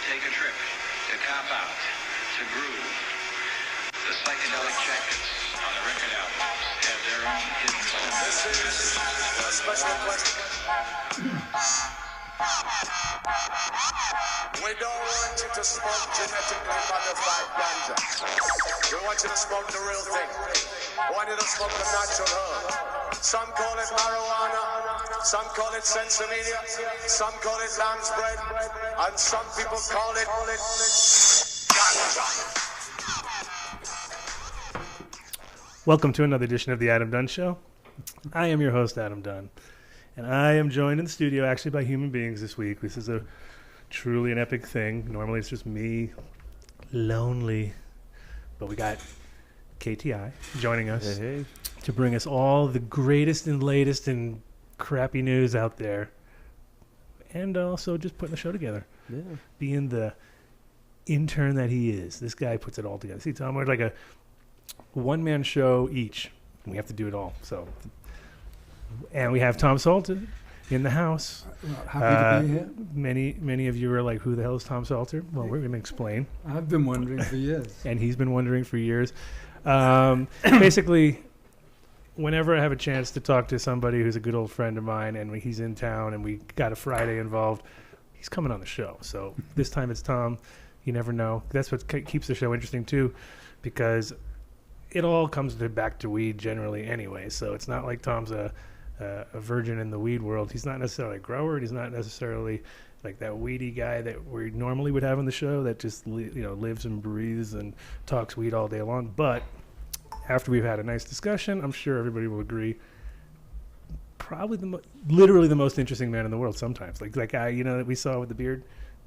take a trip, to cop out, to groove. The psychedelic jackets on the record albums have their own hidden messages as well as Special question. We don't want you to smoke genetically modified ganja. We want you to smoke the real thing. We want you to smoke the natural herb. Some call it marijuana, some call it sensimedia, some call it lamb's bread, and some people call it ganja. Welcome to another edition of the Adam Dunn Show. I am your host, Adam Dunn, and I am joined in the studio actually by human beings this week. This is a truly an epic thing. Normally it's just me, lonely, but we got KTI joining us to bring us all the greatest and latest and crappy news out there, and also just putting the show together. Yeah. Being the intern that he is, this guy puts it all together. See, Tom, we're like a one-man show each, and we have to do it all. So, and we have Tom Salter in the house. Happy to be here. Many of you are like, who the hell is Tom Salter? Well, we're going to explain. I've been wondering for years. And he's been wondering for years. Basically, whenever I have a chance to talk to somebody who's a good old friend of mine and he's in town and we got a Friday involved, he's coming on the show. So this time it's Tom. You never know. That's what keeps the show interesting too, because it all comes back to weed generally anyway. So it's not like Tom's a virgin in the weed world. He's not necessarily a grower. He's not necessarily like that weedy guy that we normally would have on the show that just lives and breathes and talks weed all day long. But after we've had a nice discussion, I'm sure everybody will agree, probably literally the most interesting man in the world sometimes. Like that guy, that we saw with the beard.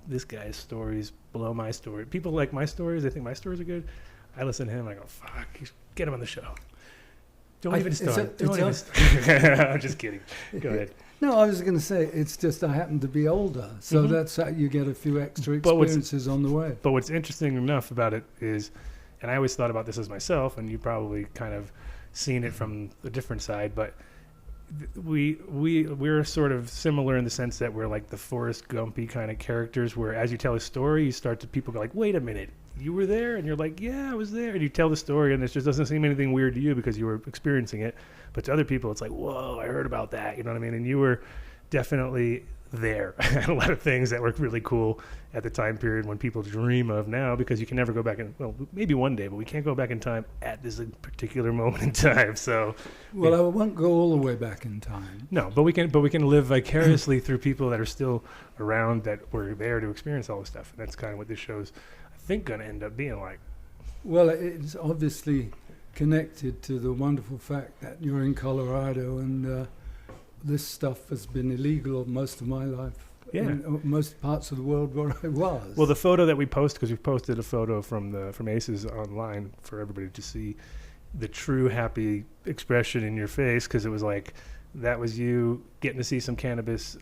This guy's stories blow my story. People like my stories. They think my stories are good. I listen to him. I go, fuck, get him on the show. Don't even start. I'm just kidding. Go ahead. No, I was going to say, it's just I happen to be older. So that's how you get a few extra experiences on the way. But what's interesting enough about it is, and I always thought about this as myself, and you probably kind of seen it from a different side, but we're sort of similar in the sense that we're like the Forrest Gumpy kind of characters where as you tell a story, people go like, wait a minute, you were there? And you're like, yeah, I was there. And you tell the story and it just doesn't seem anything weird to you because you were experiencing it. But to other people, it's like, whoa, I heard about that. You know what I mean? And you were definitely there. A lot of things that were really cool at the time period when people dream of now, because you can never go back in, well, maybe one day, but we can't go back in time at this particular moment in time. So, well, I won't go all the way back in time. No, but we can live vicariously through people that are still around that were there to experience all this stuff. And that's kind of what this show's, I think, going to end up being like. Well, it's obviously connected to the wonderful fact that you're in Colorado and this stuff has been illegal most of my life. Yeah. In most parts of the world where I was. Well, the photo that we post, because we posted a photo from Aces online for everybody to see the true happy expression in your face, because it was like that was you getting to see some cannabis,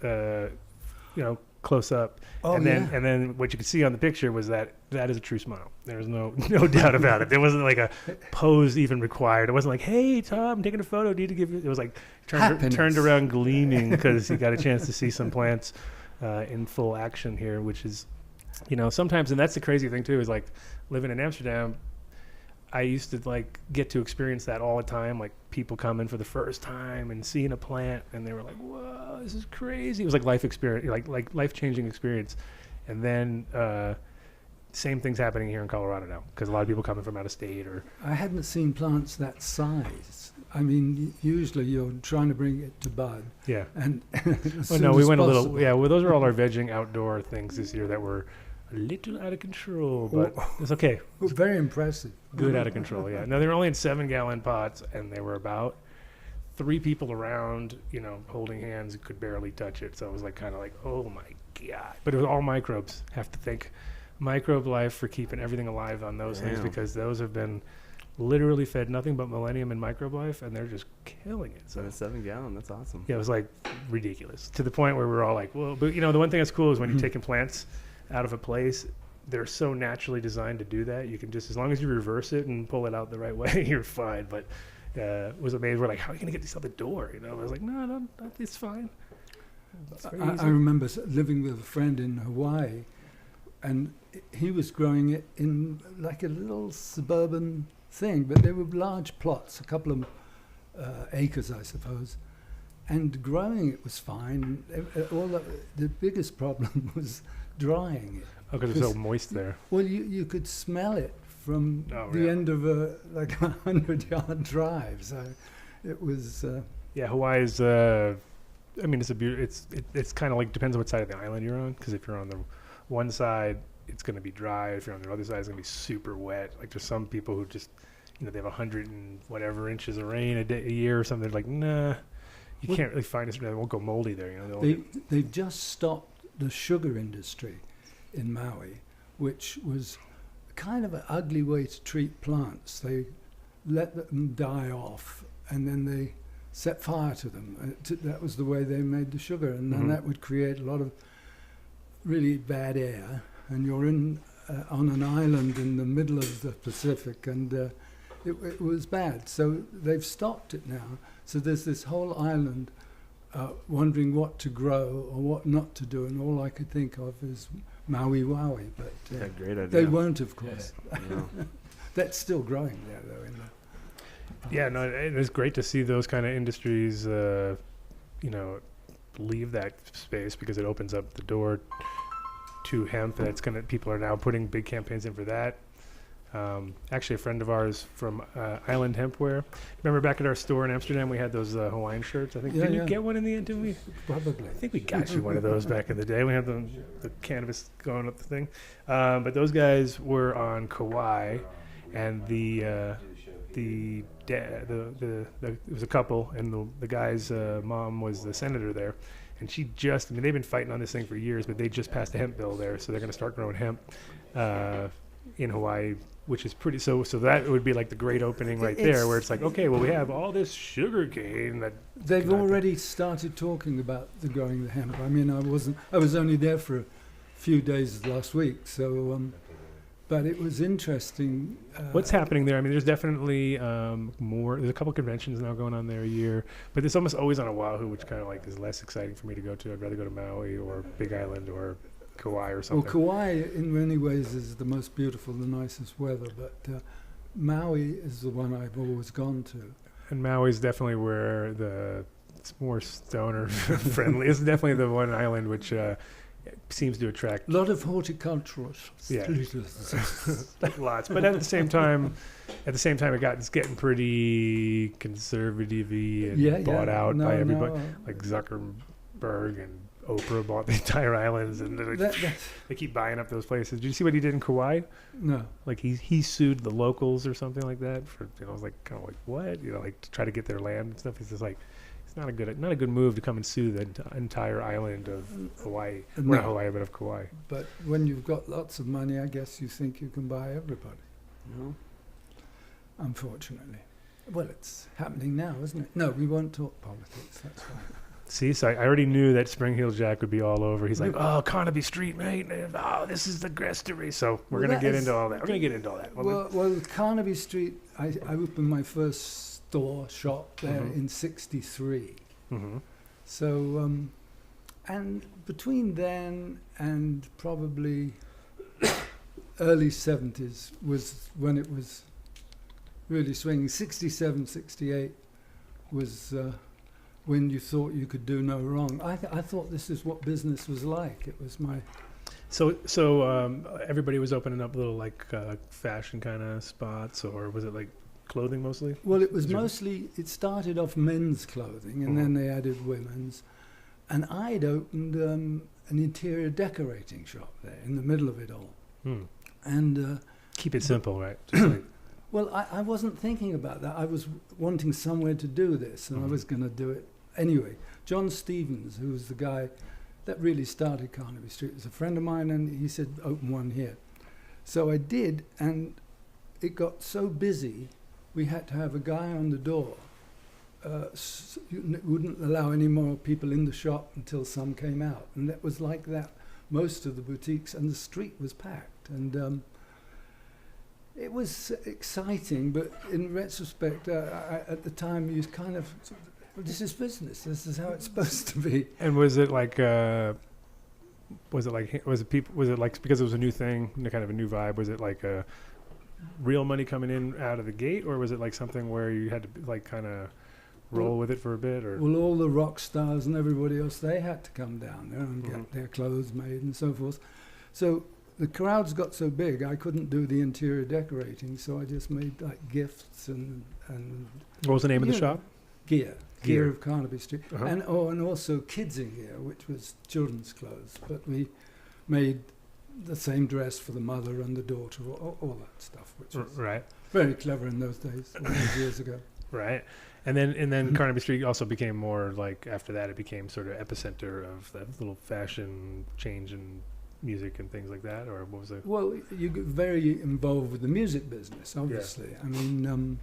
close up. Oh, and then what you could see on the picture was that is a true smile. There was no doubt about it. There wasn't like a pose even required. It wasn't like, hey, Tom, I'm taking a photo. Need to give you. It was like turned around gleaming because he got a chance to see some plants in full action here, which is, sometimes, and that's the crazy thing too, is like living in Amsterdam, I used to like get to experience that all the time, like people coming for the first time and seeing a plant and they were like, whoa, this is crazy. It was like life experience, like life-changing experience. And then same thing's happening here in Colorado now, because a lot of people coming from out of state or. I hadn't seen plants that size. I mean, usually you're trying to bring it to bud. Yeah. And we went possible. A little. Yeah. Well, those are all our vegging outdoor things this year that were a little out of control, but it's okay. Very impressive. Good out of control. Yeah. No, they were only in 7-gallon pots, and they were about 3 people around, holding hands, could barely touch it. So it was like kind of like, oh my God. But it was all microbes. Have to thank Microbe Life for keeping everything alive on those things, because those have been literally fed nothing but Millennium and Microbe Life, and they're just killing it. So 7-gallon, that's awesome. Yeah, it was like ridiculous to the point where we were all like, well, but the one thing that's cool is when you're taking plants out of a place, they're so naturally designed to do that. You can just, as long as you reverse it and pull it out the right way, you're fine. But was amazed. We're like, how are you going to get these out the door? I was like, no, it's fine. I remember living with a friend in Hawaii, and he was growing it in like a little suburban thing, but they were large plots, a couple of acres, I suppose. And growing it was fine. The biggest problem was drying it. Oh, because it's so moist there. Well, you could smell it from the really? end of a 100-yard drive. So it was. Yeah, Hawaii is. I mean, it's kind of like depends on what side of the island you're on. Because if you're on the one side, it's going to be dry. If you're on the other side, it's going to be super wet. Like there's some people who just, they have 100 and whatever inches of rain a year or something. They're like, nah, you can't really find it. They won't go moldy there. They've just stopped the sugar industry in Maui, which was kind of an ugly way to treat plants. They let them die off, and then they set fire to them. That was the way they made the sugar, and then that would create a lot of really bad air. And you're on an island in the middle of the Pacific, and it was bad. So they've stopped it now. So there's this whole island wondering what to grow or what not to do, and all I could think of is Maui Wowie. But great idea. they won't, of course. No. That's still growing there, though. Yeah, no, it's great to see those kind of industries, leave that space because it opens up the door to hemp. People are now putting big campaigns in for that. Actually, a friend of ours from Island Hempwear. Remember back at our store in Amsterdam, we had those Hawaiian shirts. I think didn't you get one in the end? Didn't we? Probably. I think we got you one of those back in the day. We had the cannabis going up the thing. But those guys were on Kauai, and it was a couple, and the guy's mom was the senator there. And they've been fighting on this thing for years, but they just passed a hemp bill there, so they're going to start growing hemp in Hawaii, which is pretty. So that would be like the great opening there, where it's like, okay, well, we have all this sugar cane that they've already started talking about growing the hemp. I mean, I was only there for a few days last week, so. But it was interesting. What's happening there? I mean, there's definitely more. There's a couple conventions now going on there a year, but it's almost always on Oahu, which kind of like is less exciting for me to go to. I'd rather go to Maui or Big Island or Kauai or something. Well, Kauai in many ways is the most beautiful, the nicest weather, but Maui is the one I've always gone to. And Maui is definitely where it's more stoner friendly. It's definitely the one island which seems to attract a lot of horticulturalists. Yeah, lots. But at the same time, it's getting pretty conservative-y and bought out by everybody. Like Zuckerberg and Oprah bought the entire islands, and they keep buying up those places. Did you see what he did in Kauai? No. Like he sued the locals or something like that for I was like kind of like what like to try to get their land and stuff. He's just like. It's not a good move to come and sue the entire island of Hawaii. No. Not Hawaii, but of Kauai. But when you've got lots of money, I guess you think you can buy everybody. No. Unfortunately. Well, it's happening now, isn't it? No, we won't talk politics. That's fine. See, so I already knew that Spring Heel Jack would be all over. He's like, oh, Carnaby Street, mate. Oh, this is the Grestory. So we're going to get into all that. We're going to get into all that. Well, Carnaby Street, I opened my first shop there in 63. Mm-hmm. So, and between then and probably early 70s was when it was really swinging. 67, 68 was when you thought you could do no wrong. I thought this is what business was like. It was my... So everybody was opening up little like fashion kind of spots, or was it like clothing mostly? Well, it was mostly, it started off men's clothing, and then they added women's. And I'd opened an interior decorating shop there in the middle of it all. And keep it simple, right? Well, I wasn't thinking about that. I was wanting somewhere to do this, and I was going to do it anyway. John Stevens, who was the guy that really started Carnaby Street, was a friend of mine, and he said, open one here. So I did, and it got so busy, we had to have a guy on the door. Wouldn't allow any more people in the shop until some came out. And that was like that, most of the boutiques, and the street was packed. And it was exciting, but in retrospect, at the time, you kind of, well, this is business. This is how it's supposed to be. And was it like Was it like because it was a new thing, kind of a new vibe? Was it like a real money coming in out of the gate, or was it like something where you had to like kind of roll with it for a bit? Or well, all the rock stars and everybody else, they had to come down there and get their clothes made and so forth. So the crowds got so big, I couldn't do the interior decorating, so I just made like gifts and what was the name of the shop? Gear of Carnaby Street, Uh-huh. and also Kids in Gear, which was children's clothes. But we made the same dress for the mother and the daughter, all that stuff, which was Right. very clever in those days, all those years ago. Right. And then Carnaby Street also became more like, after that, it became sort of epicenter of that little fashion change in music and things like that, or what was it? Well, you get very involved with the music business, obviously. I mean,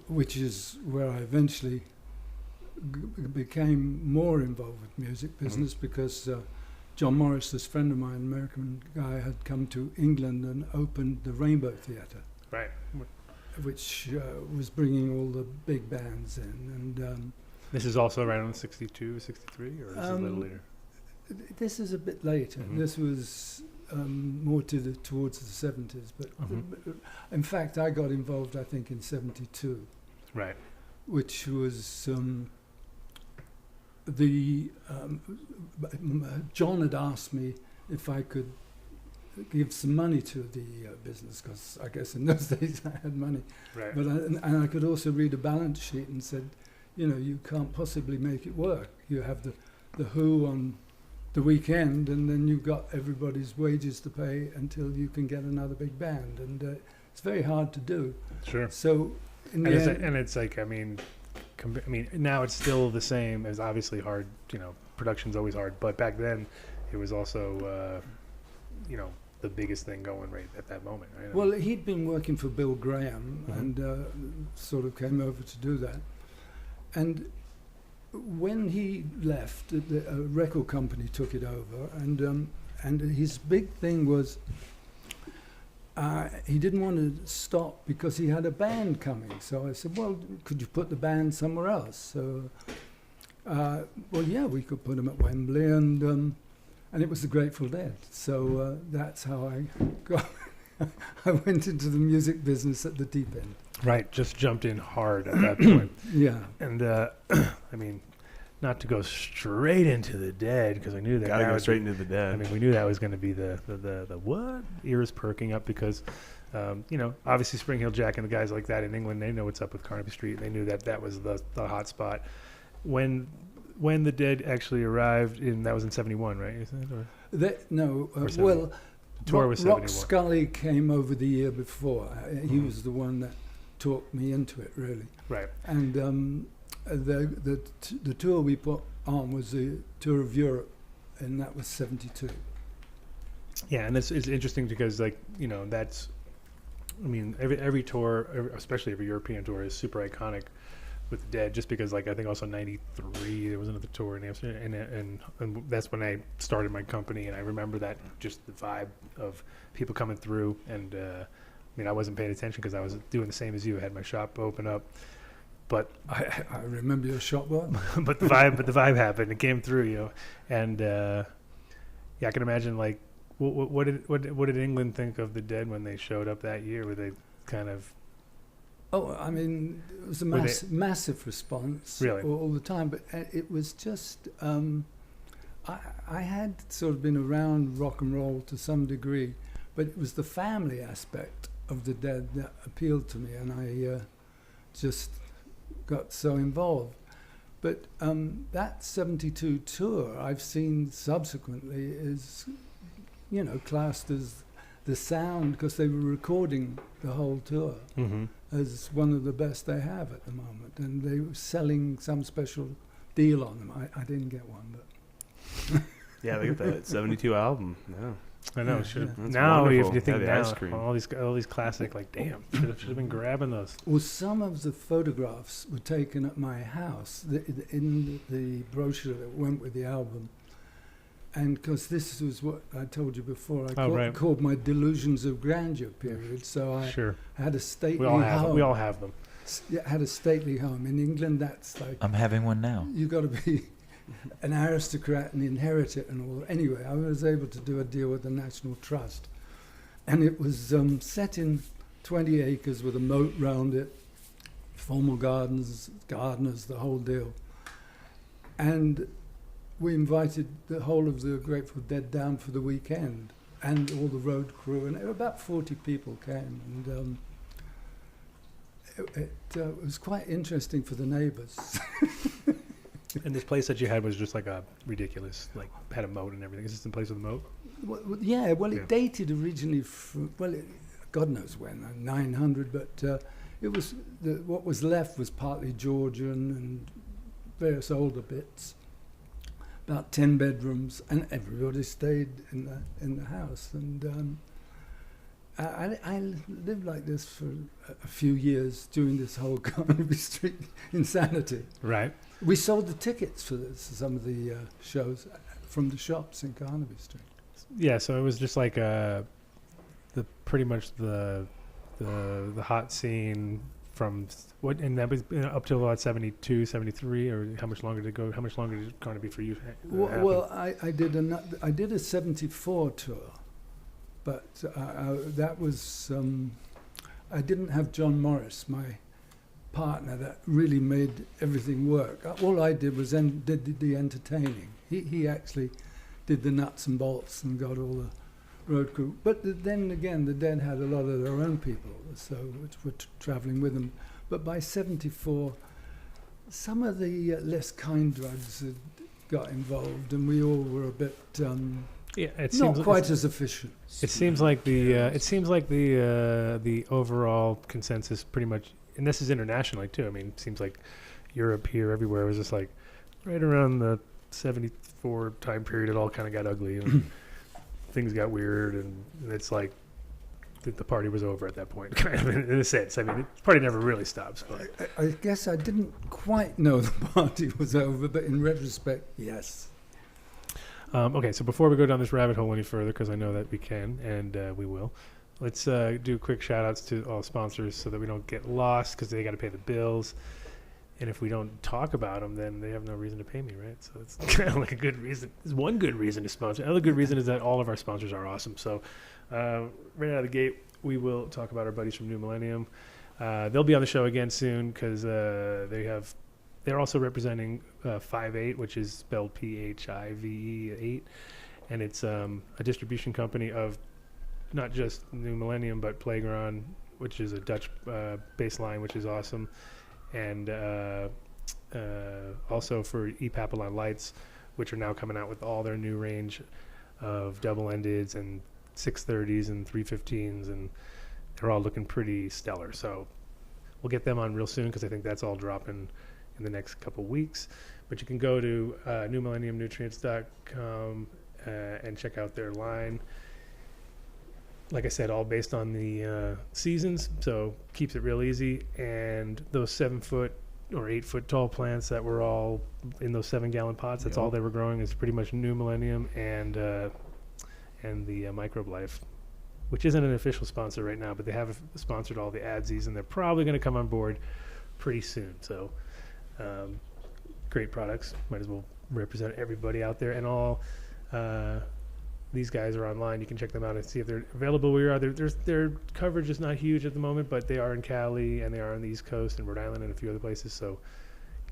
which is where I eventually became more involved with music business because John Morris, this friend of mine, an American guy, had come to England and opened the Rainbow Theatre, Right. which was bringing all the big bands in. And This is also around 62, 63, or is it a little later? this is a bit later. Mhm. This was more towards the 70s. But in fact, I got involved, I think, in 72, Right. which was John had asked me if I could give some money to the business, because I guess in those days I had money. Right. But and I could also read a balance sheet and said, you can't possibly make it work. You have the Who on the weekend, and then you've got everybody's wages to pay until you can get another big band, and it's very hard to do. Sure. So in And the it's, end, and it's like, I mean, now it's still the same. It's obviously hard, production's always hard, but back then it was also, the biggest thing going right at that moment, right? well, he'd been working for Bill Graham and sort of came over to do that. And when he left, the record company took it over, and his big thing was he didn't want to stop because he had a band coming. So I said, well, could you put the band somewhere else? So, well, yeah, we could put them at Wembley, and it was the Grateful Dead. So that's how I got. I went into the music business at the deep end. Right, just jumped in hard at that point. Yeah. And I mean, not to go straight into the Dead, because I knew that. Gotta that go would straight be- into the Dead. I mean, we knew that was going to be the what? Ears perking up because, obviously Spring Heel Jack and the guys like that in England, they know what's up with Carnaby Street. They knew that was the hot spot. When the Dead actually arrived that was in 71, right? Isn't it? Or Or 71. well, The tour was 71. Rock Scully came over the year before. He was the one that talked me into it, really. Right. And the tour we put on was the tour of Europe, and that was 72. Yeah, and it's interesting because, that's, every tour, especially every European tour, is super iconic with the Dead, just because, I think also 93, there was another tour in Amsterdam, and that's when I started my company, and I remember that, just the vibe of people coming through, and, I wasn't paying attention because I was doing the same as you. I had my shop open up, but I remember your shop well. but the vibe happened. It came through, and I can imagine what did England think of the Dead when they showed up that year? Were they kind of Oh, it was a massive response Really? all the time, but it was just I had sort of been around rock and roll to some degree, but it was the family aspect of the Dead that appealed to me, and I just got so involved. But that 72 tour I've seen subsequently is, classed as the sound, because they were recording the whole tour, as one of the best they have at the moment. And they were selling some special deal on them. I didn't get one, but... Yeah, they got that 72 album. Yeah. I know. Yeah, Should have yeah. That's now. wonderful. If you think Yeah, the now, ice cream. all these classic, damn, should have been grabbing those. Well, some of the photographs were taken at my house in the brochure that went with the album. And because this was what I told you before, I called my Delusions of Grandeur period. So I Sure, had a stately we all home. have them. Yeah, had a stately home. In England, that's like... I'm having one now. You got to be an aristocrat and inherit it and all. Anyway, I was able to do a deal with the National Trust, and it was set in 20 acres with a moat round it, formal gardens, gardeners, the whole deal. And we invited the whole of the Grateful Dead down for the weekend, and all the road crew, and about 40 people came, and it was quite interesting for the neighbours. And this place that you had was just like a ridiculous, like had a moat and everything. Is this the place with the moat? Yeah, it dated originally from, God knows when, 900, but it was, what was left was partly Georgian and various older bits. About 10 bedrooms, and everybody stayed in the house. And I lived like this for a few years during this whole Carnaby Street insanity. Right. We sold the tickets for some of the shows from the shops in Carnaby Street. Yeah, so it was just like pretty much the hot scene from what, and that was up till about 72, 73, or how much longer did it go? How much longer did it Carnaby for you? Well, I did a 74 tour, but that was I didn't have John Morris, my partner, that really made everything work. All I did was did the entertaining. He actually did the nuts and bolts and got all the road crew. But then again, the Dead had a lot of their own people, so which were travelling with them. But by 74, some of the less kind drugs had got involved, and we all were a bit not quite as efficient. It seems like the overall consensus pretty much, and this is internationally too. I mean, it seems like Europe, here, everywhere was just like right around the 74 time period. It all kind of got ugly and things got weird, and it's like the party was over at that point, kind of in a sense. I mean, the party never really stops. But I guess I didn't quite know the party was over, but in retrospect, yes. Okay, so before we go down this rabbit hole any further, because I know that we can and we will, let's do quick shout-outs to all sponsors so that we don't get lost, because they got to pay the bills. And if we don't talk about them, then they have no reason to pay me, right? So it's kind of like a good reason. There's one good reason to sponsor. Another good reason is that all of our sponsors are awesome. So right out of the gate, we will talk about our buddies from New Millennium. They'll be on the show again soon, because they're also representing 5-8, which is spelled PHIVE 8, and it's a distribution company of not just New Millennium but Playground, which is a Dutch bass line, which is awesome. And also for Papillon lights, which are now coming out with all their new range of double-endeds and 630s and 315s, and they're all looking pretty stellar. So we'll get them on real soon, because I think that's all dropping in the next couple weeks. But you can go to newmillenniumnutrients.com and check out their line. Like I said, all based on the seasons, so keeps it real easy. And those 7-foot or 8-foot tall plants that were all in those 7-gallon pots, that's all they were growing, is pretty much New Millennium and the Microbe Life, which isn't an official sponsor right now, but they have sponsored all the adsies, and they're probably going to come on board pretty soon. So great products. Might as well represent everybody out there. And all these guys are online. You can check them out and see if they're available where you are. Their coverage is not huge at the moment, but they are in Cali, and they are on the East Coast and Rhode Island and a few other places. So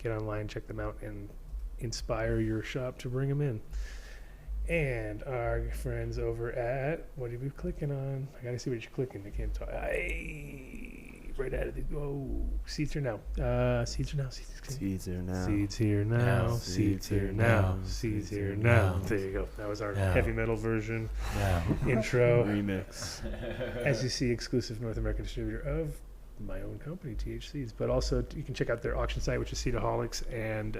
get online, check them out, and inspire your shop to bring them in. And our friends over at, what are we clicking on? I gotta see what you're clicking. I can't talk. Right out of the, seeds are now. Seeds are now. Seeds are now. Seeds here now. Seeds here now. Seeds here now. There you go. That was our heavy metal version intro. Remix. As you see, exclusive North American distributor of my own company, THCs. But also, you can check out their auction site, which is Seedaholics, and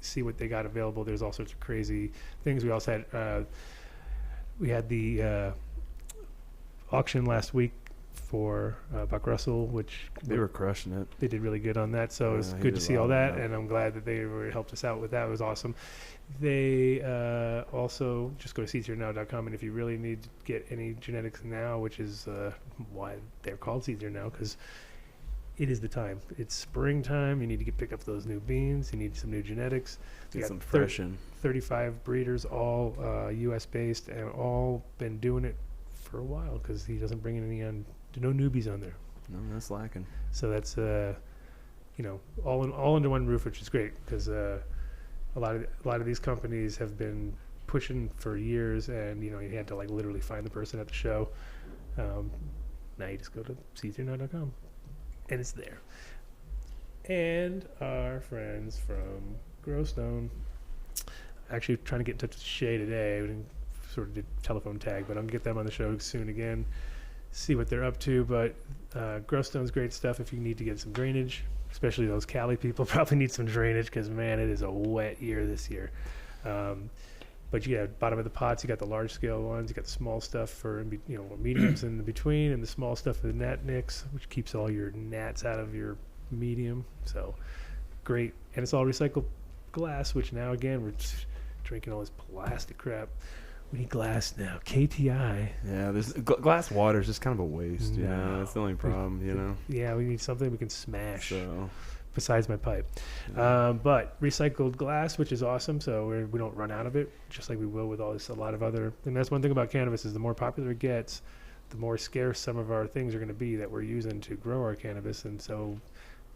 see what they got available. There's all sorts of crazy things. We also had we had the auction last week for Buck Russell, which They were crushing it. they did really good on that. So it's good to see all that, and I'm glad that they helped us out with that. It was awesome. They also just go to seedsherenow.com, and if you really need to get any genetics now, which is why they're called Seeds Here Now, because it is the time. It's springtime. You need to pick up those new beans. You need some new genetics. We Get got some fresh in. 35 breeders, all U.S. based, and all been doing it for a while because he doesn't bring any on. No newbies on there. No, that's lacking. So that's all under one roof, which is great because a lot of these companies have been pushing for years, and you had to like literally find the person at the show. Now you just go to c39.com and it's there. And our friends from Growstone, actually trying to get in touch with Shay today. We didn't sort of did telephone tag, but I'll get them on the show soon again, see what they're up to. But Growstone's great stuff if you need to get some drainage, especially those Cali people probably need some drainage because man, it is a wet year this year. But you got bottom of the pots, you got the large scale ones, you got the small stuff for mediums in the between, and the small stuff for the gnat nicks, which keeps all your gnats out of your medium. So great, and it's all recycled glass, which now again we're just drinking all this plastic crap. We need glass now. KTI. Yeah, there's glass water is just kind of a waste. No. Yeah, that's the only problem. Yeah, we need something we can smash. So Besides my pipe. yeah. But recycled glass, which is awesome, so we don't run out of it, just like we will with a lot of other. And that's one thing about cannabis is the more popular it gets, the more scarce some of our things are going to be that we're using to grow our cannabis. And so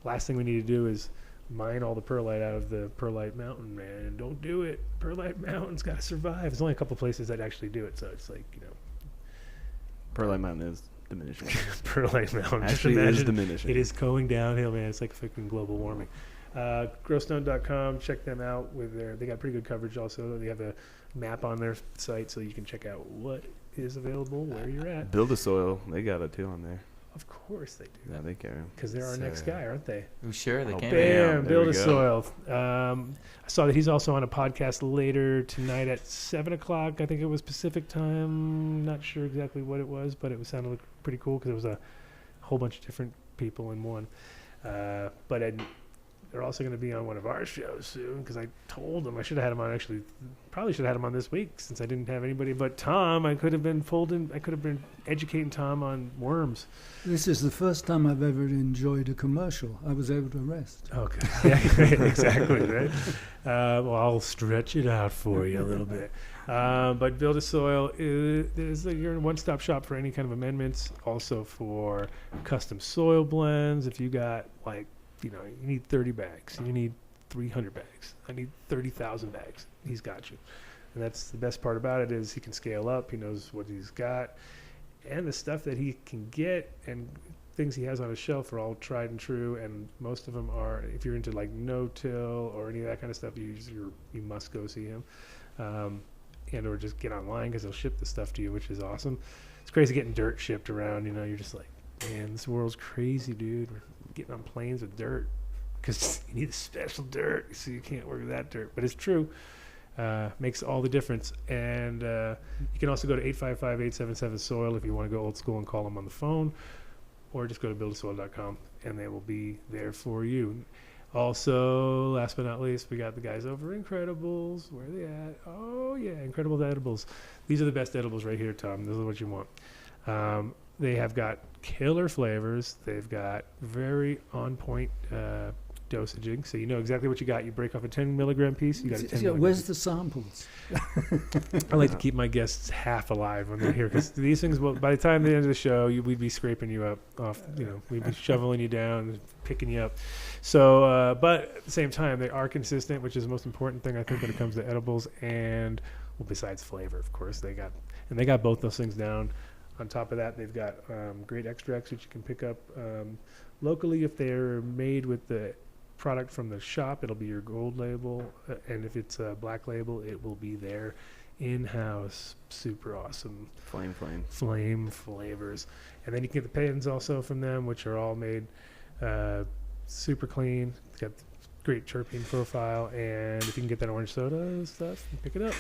the last thing we need to do is mine all the perlite out of the perlite mountain, man. Don't do it. Perlite mountain's got to survive. There's only a couple places that actually do it, so it's like, Perlite Mountain is diminishing. Perlite mountain. Just Actually, it is imagine diminishing. it is going downhill, man. It's like freaking global warming. Growstone.com, check them out they got pretty good coverage also. They have a map on their site so you can check out what is available, where you're at. Build a Soil, they got it too on there. Of course they do. Yeah, they carry 'em. Because they're our next guy, aren't they? Oh, sure, they Oh, can. bam. Bam, there Build we a go. Soil. I saw that he's also on a podcast later tonight at 7 o'clock. I think it was Pacific time. Not sure exactly what it was, but it sounded pretty cool because it was a whole bunch of different people in one. They're also going to be on one of our shows soon because I told them I should have had him on. Actually, probably should have had him on this week since I didn't have anybody but Tom. I could have been educating Tom on worms. This is the first time I've ever enjoyed a commercial. I was able to rest. Okay. Yeah, exactly, right? Well, I'll stretch it out for you a little bit. But Build a Soil you're a one-stop shop for any kind of amendments. Also for custom soil blends. If you got you need 30 bags. You need 300 bags. I need 30,000 bags. He's got you. And that's the best part about it is he can scale up. He knows what he's got. And the stuff that he can get and things he has on his shelf are all tried and true. And most of them are, if you're into no-till or any of that kind of stuff, you must go see him. And or just get online because he'll ship the stuff to you, which is awesome. It's crazy getting dirt shipped around. You're just like, man, this world's crazy, dude. We're getting on planes with dirt because you need special dirt, so you can't work with that dirt. But it's true. Makes all the difference. And you can also go to 855-877-SOIL if you want to go old school and call them on the phone, or just go to buildasoil.com and they will be there for you. Also, last but not least, we got the guys over Incredibles. Where are they at? Oh, yeah, Incredibles Edibles. These are the best edibles right here, Tom. This is what you want. They have got killer flavors. They've got very on-point dosaging, so you know exactly what you got. You break off a 10-milligram piece, you got a 10 milligram Where's piece. the samples? I like to keep my guests half alive when they're here because these things, by the time the end of the show, we'd be scraping you up off, we'd be shoveling you down, picking you up. So, but at the same time, they are consistent, which is the most important thing I think when it comes to edibles. And well, besides flavor, of course, they got both those things down. On top of that, they've got great extracts which you can pick up locally. If they're made with the product from the shop, it'll be your gold label, and if it's a black label, it will be their in-house super awesome flame flavors. And then you can get the pens also from them, which are all made super clean. It's got great terpene profile, and if you can get that orange soda stuff, pick it up.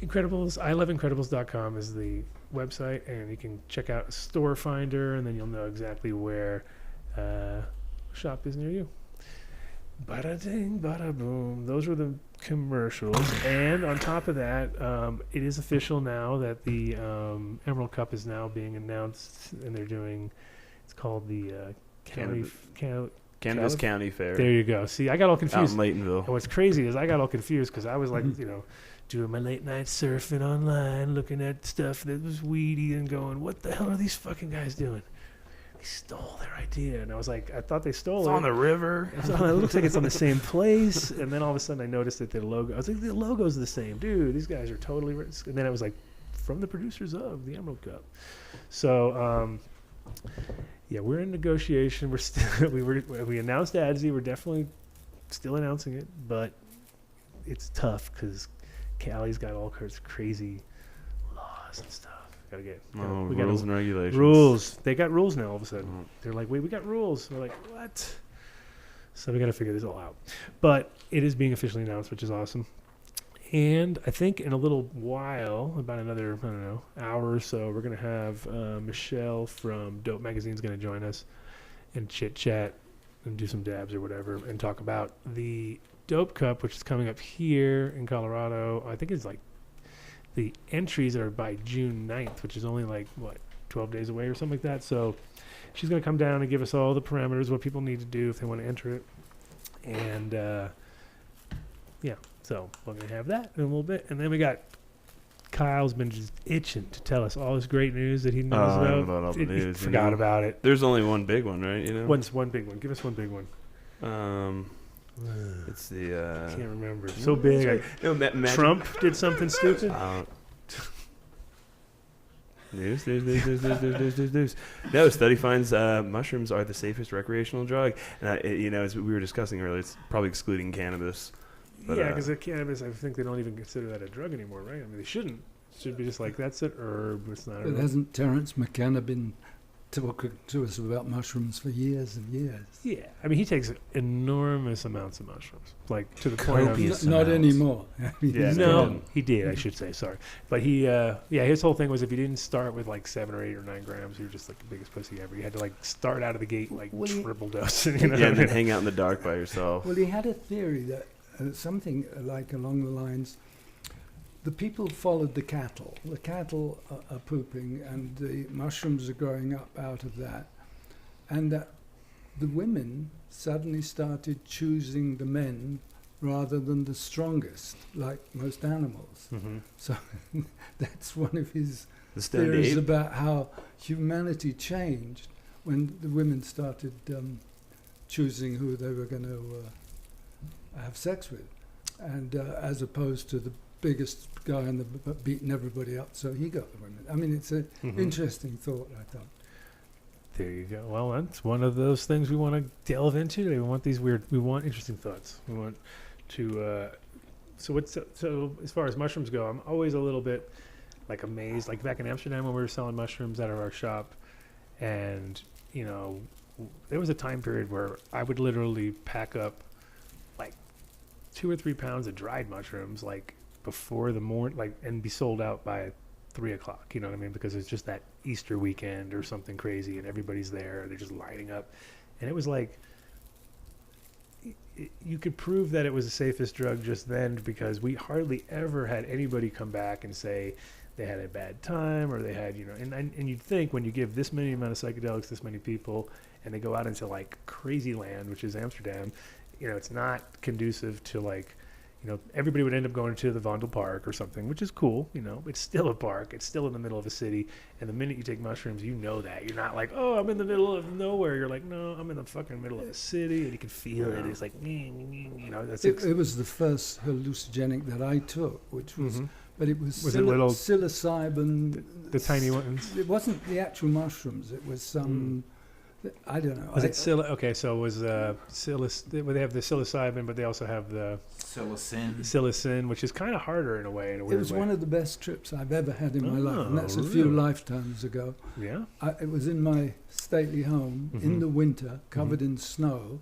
Incredibles, iloveincredibles.com is the website, and you can check out a store finder, and then you'll know exactly where shop is near you. Bada ding, bada boom. Those were the commercials. And on top of that, it is official now that the Emerald Cup is now being announced, and it's called the County. Cannabis Calif- County Fair. There you go. See, I got all out in confused. Laytonville. And what's crazy is I got all confused because I was like, doing my late night surfing online, looking at stuff that was weedy and going, what the hell are these fucking guys doing? They stole their idea. And I was like, I thought they stole it. It's on the river. It looks like it's on the same place. And then all of a sudden I noticed that the logo, I was like, the logo's the same. Dude, these guys are totally, and then it was like, from the producers of the Emerald Cup. So, yeah, we're in negotiation. We're still, we announced ADSI. We're definitely still announcing it, but it's tough because Cali's got all kinds of crazy laws and stuff. Rules and regulations. Rules. They got rules now all of a sudden. Oh. They're like, wait, we got rules. We're like, what? So we got to figure this all out. But it is being officially announced, which is awesome. And I think in a little while, about another, I don't know, hour or so, we're going to have Michelle from Dope Magazine's going to join us and chit-chat and do some dabs or whatever and talk about the Dope Cup, which is coming up here in Colorado. I think it's like the entries are by June 9th, which is only like, 12 days away or something like that. So she's going to come down and give us all the parameters, what people need to do if they want to enter it. And, yeah, so we're going to have that in a little bit. And then we got Kyle's been just itching to tell us all this great news that he knows I know about. about all the news, He forgot about it. There's only one big one, right? What's one big one? Give us one big one. It's the I can't remember. It's so big. Trump did something stupid. News. No, study finds mushrooms are the safest recreational drug. And as we were discussing earlier, it's probably excluding cannabis. But, yeah, because cannabis, I think they don't even consider that a drug anymore, right? I mean, they shouldn't. It should be just like, that's an herb. It's not a But drug. hasn't Terence McKenna been talking to us about mushrooms for years and years? Yeah, I mean, he takes enormous amounts of mushrooms, like to the point of Copious Not amounts. anymore. Yeah, no, he did. I should say, sorry, but he, his whole thing was if you didn't start with like 7 or 8 or 9 grams, you were just like the biggest pussy ever. You had to like start out of the gate like triple dose. Yeah, and then hang out in the dark by yourself. Well, he had a theory that something like along the lines, the people followed the cattle. The cattle are pooping and the mushrooms are growing up out of that. And that the women suddenly started choosing the men rather than the strongest, like most animals. Mm-hmm. So that's one of his The stoned theories ape. about how humanity changed when the women started choosing who they were going to have sex with, and as opposed to the biggest guy in the beating everybody up, so he got the women. I mean, it's an interesting thought, I thought. There you go. Well, that's one of those things we want to delve into today. We want we want interesting thoughts. We want to, so as far as mushrooms go, I'm always a little bit like amazed, like back in Amsterdam when we were selling mushrooms out of our shop, and, there was a time period where I would literally pack up like 2 or 3 pounds of dried mushrooms, like before the morning, like, and be sold out by 3 o'clock, you know what I mean? Because it's just that Easter weekend or something crazy and everybody's there, they're just lighting up. And it was like, you could prove that it was the safest drug just then because we hardly ever had anybody come back and say they had a bad time or they had, and you'd think when you give this many amount of psychedelics, this many people, and they go out into like crazy land, which is Amsterdam, it's not conducive to like, everybody would end up going to the Vondel Park or something, which is cool. It's still a park. It's still in the middle of a city. And the minute you take mushrooms, that. You're not like, oh, I'm in the middle of nowhere. You're like, no, I'm in the fucking middle of a city. And you can feel it. It's like, that's It was the first hallucinogenic that I took, which was, but it was, it little psilocybin. the tiny ones. It wasn't the actual mushrooms. It was some, I don't know. Was it okay, so it was they have the psilocybin, but they also have the psilocin, which is kind of harder in a way. It was one of the best trips I've ever had in my life, and that's a few lifetimes ago. Yeah. It was in my stately home in the winter, covered in snow,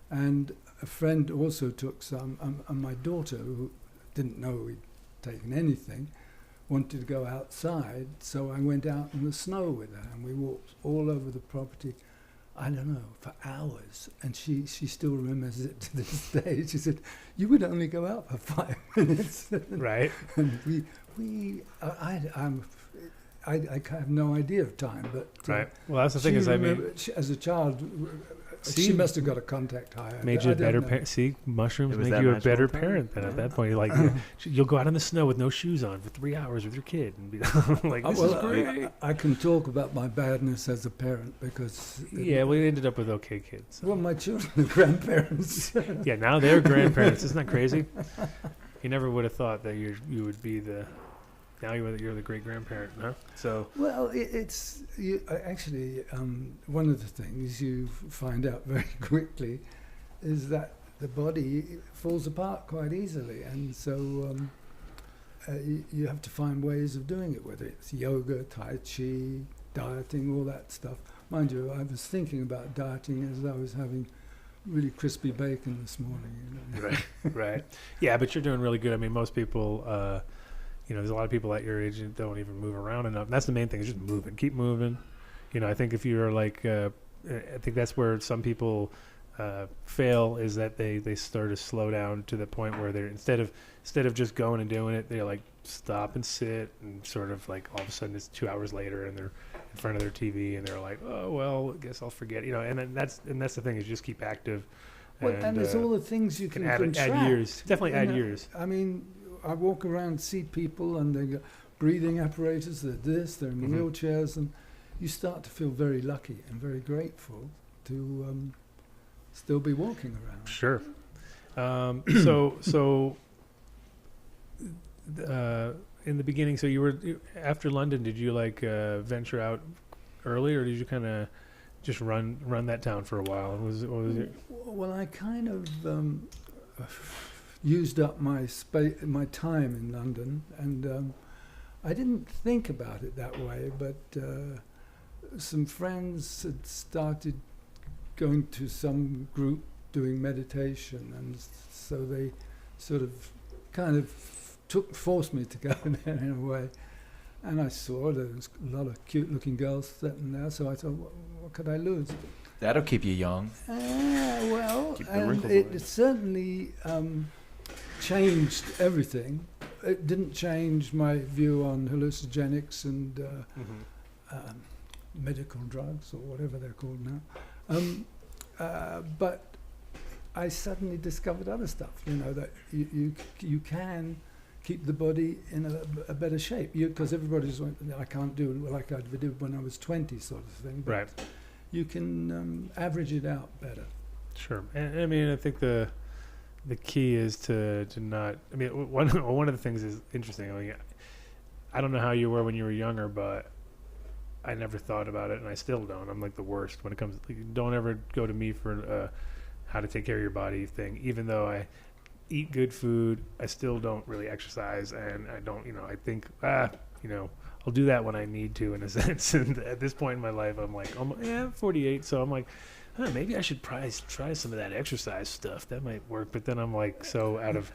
and a friend also took some, and my daughter, who didn't know we'd taken anything, wanted to go outside, so I went out in the snow with her, and we walked all over the property, I don't know, for hours, and she still remembers it to this day. She said, "You would only go out for 5 minutes." Right. And I have no idea of time. But Right. Well, that's the thing she is, I mean, remember- as a child, See, she must have got a contact high. made I you a don't better know. parent. See, mushrooms It was make that you a magical better time? parent then at Yeah. that point. You're like, you'll go out in the snow with no shoes on for 3 hours with your kid and be like, this is great. I can talk about my badness as a parent because Yeah, we ended up with okay kids. well, my children are grandparents. Yeah, now they're grandparents. Isn't that crazy? You never would have thought that you would be the. Now you're the great grandparent, huh? So Well, it's actually one of the things you find out very quickly is that the body falls apart quite easily, and so you have to find ways of doing it, whether it's yoga, tai chi, dieting, all that stuff. Mind you, I was thinking about dieting as I was having really crispy bacon this morning. You know? right, right, yeah, but you're doing really good. I mean, most people, there's a lot of people at your age that don't even move around enough. And that's the main thing, is just moving, keep moving. I think if you're like, I think that's where some people fail, is that they start to slow down to the point where they're instead of just going and doing it, they're like stop and sit, and sort of like all of a sudden it's 2 hours later and they're in front of their TV and they're like, oh well, I guess I'll forget. And then that's the thing, is just keep active. Well, and it's all the things you can add contract. years. Definitely you add know. years. I mean, I walk around, see people, and they got breathing apparatus, they're they're in Mhm. wheelchairs, and you start to feel very lucky and very grateful to still be walking around. Sure. In the beginning, so after London, did you like venture out early, or did you kind of just run that town for a while? What was it? Well, I kind of used up my time in London, and I didn't think about it that way, but some friends had started going to some group doing meditation, and so they sort of kind of forced me to go there in a way. And I saw there was a lot of cute-looking girls sitting there, so I thought, what could I lose? That'll keep you young. Well, Keep the and wrinkles it away. certainly changed everything. It didn't change my view on hallucinogenics and medical drugs, or whatever they're called now. But I suddenly discovered other stuff, that you can keep the body in a better shape. Because everybody's like, I can't do it like I did when I was 20, sort of thing. But Right. you can average it out better. Sure. And I mean, I think the key is to not. I mean, one of the things is interesting. I mean, I don't know how you were when you were younger, but I never thought about it, and I still don't. I'm like the worst when it comes. Don't ever go to me for how to take care of your body thing. Even though I eat good food, I still don't really exercise, and I don't. I think I'll do that when I need to, in a sense. And at this point in my life, I'm like, I'm 48, so I'm like, maybe I should try some of that exercise stuff. That might work. But then I'm like so out of.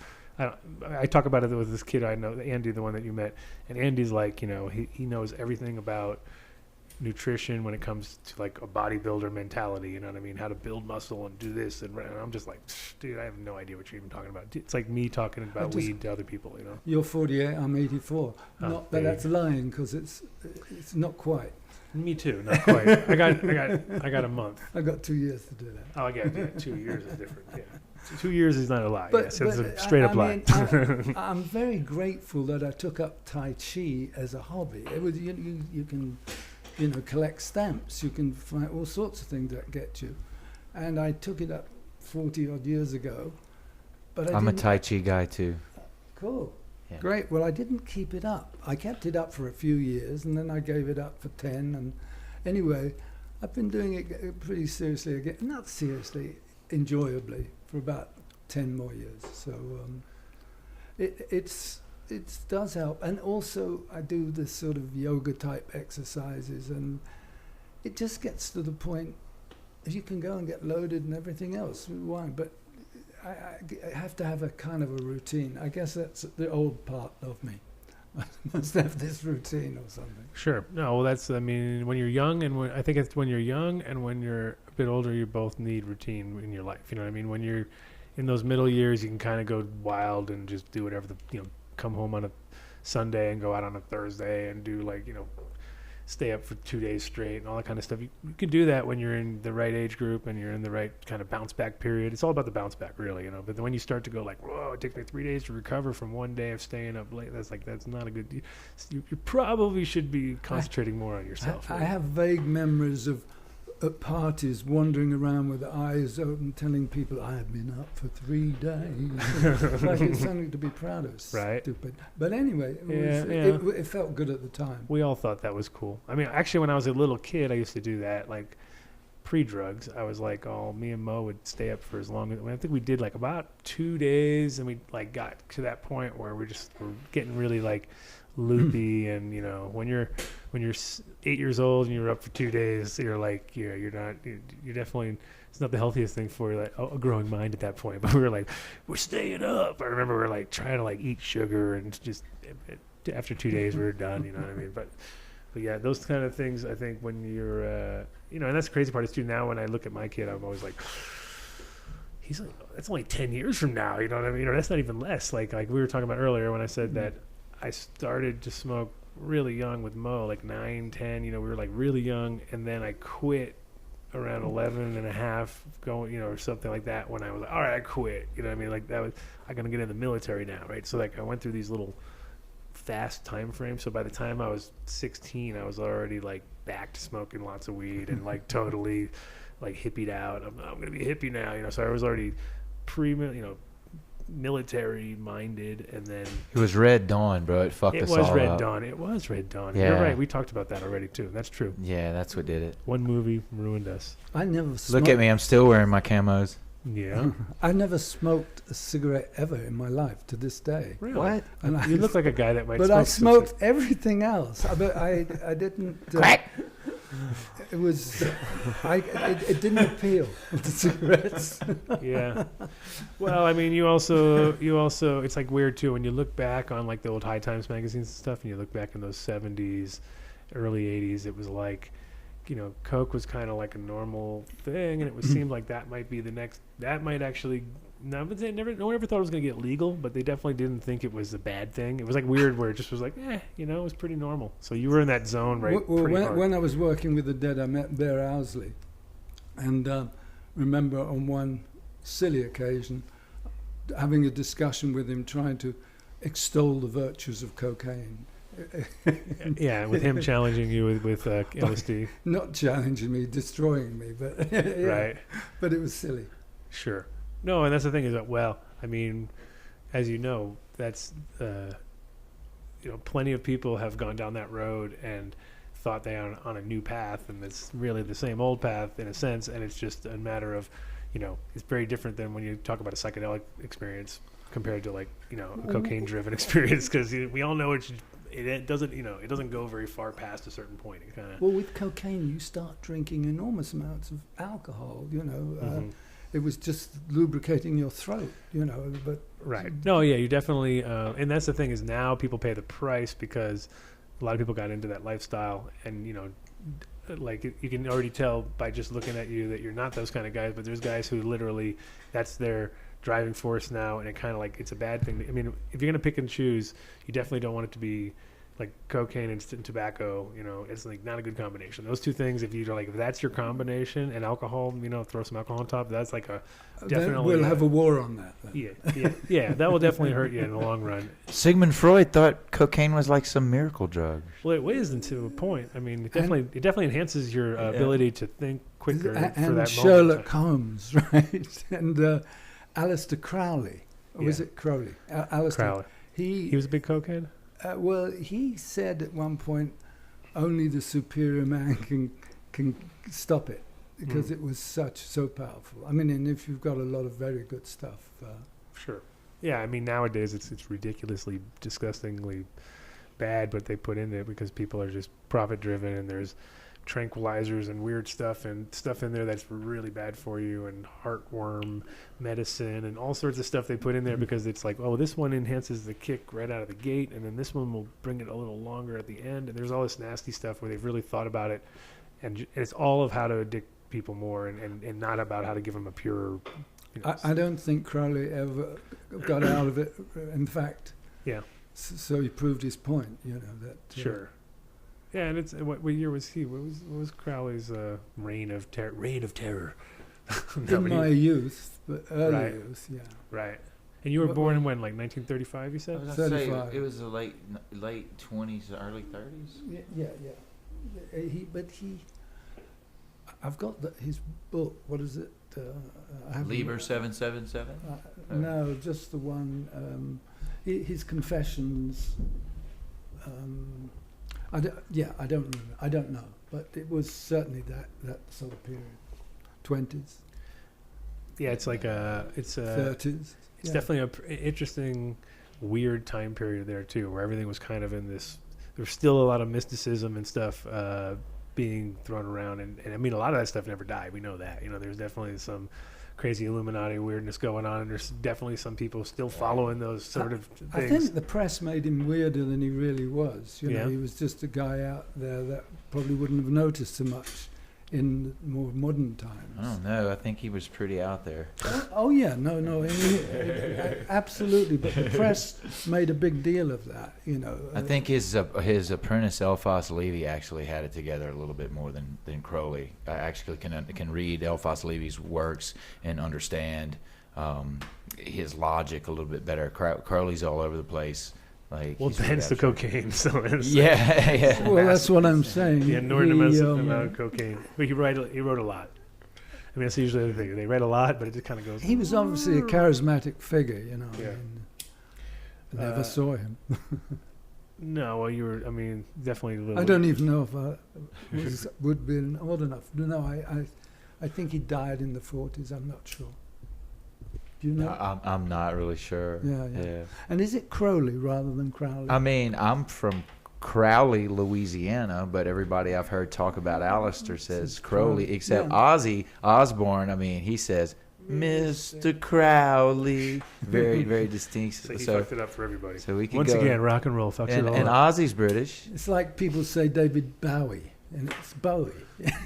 I talk about it with this kid I know, Andy, the one that you met, and Andy's like, he knows everything about nutrition when it comes to like a bodybuilder mentality, you know what I mean? How to build muscle and do this, and I'm just like, dude, I have no idea what you're even talking about. It's like me talking about weed to other people, You're 48, I'm 84. Oh, Not that that's lying, because it's not quite. Me too, not quite. I got a month. I got 2 years to do that. Oh, I got 2 years is different. Yeah, 2 years is not a lie. But, Yes, it's but a straight up lie. I'm very grateful that I took up Tai Chi as a hobby. It was you can collect stamps. You can find all sorts of things that get you. And I took it up 40 odd years ago. But I'm a didn't- Tai Chi guy too. Cool. Yeah. Great. Well, I didn't keep it up. I kept it up for a few years, and then I gave it up for 10. And anyway, I've been doing it pretty seriously again. Not seriously, enjoyably, for about 10 more years. So it does help. And also, I do this sort of yoga type exercises, and it just gets to the point. You can go and get loaded and everything else. Why? But I have to have a kind of a routine. I guess that's the old part of me. I must have this routine or something. Sure. No, well, that's, I mean, when you're young, and I think it's when you're young and when you're a bit older, you both need routine in your life. You know what I mean? When you're in those middle years, you can kind of go wild and just do whatever come home on a Sunday and go out on a Thursday and do stay up for 2 days straight and all that kind of stuff. You can do that when you're in the right age group and you're in the right kind of bounce back period. It's all about the bounce back, really, you know. But then when you start to go like, whoa, it takes me 3 days to recover from 1 day of staying up late, that's not a good. You probably should be concentrating more on yourself. I Right? have vague memories of at parties wandering around with eyes open, telling people I have been up for 3 days. Like it's something to be proud of. Right. Stupid. But anyway, it felt good at the time. We all thought that was cool. I mean, actually, when I was a little kid, I used to do that. Like pre-drugs, I was like, oh, me and Mo would stay up for as long as. I think we did like about 2 days, and we like got to that point where we're getting really like loopy, and you know, when you're 8 years old and you're up for 2 days, you're like, you're definitely, it's not the healthiest thing for like a growing mind at that point. But we were like, we're staying up. I remember we were like trying to like eat sugar, and just after 2 days we were done. You know what I mean? But yeah, those kind of things. I think when you're, you know, and that's the crazy part is too. Now when I look at my kid, I'm always like, he's like, that's only 10 years from now. You know what I mean? Or that's not even less. Like we were talking about earlier when I said that I started to smoke really young with Mo, like 9, 10, you know, we were like really young, and then I quit around 11 and a half going, you know, or something like that, when I was like, all right, I quit, you know what I mean? Like that was, I'm going to get in the military now, right? So like I went through these little fast time frames. So by the time I was 16, I was already like back to smoking lots of weed and like totally like hippied out. I'm going to be a hippie now, you know, so I was already military minded, and then It was Red Dawn, bro. It fucked us all up. It was Red Dawn. Yeah. You're right, we talked about that already too. That's true. Yeah, that's what did it. One movie ruined us. I never smoked. Look at me. I'm still wearing my camos. Yeah. I never smoked a cigarette ever in my life to this day. Really? What? And You look like a guy that might But smoke I some smoked everything else. But I didn't. Crack. It was. It didn't appeal to cigarettes. Yeah. Well, I mean, you also, it's like weird too when you look back on like the old High Times magazines and stuff, and you look back in those 70s, early 80s, it was like, you know, Coke was kind of like a normal thing, and it would seem like that might be the next, that might actually, no one ever thought it was going to get legal, but they definitely didn't think it was a bad thing. It was like weird where it just was like, you know, it was pretty normal. So you were in that zone, right? When I was working with the Dead, I met Bear Owsley, and remember on one silly occasion having a discussion with him, trying to extol the virtues of cocaine. Yeah, with him challenging you with LSD. Not challenging me, destroying me, but yeah. Right. But it was silly. Sure. No, and that's the thing is that, well, I mean, as you know, that's, you know, plenty of people have gone down that road and thought they are on a new path, and it's really the same old path in a sense, and it's just a matter of, you know, it's very different than when you talk about a psychedelic experience compared to like, you know, a cocaine-driven experience, because we all know it doesn't, you know, it doesn't go very far past a certain point. It kind of. Well, with cocaine, you start drinking enormous amounts of alcohol. You know, it was just lubricating your throat. You know, but Right. No, yeah, you definitely, and that's the thing is now people pay the price because a lot of people got into that lifestyle, and you know, like you can already tell by just looking at you that you're not those kind of guys. But there's guys who literally that's their driving force now, and it kind of like it's a bad thing. I mean, if you're gonna pick and choose, you definitely don't want it to be like cocaine and tobacco. You know, it's like not a good combination. Those two things, if that's your combination, and alcohol, you know, throw some alcohol on top, that's like a definitely. We'll have a war on that. Then. Yeah, that will definitely hurt you in the long run. Sigmund Freud thought cocaine was like some miracle drug. Well, it isn't to a point. I mean, it definitely enhances your ability to think quicker for that moment. Sherlock Holmes, right? And Aleister Crowley. Or was it Crowley? Aleister Crowley. He was a big cokehead? Well, he said at one point, only the superior man can stop it, because it was so powerful. I mean, and if you've got a lot of very good stuff. Sure. Yeah, I mean, nowadays it's ridiculously, disgustingly bad what they put in there because people are just profit-driven, and there's tranquilizers and weird stuff and stuff in there that's really bad for you, and heartworm medicine and all sorts of stuff they put in there because it's like, oh, this one enhances the kick right out of the gate, and then this one will bring it a little longer at the end, and there's all this nasty stuff where they've really thought about it, and it's all of how to addict people more and not about how to give them a pure, you know, I don't think Crowley ever got out of it. In fact, yeah. So he proved his point. You know that. Sure. Yeah, and it's what year was he? What was Crowley's reign of terror? Reign of terror. In my youth, but early Right. youth, yeah. Right. And you were born in when, like 1935? You I said. was gonna say 35. it was the late 20s, early 30s. Yeah. I've got his book. What is it? I haven't- Lieber 777. No, just the one. His Confessions. I don't remember. I don't know, but it was certainly that sort of period, 20s, Yeah, it's like it's 30s. It's definitely an interesting, weird time period there too, where everything was kind of in this. There's still a lot of mysticism and stuff being thrown around, and I mean, a lot of that stuff never died. We know that. You know, there's definitely some crazy Illuminati weirdness going on, and there's definitely some people still following those sort of things. I think the press made him weirder than he really was. You know, Yeah. he was just a guy out there that probably wouldn't have noticed so much in more modern times. I don't know. I think he was pretty out there. Oh yeah, no, I mean, absolutely. But the press made a big deal of that. You know, I think his apprentice Elphas Levy actually had it together a little bit more than Crowley. I actually can read Elphas Levy's works and understand his logic a little bit better. Crowley's all over the place. Like, Well, he's really hence the abstract. cocaine. So it's Yeah. well, that's what I'm saying. the enormous He, amount of cocaine. But he wrote a lot. I mean, that's usually the thing. They write a lot, but it just kind of goes. He was obviously a charismatic figure, you know. Yeah. I never saw him. No, well, you were. I mean, definitely. A little, I don't even know if I would be old enough. No, I think he died in the 40s. I'm not sure. Do you know? I'm not really sure. Yeah. And is it Crowley rather than Crowley? I mean, I'm from Crowley, Louisiana, but everybody I've heard talk about Alistair says Crowley, except Yeah. Ozzy Osbourne. I mean, he says Mr. Crowley, very, very distinct. So he fucked it up for everybody. So we can Once go. again, rock and roll fucks it all And up. Ozzy's British. It's like people say David Bowie, and it's Bowie.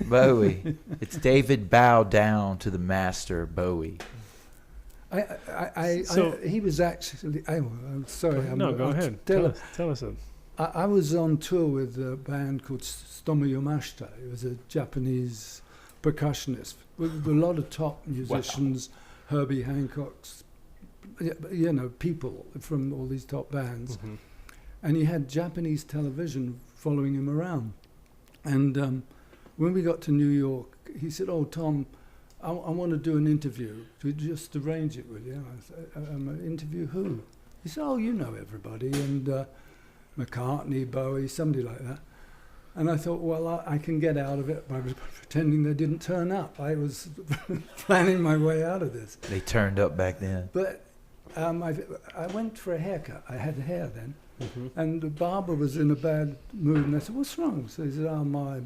Bowie. It's David bow down to the master Bowie. He was actually. I'm sorry. No, go ahead. Tell us it. I was on tour with a band called Stomu Yamashita. It was a Japanese percussionist with a lot of top musicians, Herbie Hancock's, you know, people from all these top bands. Mm-hmm. And he had Japanese television following him around. And when we got to New York, he said, "Oh, Tom, I want to do an interview. To just arrange it with you." I said, "Interview who?" He said, "Oh, you know everybody." And McCartney, Bowie, somebody like that. And I thought, well, I can get out of it by pretending they didn't turn up. I was planning my way out of this. They turned up back then. But I went for a haircut. I had hair then. Mm-hmm. And the barber was in a bad mood. And I said, "What's wrong?" So he said, "Oh, my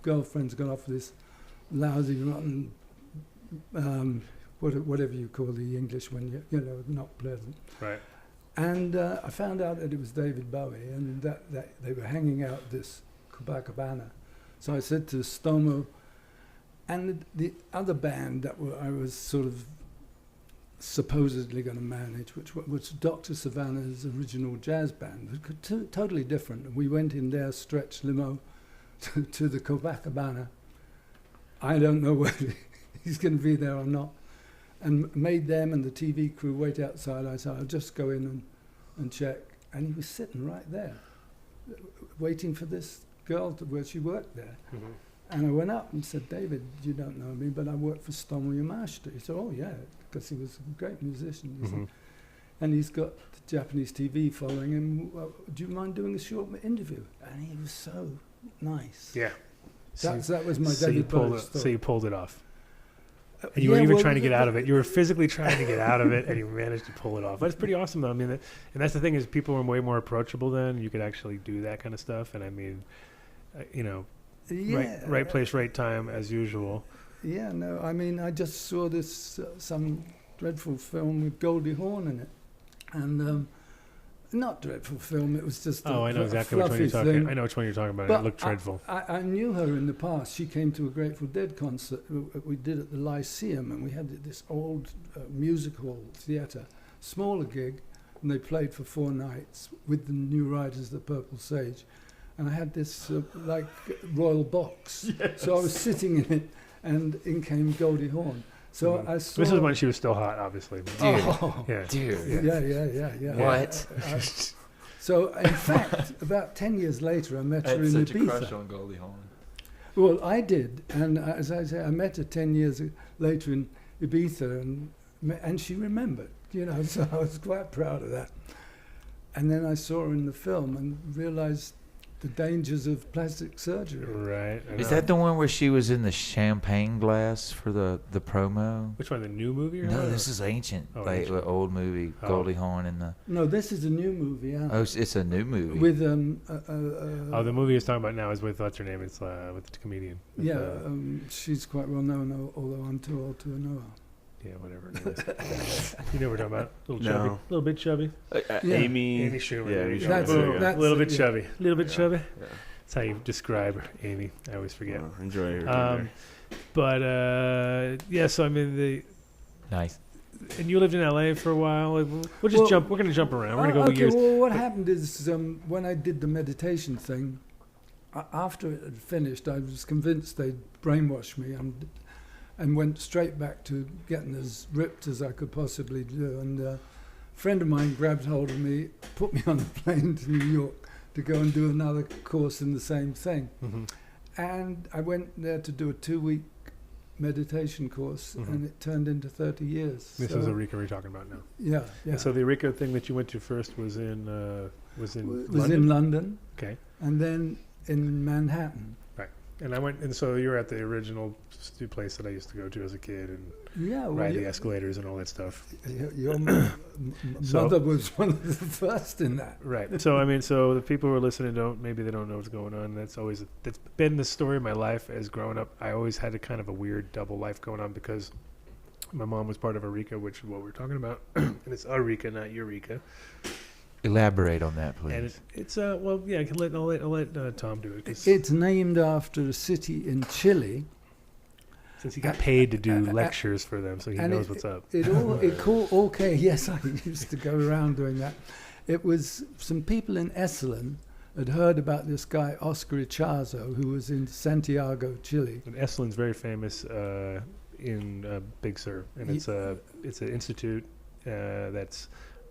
girlfriend's gone off this lousy, rotten, whatever you call the English when you know, not pleasant." Right. And I found out that it was David Bowie, and that they were hanging out at this Copacabana. So I said to Stomo and the other band that I was sort of supposedly going to manage, which was Dr. Savannah's original jazz band, totally different. We went in their stretch limo to the Copacabana. I don't know whether he's going to be there or not. And made them and the TV crew wait outside. I said, "I'll just go in and check." And he was sitting right there, waiting for this girl where she worked there. Mm-hmm. And I went up and said, "David, you don't know me, but I work for Stomu Yamashita." He said, "Oh, yeah," because he was a great musician. Mm-hmm. And he's got the Japanese TV following him. "Well, do you mind doing a short interview?" And he was so nice. Yeah. That was my So David Bowie story. So you pulled it off. And you were even well, trying to get out of it. You were physically trying to get out of it, and you managed to pull it off. That's pretty awesome, though. I mean, and that's the thing is, people were way more approachable then. You could actually do that kind of stuff. And I mean, you know, right place, right time, as usual. Yeah, no, I mean, I just saw this some dreadful film with Goldie Hawn in it, and not dreadful film. It was just I know exactly which one you're talking. I know which one you're talking about. But It looked dreadful. I knew her in the past. She came to a Grateful Dead concert we did at the Lyceum, and we had this old music hall theatre, smaller gig, and they played for 4 nights with the new writers of the Purple Sage. and I had this like royal box. So I was sitting in it, and in came Goldie Hawn. So I saw. This was when she was still hot, obviously. Oh, Yeah. Dude. yeah. What? So in fact, about 10 years later, I met her in Ibiza. on Goldie Hawn. Well, I did, and as I say, I met her 10 years later in Ibiza, and she remembered, so I was quite proud of that. And then I saw her in the film and realized the dangers of plastic surgery. Right. I Is know. that the one where she was in the champagne glass for the promo? Which one? The new movie? Or No, what? this is ancient, Oh, like ancient. the old movie, Oh. Goldie Hawn in the. No, this is a new movie. Yeah. Oh, it's a new movie. With Oh, the movie he's talking about now is with what's her name? It's with the comedian. With, yeah, she's quite well known, although I'm too old to know her. yeah, whatever her name is. You know what we're talking about? A little No. chubby, a little bit chubby. Yeah. Amy. Amy Schumer. Yeah, Amy That's Schumer. it. Yeah. A little bit yeah. chubby. A little bit Yeah. chubby. Yeah. That's how you describe her, Amy. I always forget. Well, enjoy your But yeah, so I mean Nice. and you lived in LA for a while. We'll just Well, jump. We're going to jump around. We're going to go okay, years. well, what happened is when I did the meditation thing, after it had finished, I was convinced they'd brainwashed me and went straight back to getting as ripped as I could possibly do. And a friend of mine grabbed hold of me, put me on a plane to New York to go and do another course in the same thing. Mm-hmm. And I went there to do a 2-week meditation course, and it turned into 30 years. This So, is Eureka we're talking about now. Yeah, yeah. And so the Eureka thing that you went to first was in was London? in London, Okay. and then in Manhattan. And I went, and so you were at the original place that I used to go to as a kid and Yeah, well, ride the escalators and all that stuff. your So- mother was one of the first in that. Right. So I mean, so the people who are listening maybe they don't know what's going on. That's been the story of my life as growing up. I always had a kind of a weird double life going on because my mom was part of Eureka, which is what we're talking about, and it's Eureka, not Eureka. Elaborate on that, please. And it's well, yeah, I'll let Tom do it 'cause It's named after a city in Chile. since he got paid to do lectures for them, so he and knows what's up. Okay, yes, I used to go around doing that. It was some people in Esselen had heard about this guy, Oscar Ichazo, who was in Santiago, Chile. And Esselin's very famous in Big Sur, and it's an institute that's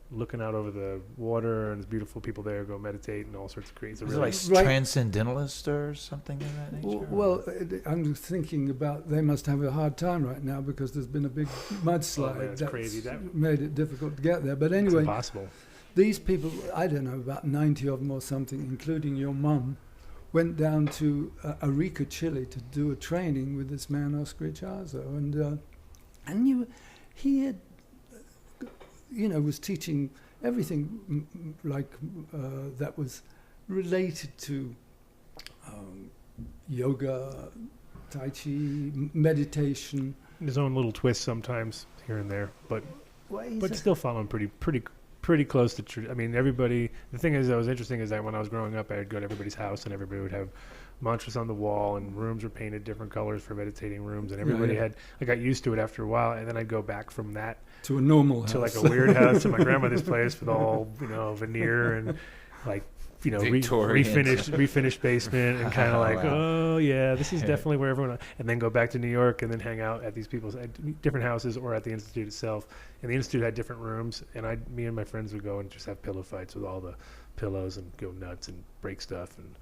looking out over the water, and there's beautiful people there go meditate and all sorts of crazy. Is it Really, like Right. transcendentalist or something of that nature? Well, I'm thinking about they must have a hard time right now because there's been a big mudslide that's crazy. That- made it difficult to get there. But it's anyway, impossible. these people, I don't know, about 90 of them or something, including your mum, went down to Arica, Chile to do a training with this man, Oscar Ichazo. He had, was teaching everything that was related to yoga, Tai Chi, meditation. His own little twist sometimes here and there, but still following pretty close to. I mean, everybody. The thing is, that was interesting is that when I was growing up, I'd go to everybody's house, and everybody would have mantras on the wall, and rooms were painted different colors for meditating rooms, and everybody Yeah. I got used to it after a while, and then I'd go back from that To a normal house. to like a weird house to my grandmother's place with all veneer and like Victorian. refinished basement and kind of like Wow. oh yeah, this is definitely where everyone, and then go back to New York and then hang out at these people's at different houses or at the institute itself. And the institute had different rooms, and me and my friends would go and just have pillow fights with all the pillows and go nuts and break stuff. And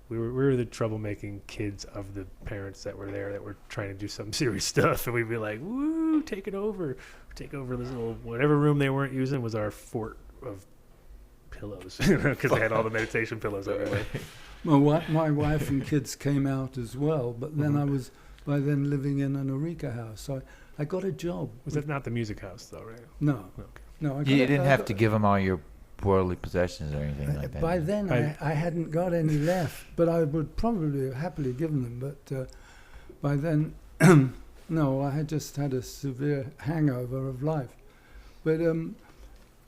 we were the troublemaking kids of the parents that were there that were trying to do some serious stuff, and we'd be like, woo, take over this little whatever room they weren't using was our fort of pillows, because they had all the meditation pillows everywhere. My wife and kids came out as well, but then I was by then living in an Eureka house. So I got a job. Was that not the music house though, right? No, Okay. no. You didn't have to give them all your worldly possessions or anything like that. By then, I hadn't got any left, but I would probably have happily given them. But by then, no, I had just had a severe hangover of life. But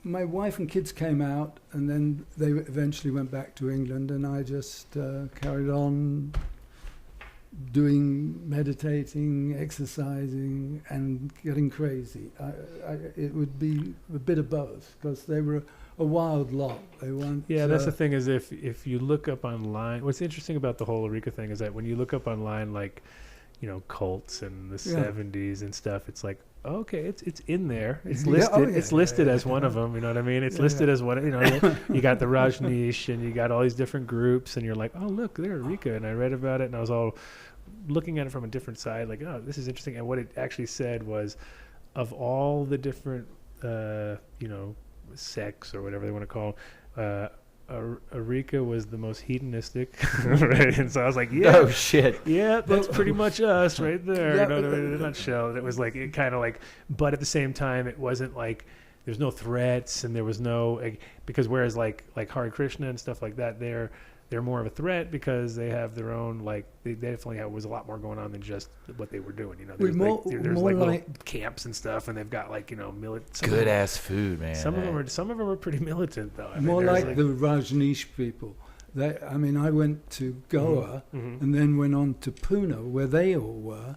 my wife and kids came out, and then they eventually went back to England, and I just carried on doing meditating, exercising, and getting crazy. It would be a bit of both, because they were a wild lot. They weren't. Yeah, that's the thing is if you look up online, what's interesting about the whole Eureka thing is that when you look up online, like, cults in the 70s and stuff, it's like, okay, it's in there. It's listed. It's listed as one of them. You know what I mean? It's listed as one. You got the Rajneesh and you got all these different groups, and you're like, oh look, they're Eureka, and I read about it, and I was all looking at it from a different side, like, oh, this is interesting. And what it actually said was, of all the different, sects or whatever they want to call Eureka was the most hedonistic, right? And so I was like, yeah, Oh shit! yeah, that's pretty much us right there. You know what I mean? In a nutshell. And it was like, it kind of like, but at the same time, it wasn't like there's no threats and there was no, because whereas like Hare Krishna and stuff like that, they're more of a threat because they have their own, like, they definitely was a lot more going on than just what they were doing. There's like little camps and stuff, and they've got like, Good ass food, man. Some of them are pretty militant though. I mean, More like the Rajneesh people. I went to Goa and then went on to Pune, where they all were,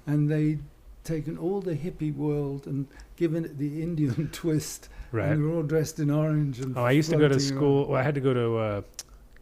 and they'd taken all the hippie world and given it the Indian twist. Right. And they were all dressed in orange. And I used to go to floating school. around. Well, I had to go to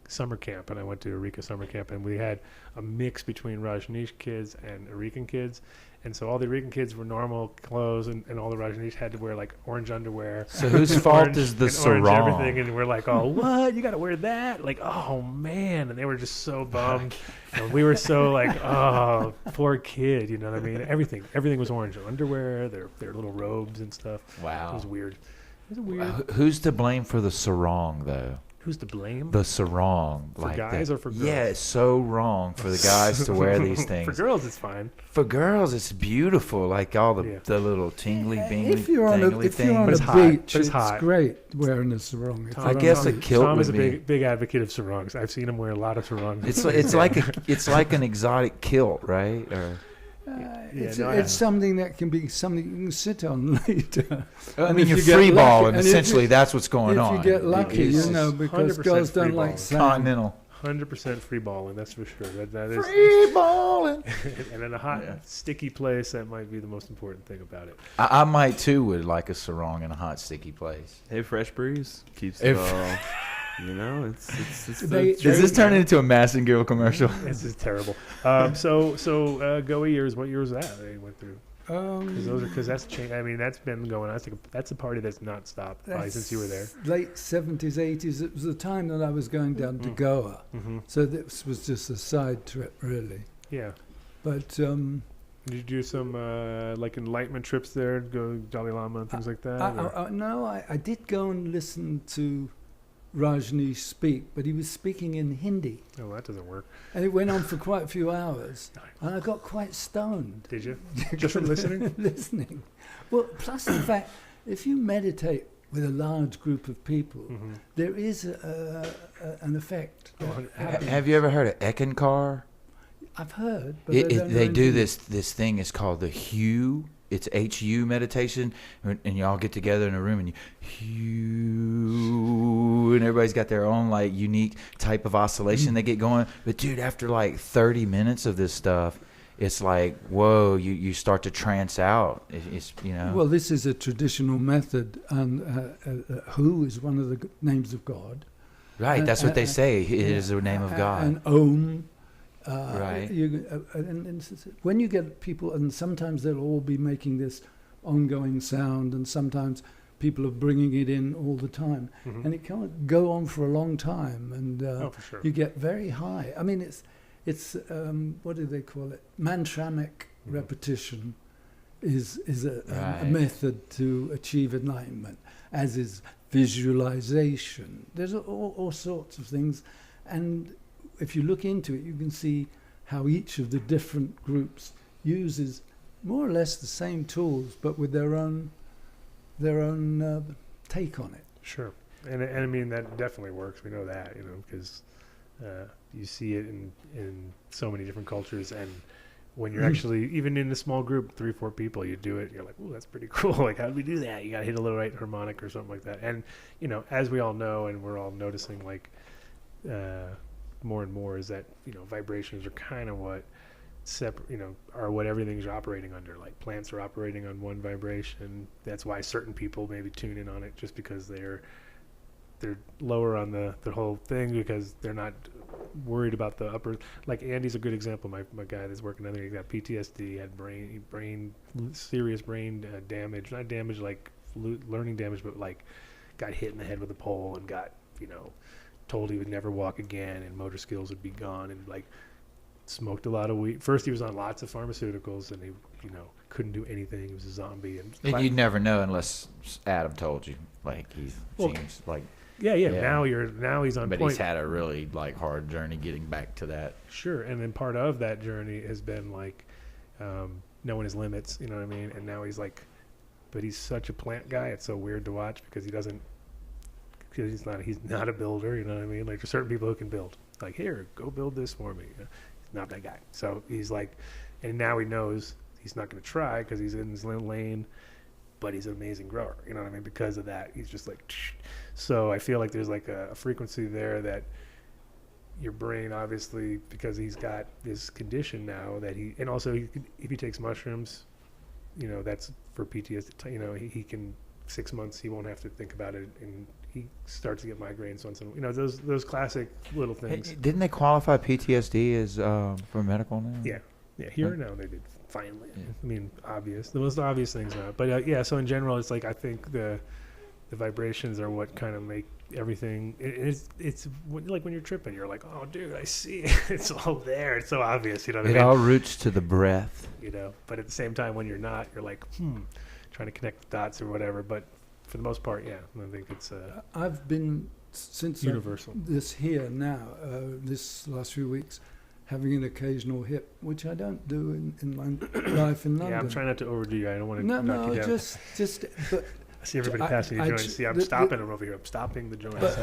summer camp, and I went to Eureka summer camp, and we had a mix between Rajneesh kids and Eurekan kids. And so all the Eurekan kids were normal clothes, and all the Rajneesh had to wear like orange underwear. So whose fault is the orange sarong? everything, and we're like, oh, what? You got to wear that? Like, oh man! And they were just so bummed, and we were so like, oh, poor kid. You know what I mean? Everything was orange. Their underwear, their little robes and stuff. Wow. It was weird. It was weird. Who's to blame for the sarong, though? Who's to blame? The sarong. For guys or for girls? Yeah, it's so wrong for the guys to wear these things. For girls, it's fine. For girls, it's beautiful. Like all the little tingly, bingly, If you're on a things. beach, But it's it's hot. great wearing a sarong. It's I guess a lovely. kilt Tom would is a be. big advocate of sarongs. I've seen him wear a lot of sarongs. It's like an exotic kilt, right? Or It's something that can be something you can sit on later. I And mean, if you're you get free lucky- balling. and if Essentially, you- that's what's going on. If you get lucky, It's because 100% girls don't free like balling. sand. continental. 100% free balling, that's for sure. That is, Free balling. and in a hot, sticky place, that might be the most important thing about it. I might too would like a sarong in a hot, sticky place. Hey, fresh breeze keeps If- it all. It's They- Does this turn into a Massengill commercial? This is terrible. So Goa years, what year was that they went through? Because that's changed. I mean, that's been going on. I think that's a party that's not stopped probably since you were there. Late 70s, 80s. It was the time that I was going down to Goa. Mm-hmm. So this was just a side trip, really. Yeah. But Did you do some like enlightenment trips there, go Dalai Lama and things like that? no, I did go and listen to Rajneesh speak, but he was speaking in Hindi. Oh, that doesn't work. And it went on for quite a few hours. And I got quite stoned. Did you? Just from listening? Listening. Well, plus the fact, if you meditate with a large group of people, there is an effect. that happens. Have you ever heard of Ekankar? I've heard, but I don't know They do anything. this thing. It's called the HU. It's HU meditation, and y'all get together in a room and you HU, and everybody's got their own like unique type of oscillation they get going. But dude, after like 30 minutes of this stuff, it's like whoa, you start to trance out. It's Well, this is a traditional method, and Hu is one of the names of God. right. That's what they say. It is the name of God. And Om. Right. And when you get people, and sometimes they'll all be making this ongoing sound, and sometimes people are bringing it in all the time, and it can't go on for a long time, and For sure. you get very high. I mean, it's what do they call it? Mantramic repetition is a Right. method to achieve enlightenment, as is visualization. There's all sorts of things, and if you look into it, you can see how each of the different groups uses more or less the same tools, but with their own take on it. Sure. And I mean, that definitely works. We know that, because you see it in so many different cultures. And when you're actually, even in a small group, 3-4 people, you do it, you're like, oh, that's pretty cool. Like, how do we do that? You got to hit a little right harmonic or something like that. And, as we all know, and we're all noticing, like, more and more, is that vibrations are kind of what are what everything's operating under. Like plants are operating on one vibration. That's why certain people maybe tune in on it, just because they're they're lower on the whole thing because they're not worried about the upper. Like Andy's a good example. My guy that's working on there, he got PTSD, had serious brain damage, not damage like learning damage, but like got hit in the head with a pole and got told he would never walk again and motor skills would be gone, and like smoked a lot of weed. First he was on lots of pharmaceuticals and he couldn't do anything. He was a zombie. And you'd never know unless Adam told you. Like he seems like. Yeah. Now he's on but point. He's had a really like hard journey getting back to that. Sure, and then part of that journey has been like knowing his limits. You know what I mean? And now he's like, but he's such a plant guy. It's so weird to watch because he's not a builder. You know what I mean? Like there's certain people who can build. Like here, go build this for me. He's not that guy. So he's like, and now he knows he's not going to try because he's in his lane. But he's an amazing grower, you know what I mean? Because of that, he's just like, so I feel like there's like a frequency there that your brain, obviously, because he's got this condition now that and also if he takes mushrooms, that's for PTSD, he can 6 months, he won't have to think about it, and he starts to get migraines once in a while. Those classic little things. Hey, didn't they qualify PTSD as for medical now? Yeah, here now they did. Finally, yeah. I mean, the most obvious things now. But so in general, it's like I think the vibrations are what kind of make everything. It's like when you're tripping, you're like, oh, dude, I see it. It's all there. It's so obvious. You know what I mean? It all roots to the breath. But at the same time, when you're not, you're like, trying to connect the dots or whatever. But for the most part, I think it's. I've been since universal. This last few weeks. Having an occasional hip, which I don't do in my life in London. Yeah, I'm trying not to overdo you. I don't want to knock you down. just. But I see everybody passing the joints. See, I'm stopping them over here. I'm stopping the joints. Just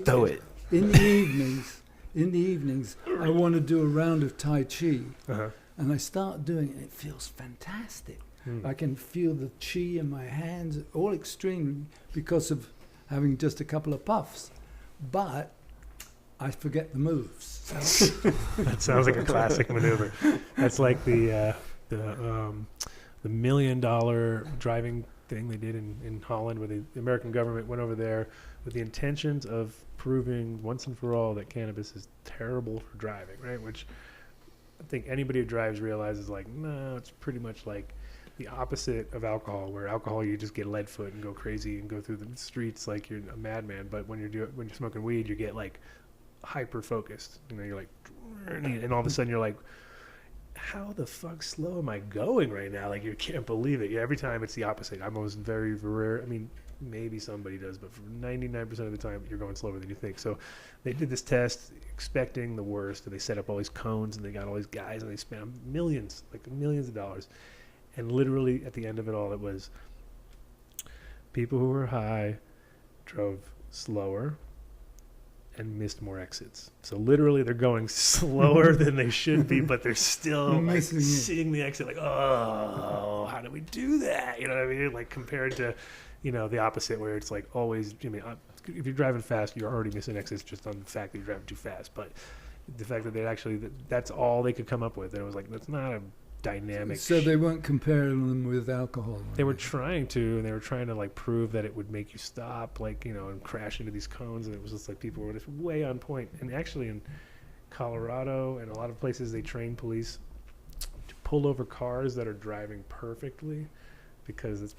throw it. In the evenings, I want to do a round of Tai Chi, and I start doing it. It feels fantastic. I can feel the chi in my hands, all extreme because of having just a couple of puffs, but I forget the moves. That sounds like a classic maneuver. That's like the $1 million driving thing they did in Holland, where the American government went over there with the intentions of proving once and for all that cannabis is terrible for driving, right? Which I think anybody who drives realizes, like, no, it's pretty much like the opposite of alcohol, where alcohol you just get lead foot and go crazy and go through the streets like you're a madman. But when you're smoking weed, you get like hyper focused. You're like, and all of a sudden you're like, how the fuck slow am I going right now? Like, you can't believe it. Every time it's the opposite. I'm almost very rare. I mean, maybe somebody does, but for 99% of the time, you're going slower than you think. So they did this test expecting the worst, and they set up all these cones, and they got all these guys, and they spent millions of dollars. And literally at the end of it all, it was people who were high drove slower and missed more exits. So literally they're going slower than they should be, but they're still like seeing the exit like, oh, how do we do that? You know what I mean? Like compared to, the opposite, where it's like always, if you're driving fast, you're already missing exits just on the fact that you're driving too fast. But the fact that that's all they could come up with. And it was like, that's not a dynamic. So they weren't comparing them with alcohol. They were trying to, and they were trying to like prove that it would make you stop, like, and crash into these cones. And it was just like people were just way on point. And actually in Colorado and a lot of places, they train police to pull over cars that are driving perfectly because they're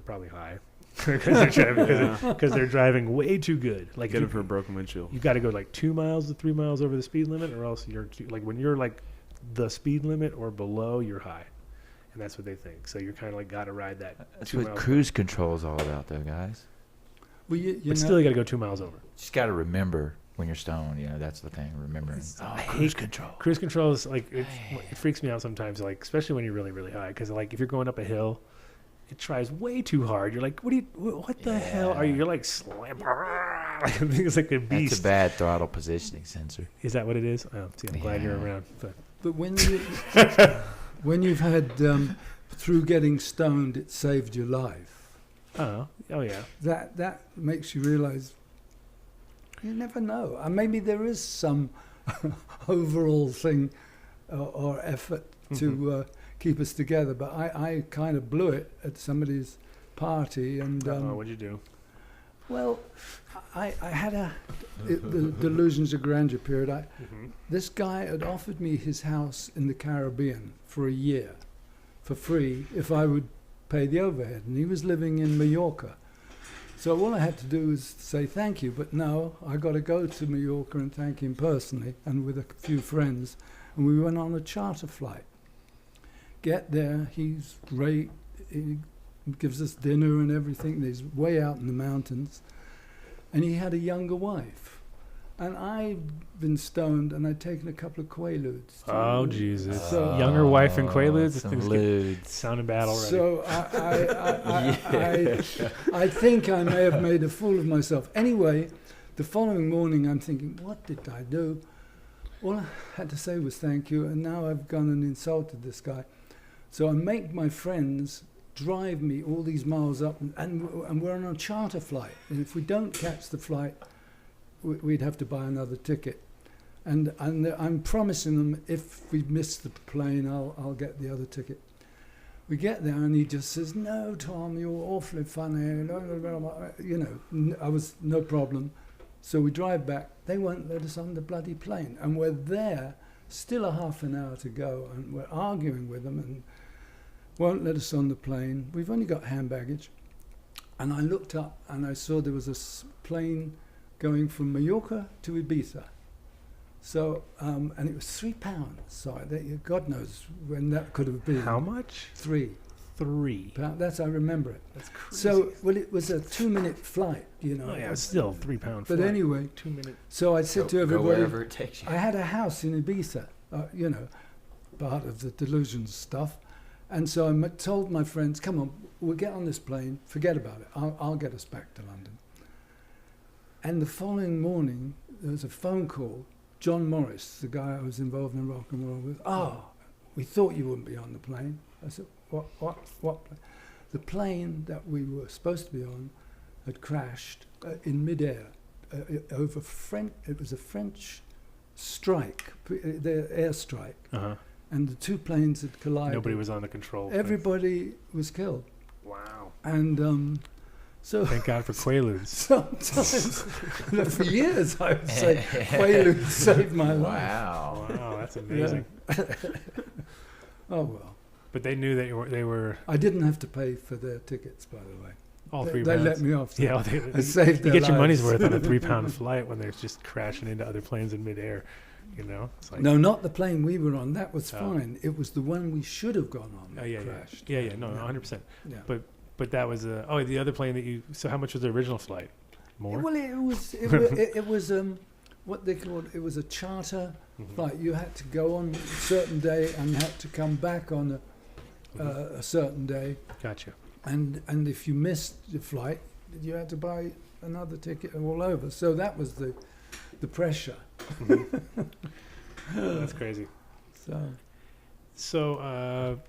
probably high. Because they're driving way too good. Like, get it for a broken windshield. You got to go like 2 miles to 3 miles over the speed limit, or else you're like when you're like the speed limit or below, you're high, and that's what they think. So you're kind of like got to ride that. That's what cruise control is all about, though, guys. Well, but still, you got to go 2 miles over. Just got to remember when you're stoned. That's the thing. Remembering. Cruise control. Cruise control is like it freaks me out sometimes. Like especially when you're really really high, because like if you're going up a hill, it tries way too hard. You're like, what the hell are you? You're like slam. I think it's like a beast. That's a bad throttle positioning sensor. Is that what it is? Oh, see, I'm glad you're around. But when you've had through getting stoned, it saved your life. Oh yeah. That makes you realize you never know. Maybe there is some overall thing or effort to keep us together. But I kind of blew it at somebody's party, and what'd you do? Well, I had the delusions of grandeur period. This guy had offered me his house in the Caribbean for a year for free if I would pay the overhead. And he was living in Mallorca. So all I had to do was say thank you. But no, I got to go to Mallorca and thank him personally and with a few friends. And we went on a charter flight. Get there, he's great. He gives us dinner and everything. He's way out in the mountains. And he had a younger wife. And I'd been stoned and I'd taken a couple of Quaaludes. Oh, Jesus. So, Younger wife and Quaaludes? Some Things ludes. sounding bad already. So I think I may have made a fool of myself. Anyway, the following morning I'm thinking, what did I do? All I had to say was thank you, and now I've gone and insulted this guy. So I make my friends drive me all these miles up, and we're on a charter flight. And if we don't catch the flight, we'd have to buy another ticket. And I'm promising them if we miss the plane, I'll get the other ticket. We get there, and he just says, "No, Tom, you're awfully funny." You know, I was no problem. So we drive back. They won't let us on the bloody plane, and we're there, still a half an hour to go, and we're arguing with them, and won't let us on the plane. We've only got hand baggage. And I looked up, and I saw there was a plane going from Mallorca to Ibiza. So, and it was £3. So God knows when that could have been. How much? £3. That's, I remember it. That's crazy. So, well, it was a 2-minute flight, you know. Oh, yeah, it's still £3 But flight. anyway, 2 minutes. so I said to Go everybody, wherever it takes you. I had a house in Ibiza, you know, part of the delusions stuff. And so I told my friends, come on, we'll get on this plane, forget about it, I'll get us back to London. And the following morning, there was a phone call. John Morris, the guy I was involved in rock and roll with, we thought you wouldn't be on the plane. I said, what plane? The plane that we were supposed to be on had crashed in midair over it was a French strike, the airstrike. Uh-huh. And the two planes had collided. Nobody was on the control thing. Everybody was killed. Wow. And so Thank God for Quaaludes. sometimes, for years, I would say, Quaaludes saved my life. Wow. Wow, that's amazing. Oh, well. But they knew that they were I didn't have to pay for their tickets, by the way. all They- £3. They let me off. So Yeah, I saved you their get your money's lives. worth on a £3 flight when they're just crashing into other planes in midair. You know, it's like No, not the plane we were on. That was Oh. fine. It was the one we should have gone on that Oh, yeah, crashed. yeah, no, 100%. Yeah. But that was the other plane that you. So how much was the original flight? More. Well, it was what they called, it was a charter flight. You had to go on a certain day and had to come back on a certain day. Gotcha. And if you missed the flight, you had to buy another ticket all over. So that was the pressure. That's crazy. So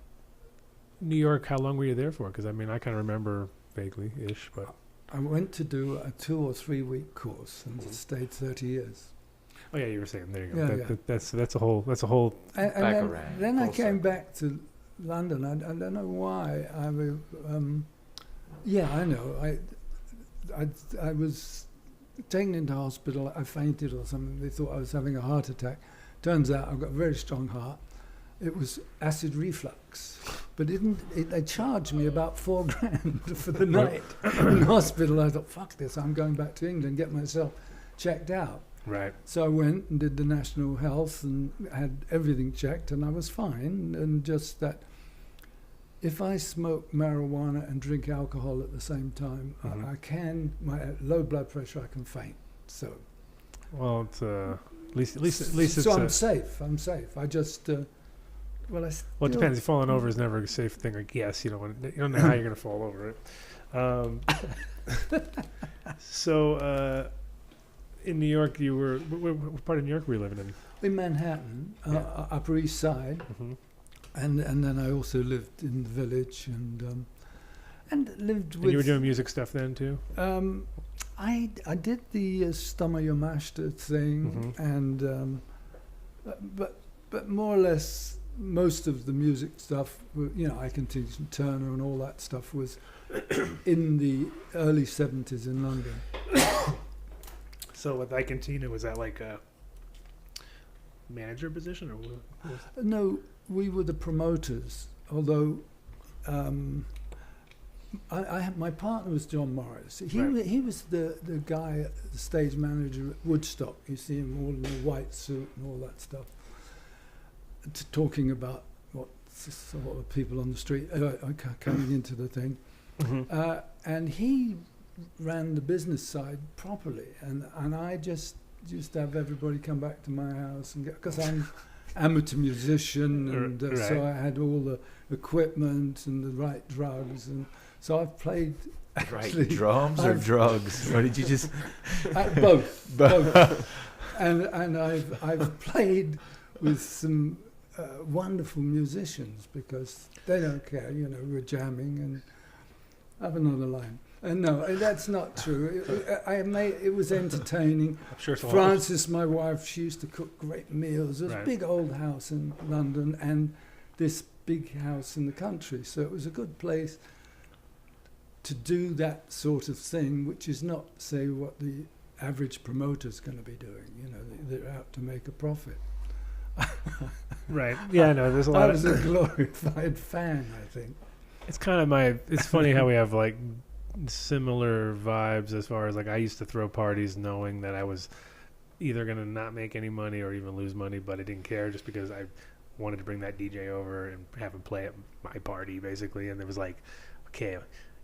New York. How long were you there for? Because I mean, I kind of remember vaguely-ish, but I went to do a 2 or 3 week course and stayed 30 years. oh yeah, you were saying there you go. Yeah, That's a whole. And Back then, around, then I full came circle. back to London. I don't know why. I know. I was taken into hospital. I fainted or something. They thought I was having a heart attack. Turns out I've got a very strong heart. It was acid reflux, but they charged me about $4,000 for the night in hospital. I thought, fuck this, I'm going back to England, get myself checked out. Right. So I went and did the National Health and had everything checked, and I was fine. And just that if I smoke marijuana and drink alcohol at the same time, my low blood pressure, I can faint. So, Well, it's at least it's. so I'm safe. I just well, it depends. Falling over is never a safe thing. I guess you don't know how you're going to fall over it. So in New York, you were what part of New York were you living in? in Manhattan, Upper East Side, and then I also lived in the Village and lived with. And you were doing music stuff then too. I did the Stomach-Your-Master thing, and but more or less most of the music stuff, I can teach Turner and all that stuff was in the early 70s in London. So with I Cantina, was that like a manager position, or what? No, we were the promoters, although my partner was John Morris. He was the guy, the stage manager at Woodstock. You see him all in the white suit and all that stuff, talking about what sort of people on the street coming into the thing. Mm-hmm. And he ran the business side properly, and I just used to have everybody come back to my house and because I'm amateur musician, and so I had all the equipment and the right drugs, and so I've played. Right, drums or drugs? Or did you just both? And I've played with some wonderful musicians because they don't care. We're jamming and have another line. No, that's not true. It was entertaining. I'm sure so. Frances, my wife, she used to cook great meals. There was a big old house in London and this big house in the country. So it was a good place to do that sort of thing, which is not, say, what the average promoter's going to be doing. They're out to make a profit. Right. Yeah, no, there's a lot I was a glorified fan, I think. It's kind of it's funny how we have like similar vibes as far as like I used to throw parties knowing that I was either going to not make any money or even lose money, but I didn't care just because I wanted to bring that DJ over and have him play at my party basically. And it was like, okay,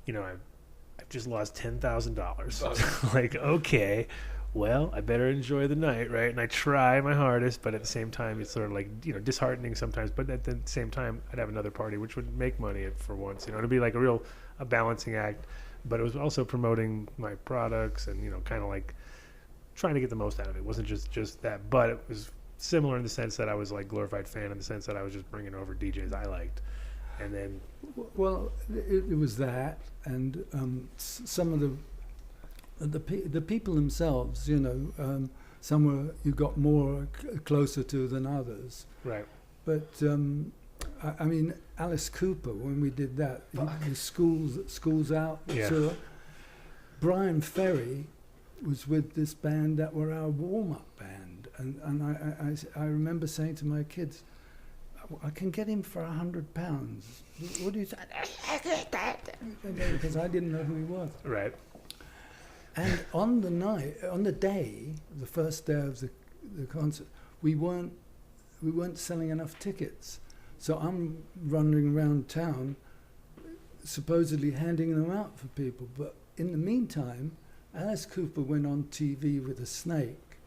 I've just lost $10,000. Like, okay, well, I better enjoy the night, right? And I try my hardest, but at the same time, it's sort of like, disheartening sometimes. But at the same time, I'd have another party, which would make money for once. It'd be like a balancing act. But it was also promoting my products and, kind of like trying to get the most out of it. It wasn't just that. But it was similar in the sense that I was like glorified fan in the sense that I was just bringing over DJs I liked. And then... Well, it was that. And some of the people themselves, some were you got more closer to than others. Right. But I mean, Alice Cooper, when we did that, the schools out. Yeah. So Brian Ferry was with this band that were our warm-up band, and I remember saying to my kids, I can get him for £100. What do you say? Because I didn't know who he was. Right. And on the day, the first day of the concert, we weren't selling enough tickets. So I'm running around town, supposedly handing them out for people. But in the meantime, Alice Cooper went on TV with a snake,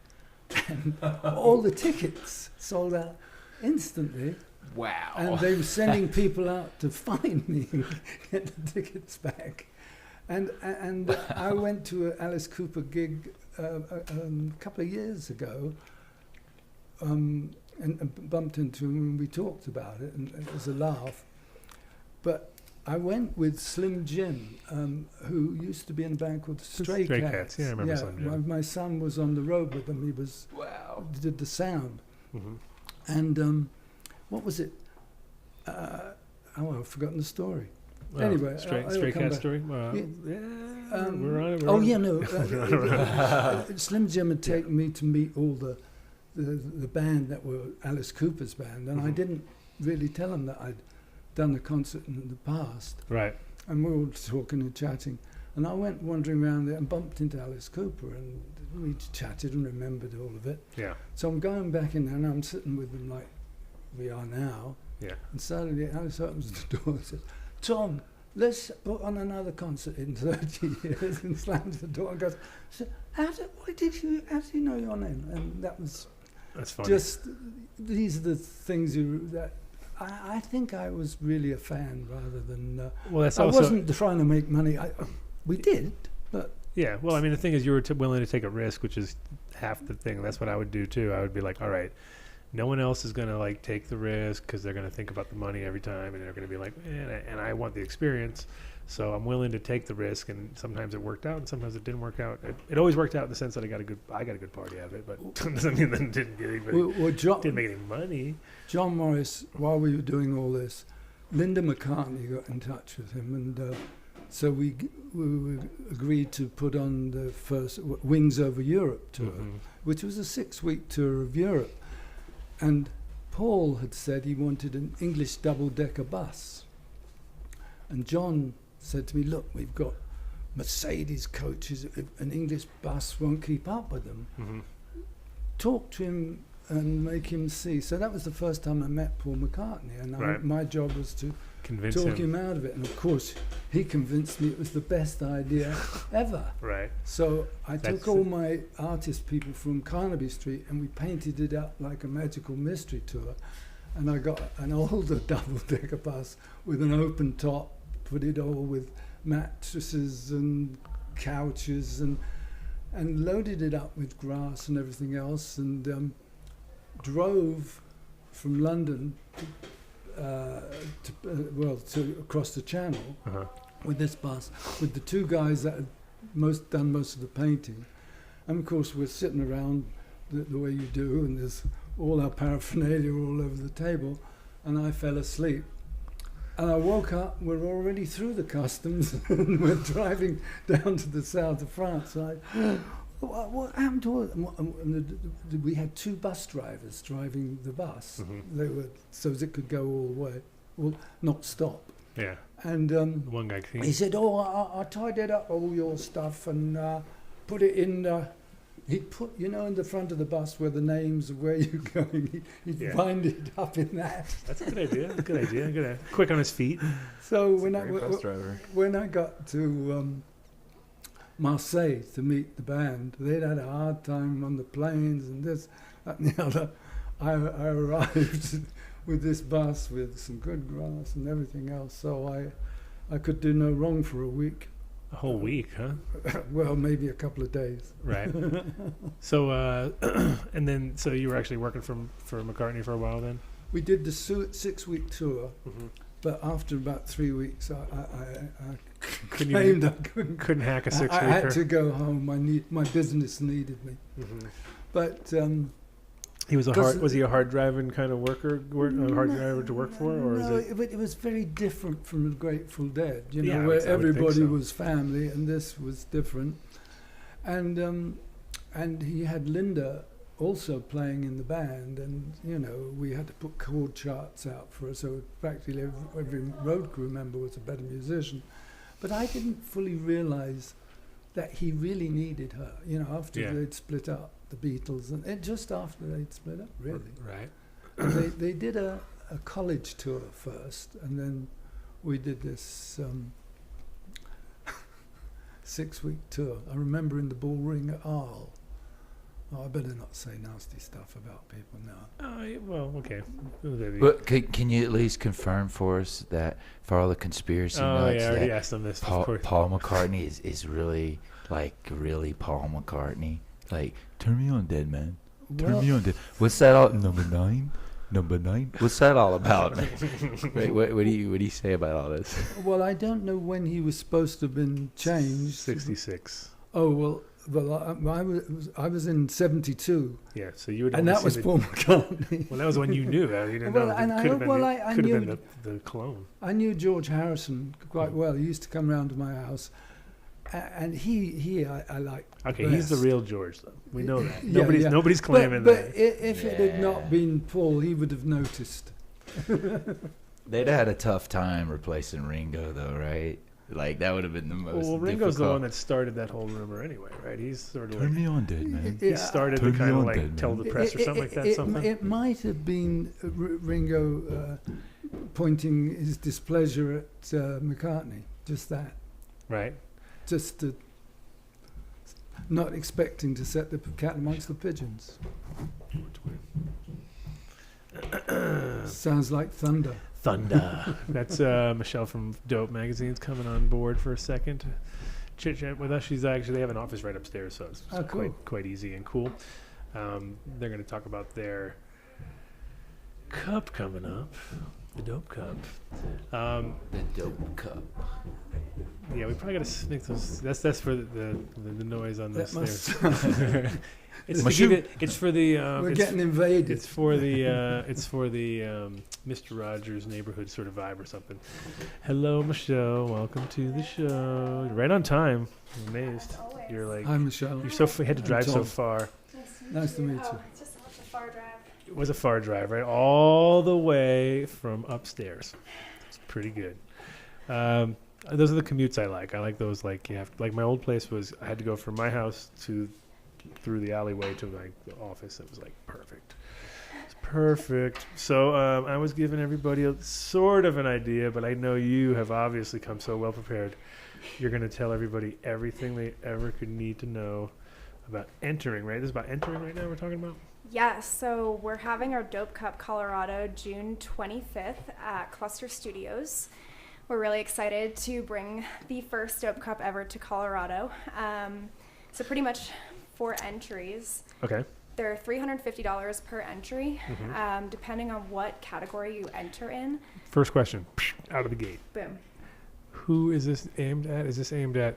and all the tickets sold out instantly. Wow. And they were sending people out to find me and get the tickets back. And I went to an Alice Cooper gig a couple of years ago, and bumped into him and we talked about it, and it was a laugh. But I went with Slim Jim, who used to be in a band called Stray Cats. Yeah, I remember Slim Jim. My son was on the road with them. He was did the sound. Mm-hmm. And what was it? I've forgotten the story. Anyway, Stray Cat story. We're on it. Slim Jim had taken me to meet all the band that were Alice Cooper's band, and I didn't really tell him that I'd done the concert in the past. Right. And we were all talking and chatting, and I went wandering around there and bumped into Alice Cooper, and we chatted and remembered all of it. Yeah. So I'm going back in there, and I'm sitting with them like we are now. Yeah. And suddenly Alice opens the door and says, "Tom, let's put on another concert in 30 years," and slams the door and goes, how do you know your name? And that's funny. Just, these are the things that I think I was really a fan rather than, I wasn't trying to make money. We did, but... Yeah, well, I mean, the thing is you were willing to take a risk, which is half the thing. That's what I would do too. I would be like, all right, no one else is going to take the risk because they're going to think about the money every time, and they're going to be like, and I want the experience. So I'm willing to take the risk, and sometimes it worked out, and sometimes it didn't work out. It always worked out in the sense that I got a good party out of it, but doesn't mean that it didn't get anybody, didn't make any money. John Morris, while we were doing all this, Linda McCartney got in touch with him, and so we agreed to put on the first Wings Over Europe tour, which was a 6-week tour of Europe. And Paul had said he wanted an English double-decker bus. And John said to me, look, we've got Mercedes coaches, an English bus won't keep up with them. Talk to him and make him see. So that was the first time I met Paul McCartney, and my job was to Convince talk him out of it. And of course, he convinced me it was the best idea ever. Right. So I took all my artist people from Carnaby Street and we painted it up like a magical mystery tour. And I got an older double-decker bus with an open top, put it all with mattresses and couches and loaded it up with grass and everything else, and drove from London to across the channel with this bus, with the two guys that had done most of the painting. And of course we're sitting around the way you do, and there's all our paraphernalia all over the table, and I fell asleep. And I woke up, we're already through the customs, and we're driving down to the south of France. And what happened to it? And we had 2 bus drivers driving the bus. They were so as it could go all the way, well, not stop. Yeah. And one guy came. he said, I tidied up all your stuff and put it in. He'd put, in the front of the bus where the names of where you're going, he'd bind it up in that. That's a good idea. Good idea. Quick on his feet. So when I got to Marseille to meet the band, they'd had a hard time on the planes and this, that and the other. I arrived with this bus with some good grass and everything else, so I could do no wrong for a week. A whole week, huh? Well, maybe a couple of days. Right. So, and then, so you were actually working for McCartney for a while then? We did the 6-week tour, but after about 3 weeks, I claimed I couldn't hack a 6-weeker. I had to go home. My business needed me. But he was was he a hard driving kind of hard driver to work for, or no, is it? It was very different from the Grateful Dead, Yeah, where I would everybody think so. was family, and this was different. And he had Linda also playing in the band, and we had to put chord charts out for her, so practically every road crew member was a better musician. But I didn't fully realise that he really needed her. After they'd split up, the Beatles, and just after they'd split up, really. Right. And they did a college tour first, and then we did this 6-week tour. I remember in the Bullring at Arles. Oh, I better not say nasty stuff about people now. Oh, well, okay. But can you at least confirm for us that for all the conspiracy nuts, I already that asked them this. Paul McCartney is really really Paul McCartney? Like, turn me on, dead man. Turn me on, dead. What's that all? Number 9. What's that all about? Right, what do you say about all this? Well, I don't know when he was supposed to have been changed. 66. Oh well, I was in 72. Yeah, so you would. And that was Paul McCartney. Well, that was when you knew that. You didn't know. I could knew have been the clone. I knew George Harrison quite well. He used to come round to my house. And I like. Okay, best. he's the real George, though. We know that. Yeah, Nobody's claiming but that. If it had not been Paul, he would have noticed. They'd had a tough time replacing Ringo, though, right? Like, that would have been the most. Well, Ringo's the one that started that whole rumor, anyway, right? He's sort of turn me on, dead man. He started to kind of tell the press or something like that. Something. It might have been Ringo pointing his displeasure at McCartney. Just that. Right. Just to not expecting to set the cat amongst the pigeons. Sounds like thunder. That's Michelle from Dope Magazine's coming on board for a second to chit chat with us. They have an office right upstairs, so it's cool. quite easy and cool. They're going to talk about their cup coming up. The Dope Cup. The Dope Cup. Yeah, we probably got to make those. That's for the noise on That those must- stairs. It's for the. We're it's, getting invaded. it's for the. It's for the Mr. Rogers neighborhood sort of vibe or something. Hello, Michelle. Welcome to the show. Right on time. I'm amazed. Always. You're like. Hi, Michelle. You had to drive so Tom. far. Nice to meet you. Oh, it's just such a far drive. It was a far drive, right? All the way from upstairs. It's pretty good. Those are the commutes I like. I like those. Like my old place was. I had to go from my house through the alleyway to my office. It was like perfect. It's perfect. So I was giving everybody a sort of an idea, but I know you have obviously come so well prepared. You're going to tell everybody everything they ever could need to know about entering. Right? This is about entering right now. We're talking about. Yes, so we're having our Dope Cup Colorado June 25th at Cluster Studios. We're really excited to bring the first Dope Cup ever to Colorado. So pretty much for entries, Okay. they're $350 per entry, depending on what category you enter in. First question, out of the gate. Boom. Who is this aimed at? Is this aimed at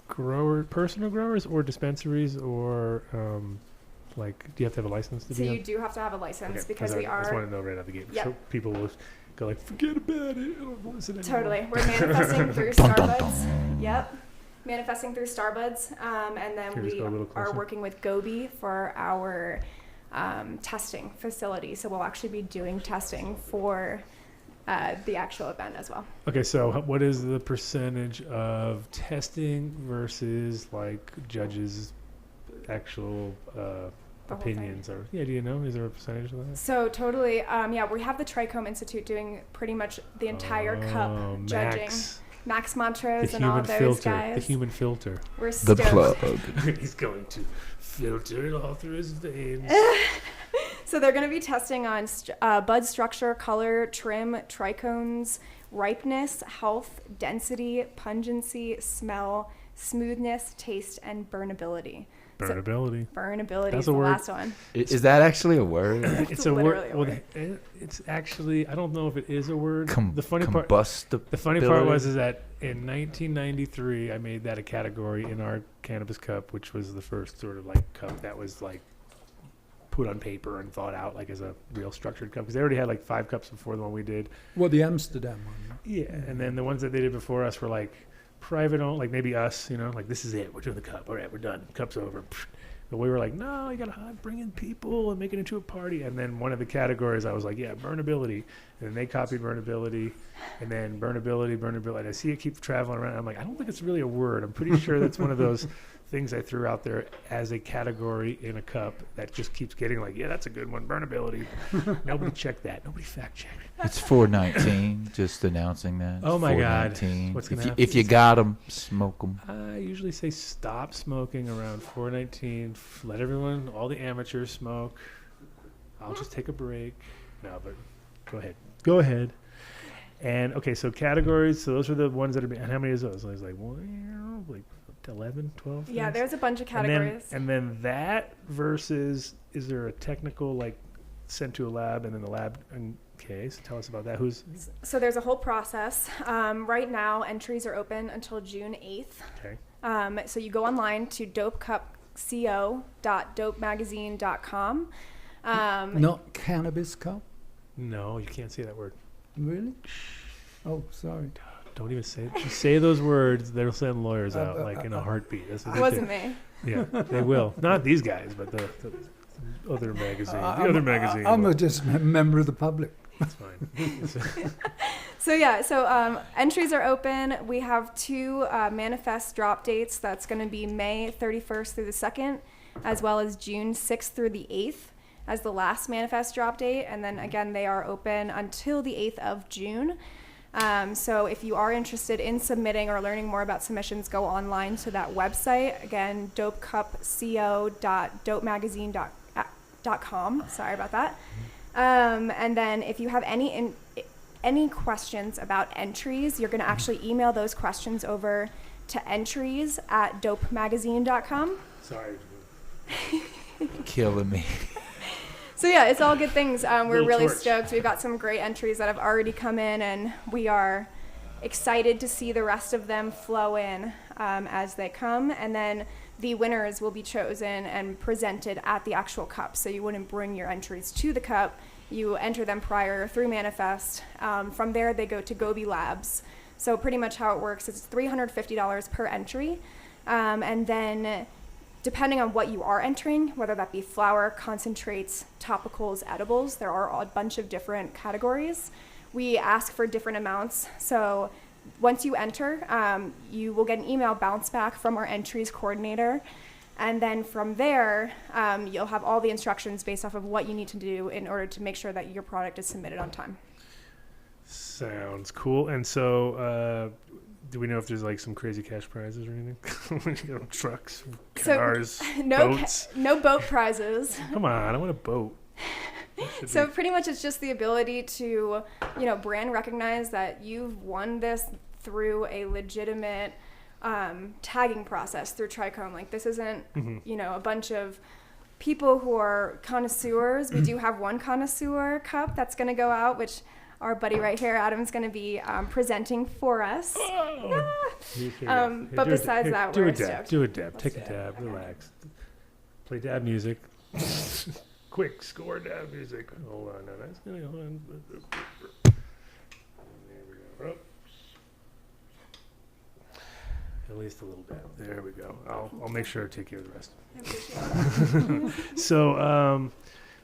personal growers or dispensaries or like, do you have to have a license to So be you on? do have to have a license because I we just want are to know right out of the gate. Yep. So people will go like, forget about it. I don't listen anymore. totally. We're manifesting through Dun, dun, Starbuds. Yep. Manifesting through Starbuds. And then Here, just we go a little are closer. working with Gobi for our testing facility. So we'll actually be doing testing for the actual event as well. Okay, so what is the percentage of testing versus like judges' actual The whole thing. opinions? Or do you know? Is there a percentage of that? So totally, yeah, we have the Trichome Institute doing pretty much the entire cup judging. Max Montrose The and all human those filter. guys. The human filter. We're The stoked. plug. He's going to filter it all through his veins. So they're going to be testing on bud structure, color, trim, trichomes, ripeness, health, density, pungency, smell, smoothness, taste, and burnability. Burnability. Burnability That's is a the word. last one. Is that actually a word? It's a literally word. a Well, word. it's actually, I don't know if it is a word. The funny part Combustibility? was is that in 1993 I made that a category in our cannabis cup, which was the first sort of like cup that was like put on paper and thought out like as a real structured cup, because they already had like 5 cups before the one we did. Well, the Amsterdam one. Yeah, and then the ones that they did before us were like private owned, like maybe us, like this is it, we're doing the cup, all right, we're done, cup's over. But we were like, no, you gotta bring in people and make it into a party. And then one of the categories, I was like, yeah, burnability. And then they copied burnability, and then burnability. And I see it keep traveling around. I'm like, I don't think it's really a word. I'm pretty sure that's one of those things I threw out there as a category in a cup that just keeps getting like, yeah, that's a good one, burnability. Nobody checked that. Nobody fact checked. It's 419. Just announcing that. Oh my God. 419. What's gonna If you, happen? if you got them, smoke them. I usually say stop smoking around 4:19. Let everyone, all the amateurs, smoke. I'll just take a break. No, but go ahead. Go ahead. And okay, so categories. So those are the ones that are. And how many is those? I was like, well, like 11, 12. Yeah, things? there's a bunch of categories. And then that versus, is there a technical like sent to a lab and then the lab? Okay, so tell us about that. So there's a whole process. Right now, entries are open until June 8th. Okay. So you go online to dopecupco.dopemagazine.com. Not cannabis cup? No, you can't say that word. Really? Oh, sorry. Don't even say it. You say those words, they'll send lawyers out like in a heartbeat. That's what It they wasn't do. me. Yeah, they will. Not these guys, but the other magazine. Other magazine. I'm just a member of the public. That's fine. So entries are open. We have 2 manifest drop dates. That's going to be May 31st through the 2nd, as well as June 6th through the 8th as the last manifest drop date. And then again, they are open until the 8th of June. So if you are interested in submitting or learning more about submissions, go online to that website. Again, dopecupco.dopemagazine.com. Sorry about that. And then if you have any questions about entries, you're going to actually email those questions over to entries@dopemagazine.com. Sorry. Killing me. So yeah, it's all good things. We're Little really torch. stoked. We've got some great entries that have already come in, and we are excited to see the rest of them flow in as they come. And then the winners will be chosen and presented at the actual cup. So you wouldn't bring your entries to the cup. You enter them prior through Manifest. From there, they go to Gobi Labs. So pretty much how it works is $350 per entry. And then depending on what you are entering, whether that be flower, concentrates, topicals, edibles, there are a bunch of different categories. We ask for different amounts. So once you enter, you will get an email bounce back from our entries coordinator. And then from there, you'll have all the instructions based off of what you need to do in order to make sure that your product is submitted on time. Sounds cool. And so, do we know if there's like some crazy cash prizes or anything? You know, trucks, cars, boats. No boat prizes. Come on, I want a boat. So pretty much it's just the ability to, brand recognize that you've won this through a legitimate tagging process through Trichome. Like this isn't, a bunch of people who are connoisseurs. We do have one connoisseur cup that's going to go out, which our buddy right here, Adam's going to be presenting for us. But besides that, we're stoked. Do a dab. Take a dab. Relax. Play dab music. Quick score dab music. Hold on. No, that's going to hold on. There we go. At least a little dab. There we go. I'll make sure to take care of the rest. I appreciate it. So,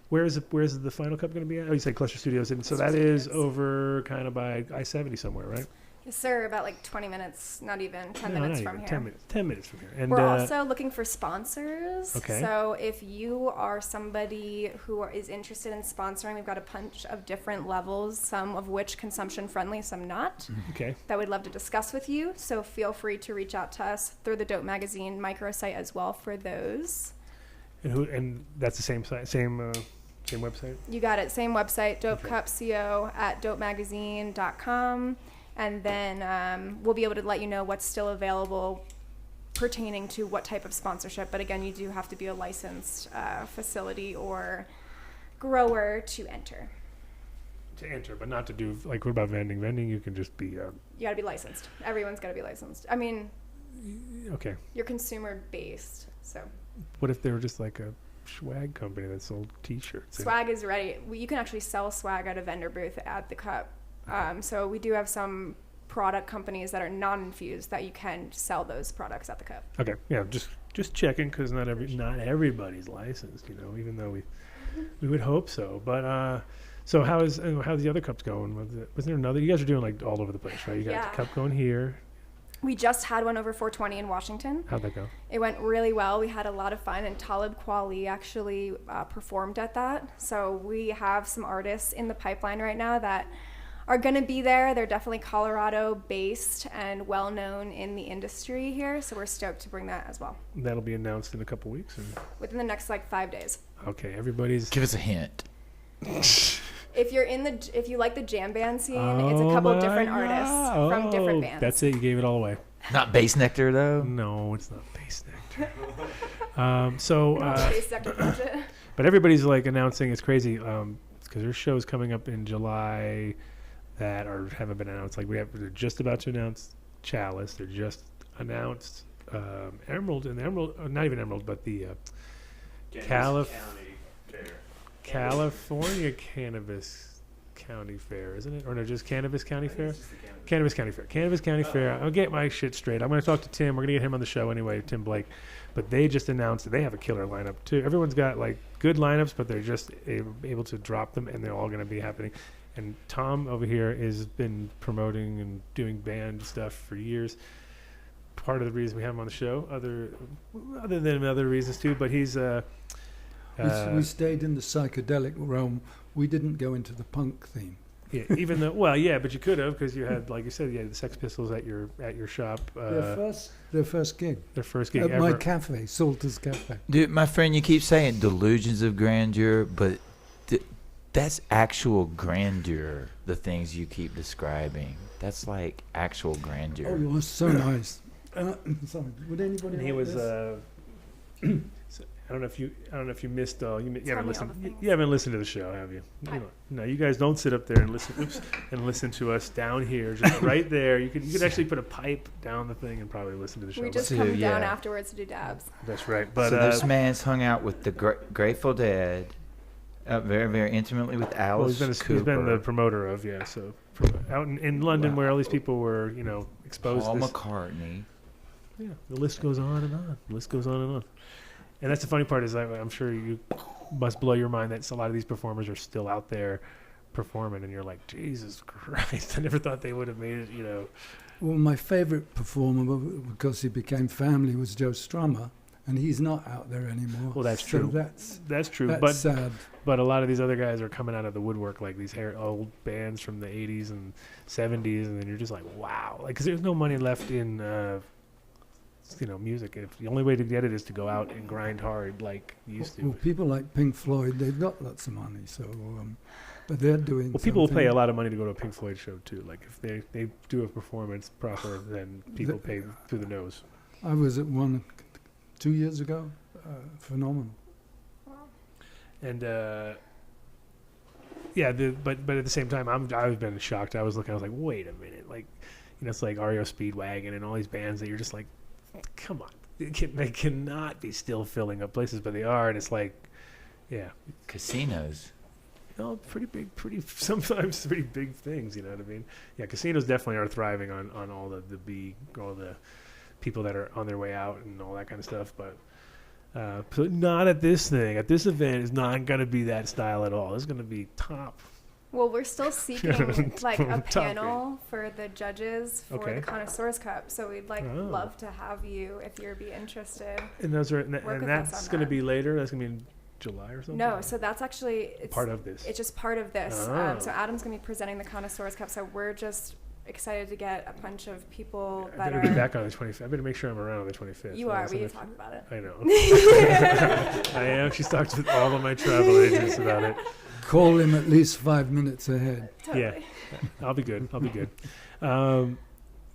where's the final cup going to be at? Oh, you said Cluster Studios, and so that is over kind of by I-70 somewhere, right? Yes, sir. About like 20 minutes, not even 10 minutes from here. 10 minutes from here. And we're also looking for sponsors. Okay. So if you are somebody who is interested in sponsoring, we've got a bunch of different levels, some of which consumption friendly, some not. Okay. That we'd love to discuss with you. So feel free to reach out to us through the Dope Magazine microsite as well for those. And that's the same site, same website? You got it. Same website, dopecupco at dopemagazine.com. And then we'll be able to let you know what's still available pertaining to what type of sponsorship. But again, you do have to be a licensed facility or grower to enter. To enter, but not to do, like, what about vending? Vending, you can just be... You got to be licensed. Everyone's got to be licensed. I mean, okay. You're consumer-based, so... What if they were just like a swag company that sold T-shirts? Swag is ready. You can actually sell swag at a vendor booth at the cup. So we do have some product companies that are non-infused that you can sell those products at the cup. Okay, yeah, just checking because not everybody's licensed, even though we would hope so. But so how's the other cups going? Was there another? You guys are doing like all over the place, right? You got the cup going here. We just had one over 420 in Washington. How'd that go? It went really well. We had a lot of fun, and Talib Kweli actually performed at that. So we have some artists in the pipeline right now that are going to be there. They're definitely Colorado-based and well-known in the industry here, so we're stoked to bring that as well. That'll be announced in a couple weeks? Or? Within the next, 5 days. Okay, everybody's... Give us a hint. If you like the jam band scene, it's a couple different artists from different bands. That's it. You gave it all away. Not Bass Nectar, though? No, it's not Bass Nectar. Bass Nectar budget. But everybody's, announcing. It's crazy because there's shows coming up in July that haven't been announced. They're just about to announce Chalice. They're just announced Emerald, and not even Emerald, but the California Cannabis County Fair, isn't it? Or no, just Cannabis County Fair? Cannabis County Fair. Cannabis County Fair. I'll get my shit straight. I'm going to talk to Tim. We're going to get him on the show anyway, Tim Blake. But they just announced that they have a killer lineup, too. Everyone's got, good lineups, but they're just able to drop them, and they're all going to be happening. And Tom over here has been promoting and doing band stuff for years. Part of the reason we have him on the show, other than other reasons too, but he's... we stayed in the psychedelic realm. We didn't go into the punk theme. Yeah, even though, but you could have, because you had, like you said, the Sex Pistols at your shop. Their first gig. Their first gig at ever. my cafe, Salter's Cafe. Dude, my friend, you keep saying delusions of grandeur, but that's actual grandeur, the things you keep describing. That's like actual grandeur. Oh, you're so nice. Sorry, would anybody And he like was... this? I don't know if you missed. You haven't me all the listened. things. You haven't listened to the show, have you? No, you guys don't sit up there and listen. And listen to us down here, just right there. You could actually put a pipe down the thing and probably listen to the show. We just So, come down yeah. afterwards to do dabs. That's right. But So this man's hung out with the Grateful Dead, very, very intimately with well, Alice he's Cooper. been the promoter of So out in London, Wow. where all these people were, exposed. Paul to this. McCartney. Yeah, the list goes on and on. The list goes on and on. And that's the funny part is I'm sure you must blow your mind that a lot of these performers are still out there performing, and you're like, Jesus Christ, I never thought they would have made it, Well, my favourite performer, because he became family, was Joe Strummer, and he's not out there anymore. Well, that's So true. That's true. that's sad. But a lot of these other guys are coming out of the woodwork, like these old bands from the 80s and 70s, and then you're just like, wow. Because there's no money left in, music. If the only way to get it is to go out and grind hard like you used to. Well, people like Pink Floyd, they've got lots of money, so but they're doing. Well, people will pay something. a lot of money to go to a Pink Floyd show, too. Like, if they do a performance proper, then people pay through the nose. I was at one 2 years ago. Phenomenal. And, but at the same time, I've been shocked. I was like, wait a minute. Like, it's like REO Speedwagon and all these bands that you're just like, come on. They cannot be still filling up places, but they are. And it's like, yeah. Casinos. Sometimes pretty big things, you know what I mean? Yeah, casinos definitely are thriving on all the people that are on their way out and all that kind of stuff, but so not at this thing. At this event, is not going to be that style at all. It's going to be top. Well, we're still seeking like a Top panel for the judges for Okay. the Connoisseurs Cup. So we'd Oh. love to have you if you'd be interested. And those are, and Work with us that's on going to that. be later. That's going to be in July or something. No, so that's actually Part of this. It's just part of this. Oh. So Adam's gonna be presenting the Connoisseurs Cup. So we're just excited to get a bunch of people I that better are. be back on the 25th. I better make sure I'm around on the 25th. You are. So We if- talked about it. I know. I am. She's talked with all of my travel agents about it. Call him at least 5 minutes ahead. Totally. Yeah. I'll be good.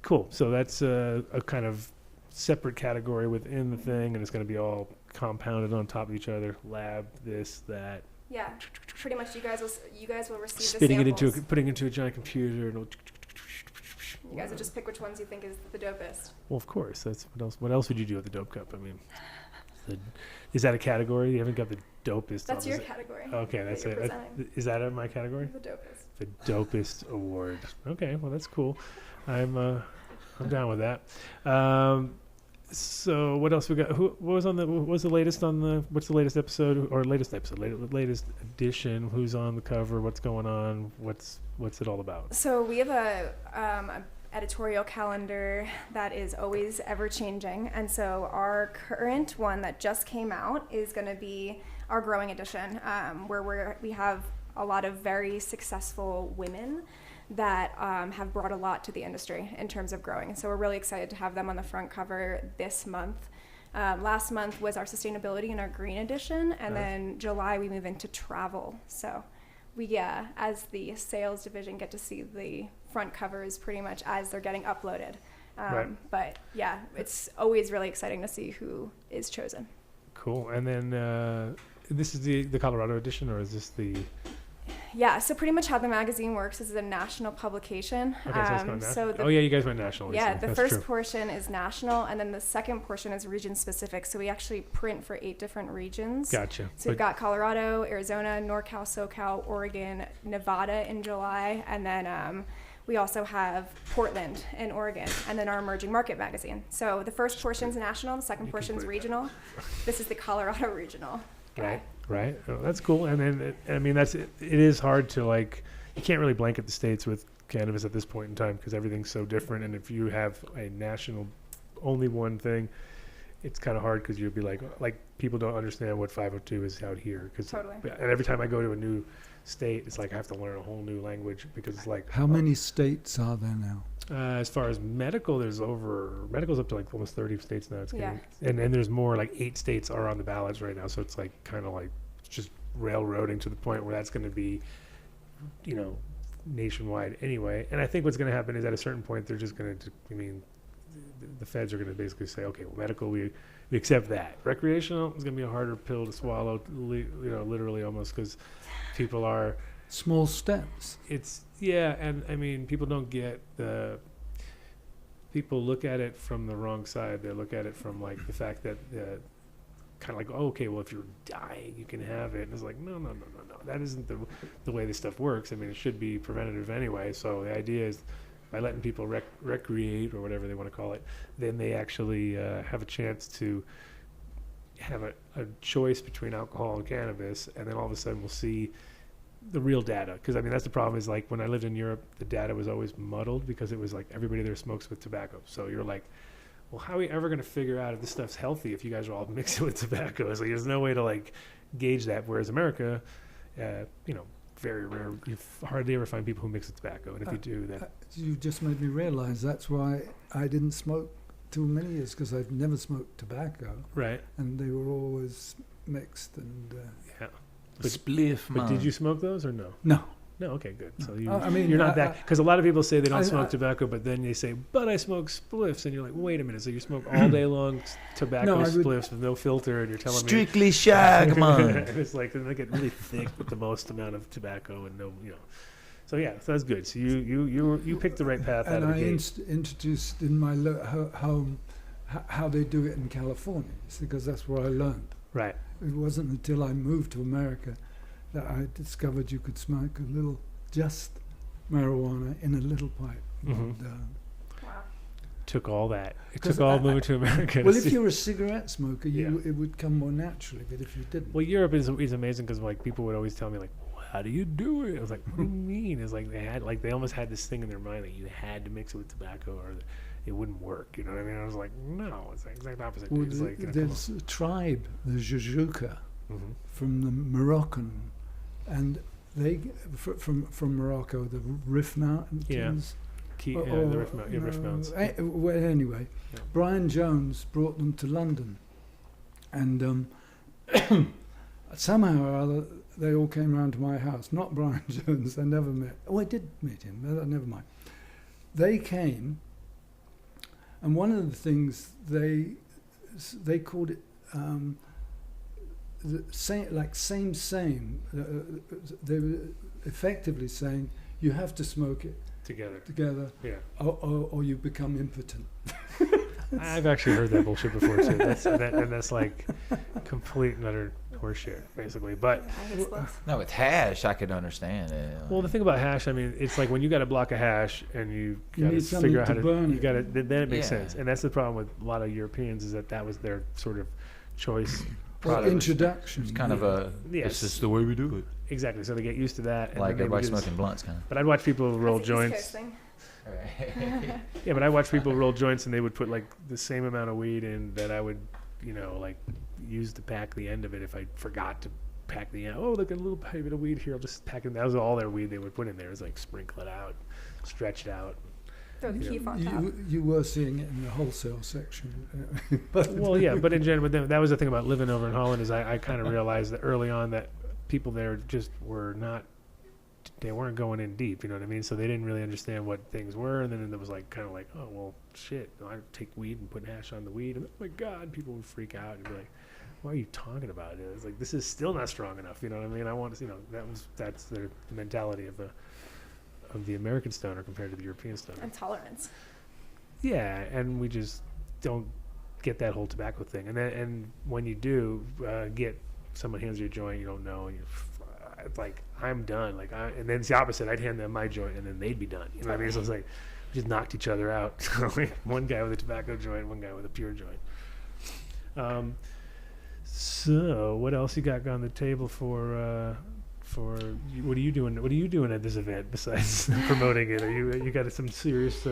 Cool. So that's a kind of separate category within the thing, and it's going to be all compounded on top of each other. Lab, this, that. Yeah. Pretty much, you guys will receive Spitting the it into samples. putting it into a giant computer. And You guys will just pick which ones you think is the dopest. well, of course. That's what else. What else would you do at the Dope Cup? I mean, is that a category? You haven't got the dopest. That's your is it? category. Okay, that's you're it. presenting. Is that in my category? The dopest. The dopest award. Okay, well that's cool. I'm down with that. So what else we got? What was the latest on the? What's the latest episode or latest latest edition? Who's on the cover? What's going on? What's it all about? So we have a editorial calendar that is always ever changing, and so our current one that just came out is going to be our growing edition, where we have a lot of very successful women that have brought a lot to the industry in terms of growing. So we're really excited to have them on the front cover this month. Last month was our sustainability and our green edition, and then July we move into travel. So we, as the sales division, get to see the front covers pretty much as they're getting uploaded. Right. But yeah, it's always really exciting to see who is chosen. Cool. And then this is the Colorado edition, or is this the? Yeah, so pretty much how the magazine works is a national publication. Okay, so it's going national. the, Oh yeah, you guys went national. yeah, recently. the That's first true. portion is national, and then the second portion is region specific. So we actually print for 8 different regions. Gotcha. So we've got Colorado, Arizona, NorCal, SoCal, Oregon, Nevada in July, and then we also have Portland in Oregon, and then our emerging market magazine. So the first portion's national, the second portion's regional. This is the Colorado regional. Right. Oh, that's cool. And then, it is hard to you can't really blanket the states with cannabis at this point in time because everything's so different. And if you have a national, only one thing, it's kind of hard because you'll be like people don't understand what 502 is out here. Totally. And every time I go to a new state, it's like I have to learn a whole new language because it's like. How many states are there now? As far as medical's up to almost 30 states now. It's Yeah. getting, and there's more 8 states are on the ballots right now. So it's kind of just railroading to the point where that's going to be, nationwide anyway. And I think what's going to happen is at a certain point, they're just going to, the feds are going to basically say, okay, well, medical, we accept that. Recreational is going to be a harder pill to swallow, literally almost, because people are. Small steps. And I mean, people don't get people look at it from the wrong side. They look at it from like the fact that kind of like, oh, okay, well, if you're dying, you can have it. And it's like, no. That isn't the way this stuff works. I mean, it should be preventative anyway. So the idea is by letting people recreate or whatever they want to call it, then they actually have a chance to have a choice between alcohol and cannabis. And then all of a sudden we'll see the real data, because I mean that's the problem. Is like when I lived in Europe, the data was always muddled because it was like everybody there smokes with tobacco. So you're like, well, how are we ever going to figure out if this stuff's healthy if you guys are all mixing with tobacco? So there's no way to like gauge that. Whereas America, very rare. You hardly ever find people who mix with tobacco, and if you do, then you just made me realize that's why I didn't smoke too many years, because I'd never smoked tobacco, right, and they were always mixed and. Yeah. Spliff, But did you smoke those or no? No. No, okay, good. So you're not that, because a lot of people say they don't smoke tobacco, but then they say, but I smoke spliffs, and you're like, wait a minute, so you smoke all day long tobacco spliffs with no filter, and you're telling strictly me shag, man. it's like they get really thick with the most amount of tobacco and no, So yeah, so that's good. So you picked the right path out of the gate. And I introduced in my home how they do it in California, because that's where I learned. Right. It wasn't until I moved to America that I discovered you could smoke just marijuana in a little pipe. Mm-hmm. And, took all that. It took all moving to America. Well, if you're a cigarette smoker, it would come more naturally. But if you didn't, well, Europe is amazing because like people would always tell me like, how do you do it? I was like, what do you mean? It's like they almost had this thing in their mind that you had to mix it with tobacco or it wouldn't work. You know what I mean? I was like, no, it's the exact opposite. Well, it's like, there's a tribe, the Jujuka, mm-hmm. from the Moroccan, and they from Morocco, the Rif Mountains. The Rif Mountains. Well, anyway, Brian Jones brought them to London, and somehow or other they all came round to my house. Not Brian Jones, I never met. Oh, I did meet him. Never mind. They came. And one of the things they called it same. They were effectively saying you have to smoke it together, or you become impotent. I've actually heard that bullshit before too. That's like complete and utter horseshit, basically. But no, with hash, I could understand it. Well, the thing about hash, I mean, it's like when you got a block of hash and you got to figure out how to burn it. You got to. Then it makes sense, and that's the problem with a lot of Europeans is that was their sort of choice. Introduction. It's kind of a. This is the way we do it. Exactly. So they get used to that. Like everybody smoking blunts, kind of. But I'd watch people roll joints. Yeah, but I watch people roll joints and they would put like the same amount of weed in that I would, like use to pack the end of it if I forgot to pack the end. Oh, look, a little bit of weed here. I'll just pack it. That was all their weed they would put in there. It was like sprinkle it out, stretch it out. Throw the keef on top. You were seeing it in the wholesale section. Well, yeah, but in general, that was the thing about living over in Holland is I kind of realized that early on that people there just were not. They weren't going in deep, you know what I mean? So they didn't really understand what things were, and then it was like kind of like, oh well, shit. I take weed and put hash on the weed, and oh my god, people would freak out and be like, "What are you talking about?" And it's like this is still not strong enough, you know what I mean? I want to, that's the mentality of the American stoner compared to the European stoner. And tolerance. Yeah, and we just don't get that whole tobacco thing, and when you do get someone hands you a joint you don't know, and you're. It's like I'm done. And then it's the opposite. I'd hand them my joint, and then they'd be done. You know what I mean? So it's like we just knocked each other out. One guy with a tobacco joint, one guy with a pure joint. So what else you got on the table for what are you doing? What are you doing at this event besides promoting it? Are you got some serious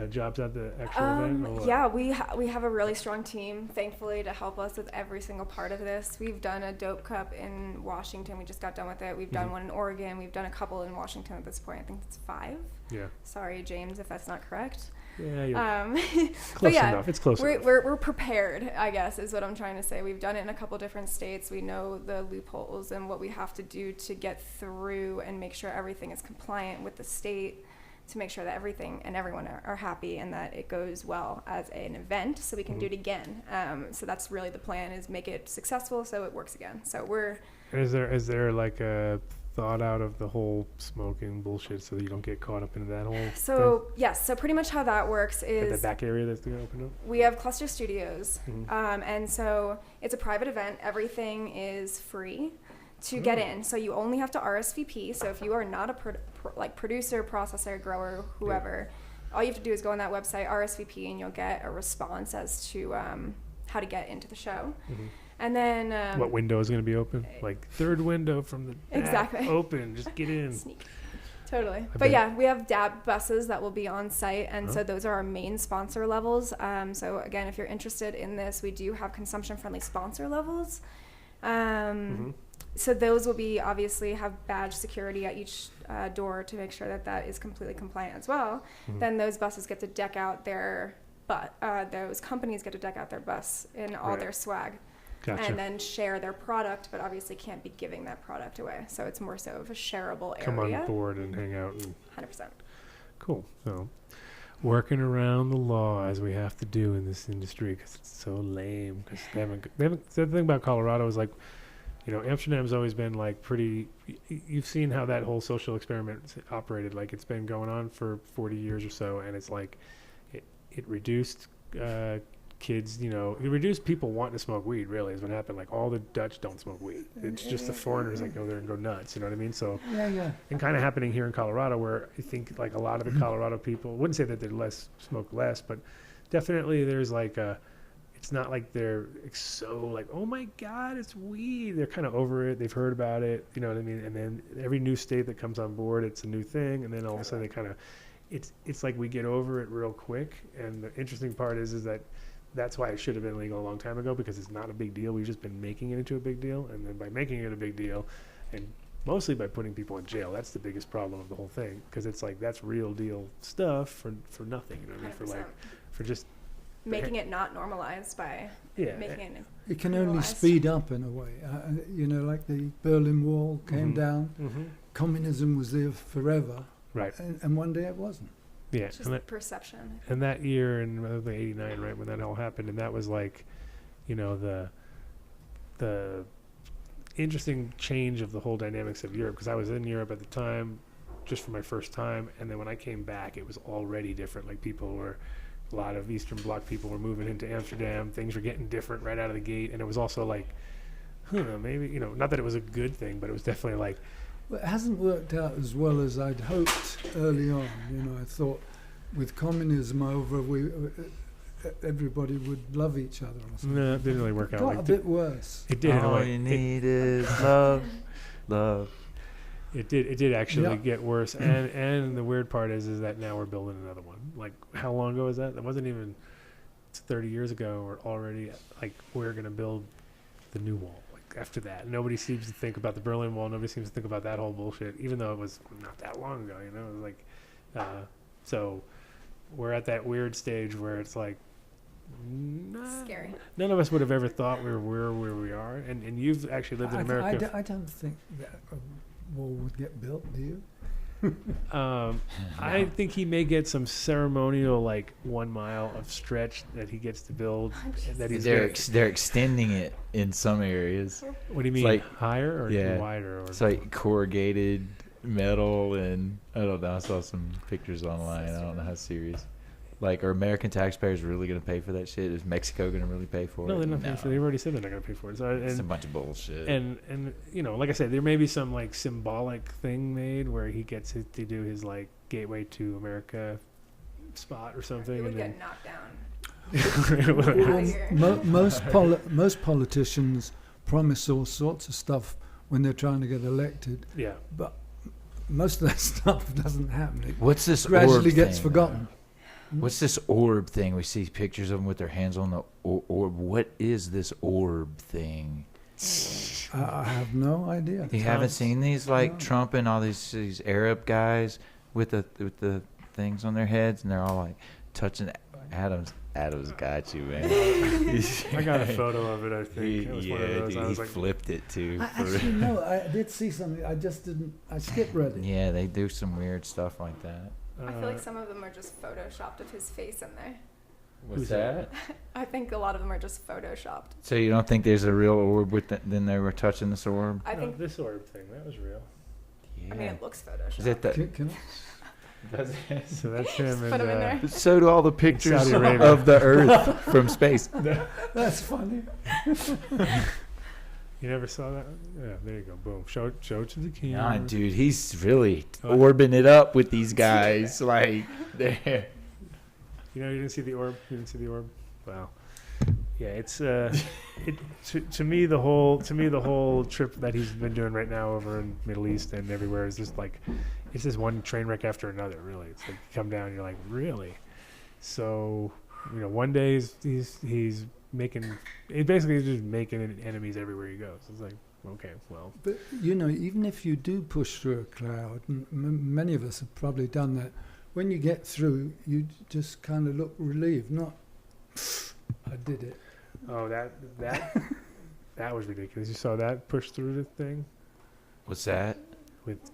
jobs at the actual event? Yeah, we have a really strong team, thankfully, to help us with every single part of this. We've done a dope cup in Washington. We just got done with it. We've done one in Oregon. We've done a couple in Washington at this point. I think it's 5. Yeah. Sorry, James, if that's not correct. Yeah, close enough. It's close enough. We're prepared, I guess, is what I'm trying to say. We've done it in a couple different states. We know the loopholes and what we have to do to get through and make sure everything is compliant with the state to make sure that everything and everyone are happy and that it goes well as an event, so we can do it again. So that's really the plan, is make it successful so it works again. So we're... Is there like a thought out of the whole smoking bullshit so that you don't get caught up into that whole So yes, so pretty much how that works thing? is At the back area that's going to open up? we have cluster studios, and so it's a private event. Everything is free to get in, so you only have to RSVP. So if you are not a producer, processor, grower, whoever, all you have to do is go on that website, RSVP, and you'll get a response as to how to get into the show. And then What window is going to be open? Like third window from the back Exactly. open. Just get in. Sneak. Totally. bet. But yeah, we have DAB buses that will be on site, and so those are our main sponsor levels. So again, if you're interested in this, we do have consumption-friendly sponsor levels. So those will be obviously have badge security at each door to make sure that that is completely compliant as well. Then those buses get to deck out their those companies get to deck out their bus in all their swag. Gotcha. And then share their product, but obviously can't be giving that product away. So it's more so of a shareable area. Come on board and hang out. And 100%. cool. So working around the law as we have to do in this industry because it's so lame. Because they haven't. The thing about Colorado is like, you know, Amsterdam's always been like pretty. You've seen how that whole social experiment operated. Like it's been going on for 40 years or so, and it's like it reduced kids. You know, it reduced people wanting to smoke weed. Really, is what happened. Like all the Dutch don't smoke weed. It's just the foreigners that go there and go nuts. You know what I mean? So and kind of happening here in Colorado, where I think like a lot of the Colorado people wouldn't say that they smoke less, but definitely there's like a. It's not like they're so like, oh my God, it's weed. They're kind of over it. They've heard about it. You know what I mean? And then every new state that comes on board, it's a new thing. And then all of a sudden they kind of, it's like we get over it real quick. And the interesting part is that that's why it should have been legal a long time ago, because it's not a big deal. We've just been making it into a big deal. And then by making it a big deal, and mostly by putting people in jail, that's the biggest problem of the whole thing. Because it's like, that's real deal stuff for nothing. You know what I mean? For just making it not normalized by making it. It can only normalized. speed up in a way. You know, like the Berlin Wall came down. Communism was there forever. Right. And one day it wasn't. Yeah. It's just perception. And that year in 89, right, when that all happened, and that was like, you know, the interesting change of the whole dynamics of Europe, because I was in Europe at the time just for my first time, and then when I came back, it was already different. Like a lot of Eastern Bloc people were moving into Amsterdam. Things were getting different right out of the gate. And it was also like, maybe, you know, not that it was a good thing, but it was definitely like. Well, it hasn't worked out as well as I'd hoped early on. You know, I thought with communism over, everybody would love each other or something. No, it didn't really work It out. got Like a bit worse. It did in a All way. you need is love, love. It did actually get worse. And the weird part is that now we're building another one. Like, how long ago was that? That wasn't even 30 years ago. Or already, like, we're going to build the new wall. Like, after that. Nobody seems to think about the Berlin Wall. Nobody seems to think about that whole bullshit, even though it was not that long ago, you know? It was like, so we're at that weird stage where it's like, Scary. none of us would have ever thought we were where we are. And you've actually lived in America. I don't think that wall would get built, do you? I think he may get some ceremonial, like 1 mile of stretch that he gets to build. That he's They're extending it in some areas. what do you mean? like- Higher or yeah. wider? Or It's like corrugated metal, and I don't know. I saw some pictures online. I don't know how serious. Like, are American taxpayers really going to pay for that shit? Is Mexico going to really pay for it? no, they're not paying for it. They've already said they're not going to pay for it. So, It's a and, bunch of bullshit. and you know, like I said, there may be some like symbolic thing made where he gets to do his like gateway to America spot or something, It would and get then knocked down. Most politicians promise all sorts of stuff when they're trying to get elected, yeah. but most of that stuff doesn't happen. It What's this gradually orb gets thing? forgotten. What's this orb thing? We see pictures of them with their hands on the orb. What is this orb thing? I have no idea. You haven't seen these, like Trump and all these Arab guys with the things on their heads, and they're all like touching Adam's got you, man. I got a photo of it. I think it was one of Yeah, those. dude, I was he like, flipped it too. Actually, no, I did see something. I just didn't. I skipped read it. Yeah, they do some weird stuff like that. I feel like some of them are just photoshopped of his face in there. What's that? I think a lot of them are just photoshopped. So you don't think there's a real orb with then they were touching this orb? I think. this orb thing, that was real. Yeah. I mean, it looks photoshopped. Is it the? Can So that's him. Put him in there. So do all the pictures Saudi Arabia. of the Earth from space. That's funny. You never saw that? Yeah, there you go. Boom. Show it to the camera. Nah, dude, he's really orbing it up with these guys. Like, there. You know, you didn't see the orb. You didn't see the orb. Wow. Yeah, it's to me the whole trip that he's been doing right now over in Middle East and everywhere is just like, it's just one train wreck after another. Really, it's like you come down, and you're like, really. So, you know, one day he's making, it basically is just making enemies everywhere he goes. It's like, okay, well. But, you know, even if you do push through a cloud, many of us have probably done that, when you get through, you just kind of look relieved, not, I did it. Oh, that was ridiculous. You saw that push through the thing? What's that?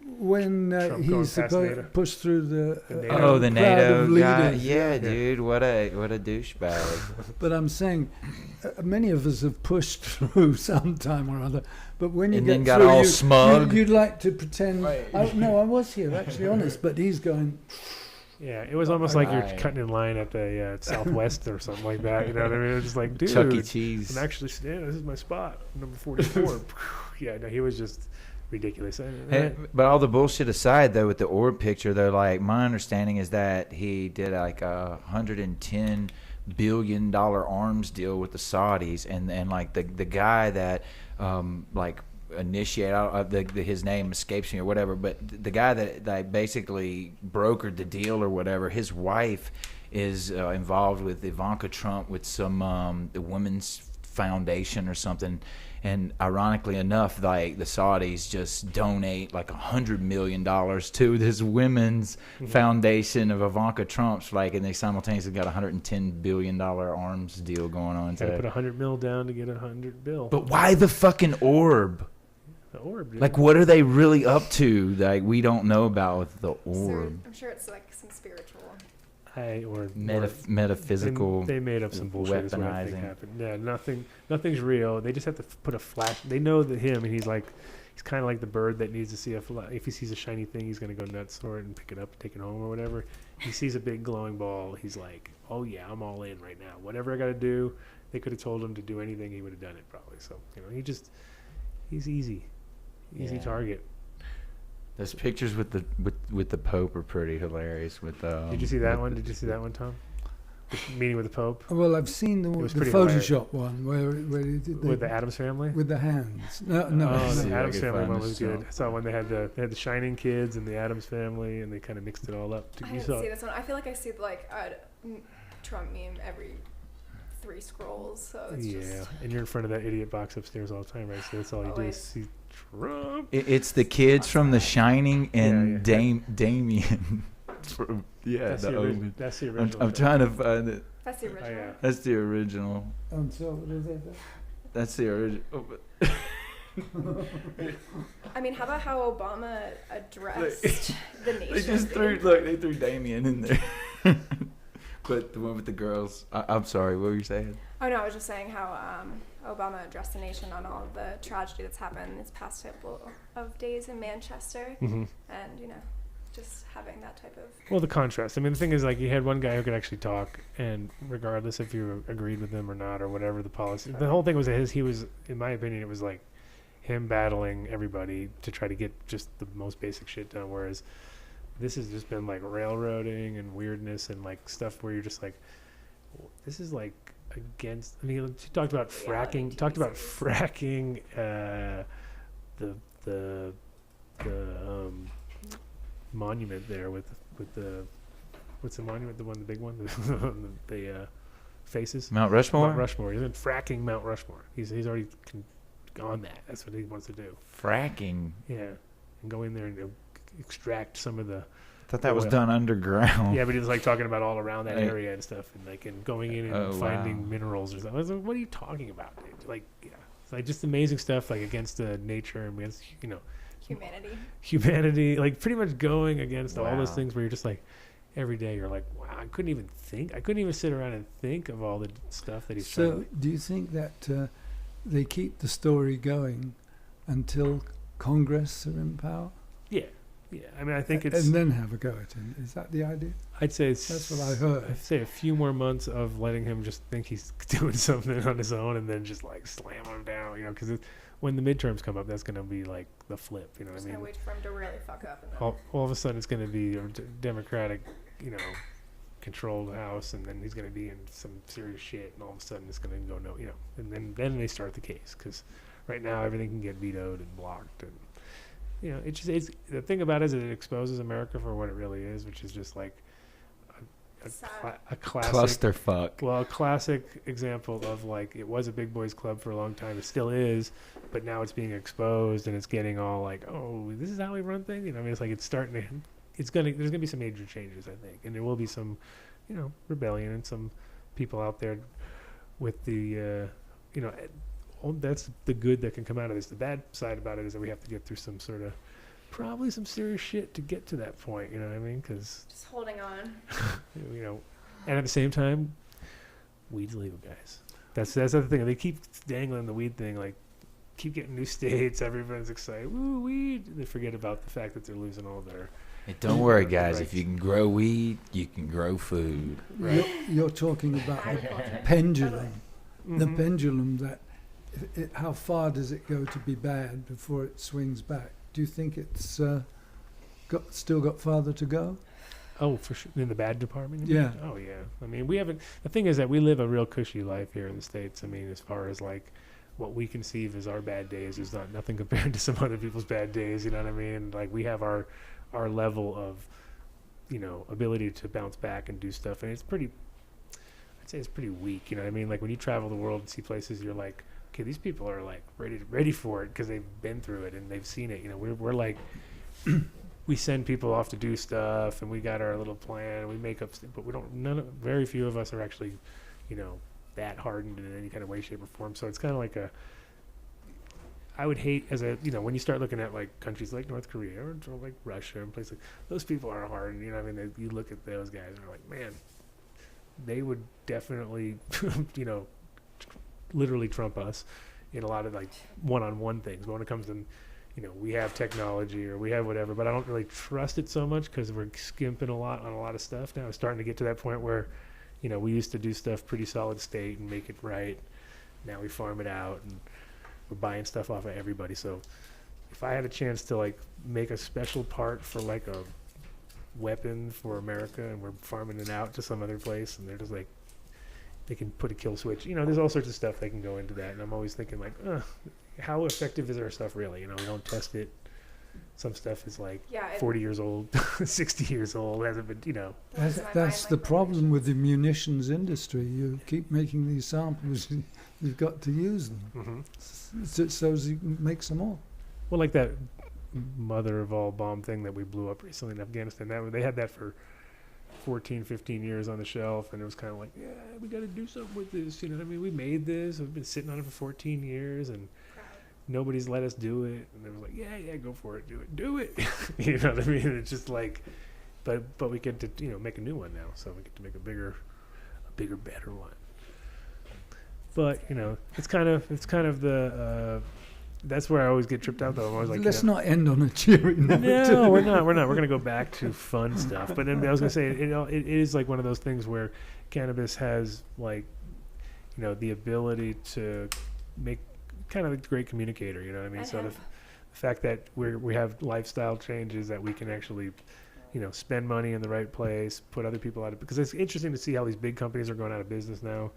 When Trump going he's past supposed NATO. to push through the NATO. Oh, the crowd NATO of guy. leaders. Yeah, dude, what a douchebag. But I'm saying, many of us have pushed through sometime or other. But when you And get then got through, all smug. you'd like to pretend. Right. No, I was here, actually, honest. But he's going. Yeah, it was almost like you're Right. cutting in line at the Southwest or something like that. You know what I mean? It was just like, dude, Chuck E. Cheese. I'm actually standing. This is my spot, number 44. Yeah, no, he was just ridiculous. Hey, but all the bullshit aside, though, with the orb picture, though, like, my understanding is that he did like a $110 billion arms deal with the Saudis, and like the guy that like initiated his name escapes me or whatever, but the guy that basically brokered the deal or whatever, his wife is involved with Ivanka Trump with some the women's foundation or something. And ironically enough, like the Saudis just donate like $100 million to this women's foundation of Ivanka Trump's, like, and they simultaneously got a $110 billion arms deal going on. Got to put 100 mil down to get 100 bill. But why the fucking orb? The orb, dude. Like, what are they really up to? Like, we don't know about with the So orb. I'm sure it's like some spiritual. Metaphysical. They made up some bullshit. Is what I think weaponizing. happened. Yeah, nothing's real. They just have to put a flash. They know that him, and he's kind of like the bird that needs to see if he sees a shiny thing, he's gonna go nuts for it and pick it up, and take it home or whatever. He sees a big glowing ball. He's like, oh yeah, I'm all in right now. Whatever I got to do. They could have told him to do anything, he would have done it probably. So he's easy Yeah. target. Those pictures with the Pope are pretty hilarious. With Did you see that one? Did you see that one, Tom? The meeting with the Pope Well, I've seen the was the pretty Photoshop one where he did with the Addams Family. with the hands. No. Oh, see the if I Addams can Family find one this was good. show. I saw when they had the Shining Kids and the Addams Family, and they kind of mixed it all up. I You didn't saw see it? this one. I feel like I see like a Trump meme every 3 scrolls. So it's Yeah, just. and you're in front of that idiot box upstairs all the time, right? So that's all you do is Always. see Trump. It's the kids from The Shining and Yeah, yeah. Damien. That's the the, Omen. that's the I'm original. trying to find it. That's the Oh, original. yeah. That's the original. So what is it? That's the original. I mean, how about how Obama addressed the nation? They just threw Damien in there. But the one with the girls. I'm sorry. What were you saying? Oh no, I was just saying how Obama addressed the nation on all of the tragedy that's happened this past couple of days in Manchester, Mhm. and just having that type of. Well, the contrast. I mean, the thing is, like, you had one guy who could actually talk, and regardless if you agreed with him or not, or whatever the policy, the whole thing was he was, in my opinion, it was like him battling everybody to try to get just the most basic shit done. Whereas this has just been like railroading and weirdness and like stuff where you're just like, this is like against. I mean, she talked about fracking. TV Talked about series. fracking. The monument there with the what's the monument, the big one, the faces. Mount Rushmore? Mount Rushmore. He's in fracking Mount Rushmore. He's already on that. That's what he wants to do. Fracking. Yeah, and go in there and extract some of the. I thought that was Oil. done underground. Yeah, but he was like talking about all around that Right. area and stuff, and like and going in and Oh, finding wow. minerals or something. I was like, what are you talking about, dude? Like, yeah, it's like just amazing stuff, like against nature and against Humanity. humanity, like pretty much going against all those Wow. things where you're just like, every day you're like, wow, I couldn't even sit around and think of all the stuff that he's So, trying to. do you think that they keep the story going until Congress are in power? Yeah. I mean, I think it's. And then have a go at him. Is that the idea? I'd say it's. That's what I heard. I'd say a few more months of letting him just think he's doing something on his own, and then just like slam him down, because when the midterms come up, that's going to be like the flip, you know what I Just mean? gonna wait for him to really fuck up. And then All of a sudden, it's going to be a Democratic, controlled House, and then he's going to be in some serious shit, and all of a sudden it's going to go and then they start the case, because right now everything can get vetoed and blocked, and it's the thing about it is it exposes America for what it really is, which is just like a classic Clusterfuck. Well, a classic example of like it was a big boys club for a long time. It still is, but now it's being exposed and it's getting all like, oh, this is how we run things. I mean, it's like it's starting to. There's gonna be some major changes, I think, and there will be some, rebellion and some people out there with the, that's the good that can come out of this. The bad side about it is that we have to get through some sort of. Probably some serious shit to get to that point, you know what I mean? Because just holding on. And at the same time, weed's legal, guys. That's the other thing. They keep dangling the weed thing, like keep getting new states. Everyone's excited. Woo, weed. They forget about the fact that they're losing all their. Hey, don't worry, guys. Right. If you can grow weed, you can grow food. Right. You're talking about the pendulum. The Mhm. pendulum that, how far does it go to be bad before it swings back? Do you think it's still got farther to go? Oh, for sure. In the bad department? You Yeah. mean? Oh, yeah. I mean, we haven't. The thing is that we live a real cushy life here in the States. I mean, as far as like what we conceive as our bad days is nothing compared to some other people's bad days. You know what I mean? Like we have our level of, ability to bounce back and do stuff, and it's pretty. I'd say it's pretty weak. You know what I mean? Like when you travel the world and see places, you're like, okay, these people are like ready for it because they've been through it and they've seen it. We're like, we send people off to do stuff and we got our little plan and we make up, but we don't. Very few of us are actually, that hardened in any kind of way, shape, or form. So it's kind of like I would hate when you start looking at like countries like North Korea or like Russia and places like those people are hardened. You know what I mean? You look at those guys and are like, man, they would definitely, literally trump us in a lot of like one-on-one things. But when it comes to, we have technology or we have whatever, but I don't really trust it so much because we're skimping a lot on a lot of stuff now. It's starting to get to that point where, we used to do stuff pretty solid state and make it right. Now we farm it out and we're buying stuff off of everybody. So if I had a chance to like make a special part for like a weapon for America and we're farming it out to some other place and they're just like, they can put a kill switch. There's all sorts of stuff that can go into that. And I'm always thinking like, how effective is our stuff really? We don't test it. Some stuff is like 40 years old, 60 years old, hasn't been, That's the problem with the munitions industry. You keep making these samples, you've got to use them. Mm-hmm. So as you can make some more. Well, like that mother of all bomb thing that we blew up recently in Afghanistan. They had that for 14, 15 years on the shelf, and it was kind of like, yeah, we got to do something with this. You know what I mean? We made this. We've been sitting on it for 14 years, and nobody's let us do it. And they were like, yeah, go for it, do it. You know what I mean? It's just like, but we get to make a new one now, so we get to make a bigger, better one. But it's kind of the. That's where I always get tripped out, though. I'm always like, let's not end on a cheery note. No, we're not. We're going to go back to fun stuff. But then I was going to say, it is like one of those things where cannabis has like, the ability to make kind of a great communicator. You know what I mean? So the fact that we have lifestyle changes that we can actually, spend money in the right place, put other people out of, because it's interesting to see how these big companies are going out of business now.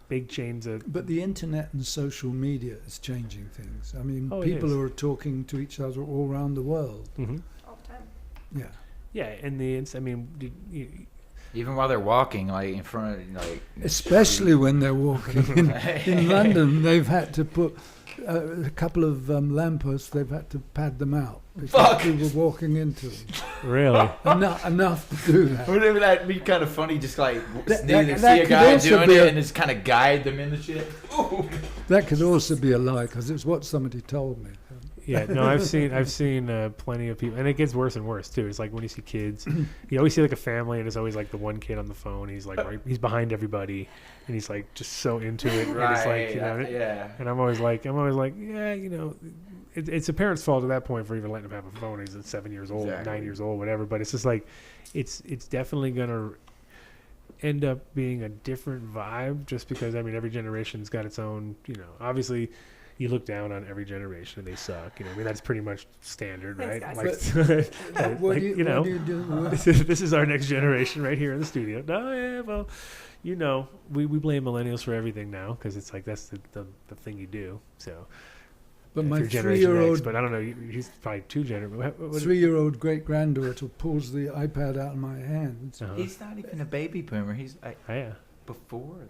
Big chains of. But the internet and social media is changing things. I mean, Oh, it people is. are talking to each other all around the world. Mm-hmm. All the time. Yeah. Yeah, and Even while they're walking, like in front of, like. Especially when they're walking. In London, they've had to put a couple of lampposts, they've had to pad them out. Because people were walking into them. really. Enough to do that. Wouldn't that be kind of funny? Just like That see a could guy also doing be it a- and just kind of guide them in the shit. Ooh. That could also be a lie, because it's what somebody told me. Yeah, no, I've seen plenty of people, and it gets worse and worse too. It's like when you see kids, you always see like a family, and it's always like the one kid on the phone. He's like he's behind everybody, and he's like just so into it. And it's like, you know, yeah. And I'm always like, yeah, you know, it's a parent's fault at that point for even letting him have a phone. He's 7 years old, Exactly. 9 years old, whatever. But it's just like, it's definitely gonna end up being a different vibe, just because I mean every generation's got its own. You know, obviously. You look down on every generation and they suck. You know, I mean that's pretty much standard, right? Thanks, Like, What like, do you know, what do you do? this is our next generation right here in the studio. No, yeah, well, you know, we blame millennials for everything now because it's like that's the thing you do. So, But if my you're Generation X, 3-year-old but I don't know, he's probably two generations. 3-year-old great granddaughter pulls the iPad out of my hands. Uh-huh. He's not even a baby boomer. He's Yeah. before.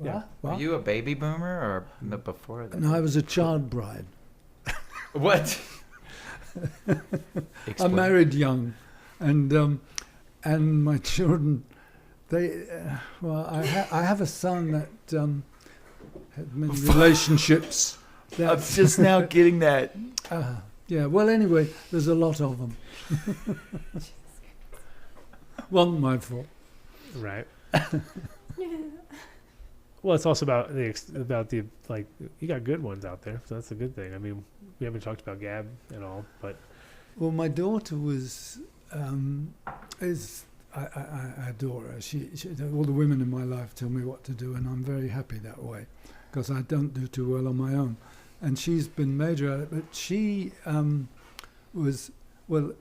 Yeah. What? Were you a baby boomer or before that? No, I was a child bride. What? I Explain. married young, and my children, they, I have a son that had many relationships. I'm just now getting that. Yeah. Well, anyway, there's a lot of them. Wasn't my fault. Right. Well, it's also about the like you got good ones out there, so that's a good thing. I mean, we haven't talked about Gab at all, but Well, my daughter was I adore her. She all the women in my life tell me what to do, and I'm very happy that way because I don't do too well on my own. And she's been major at it, but she was, well,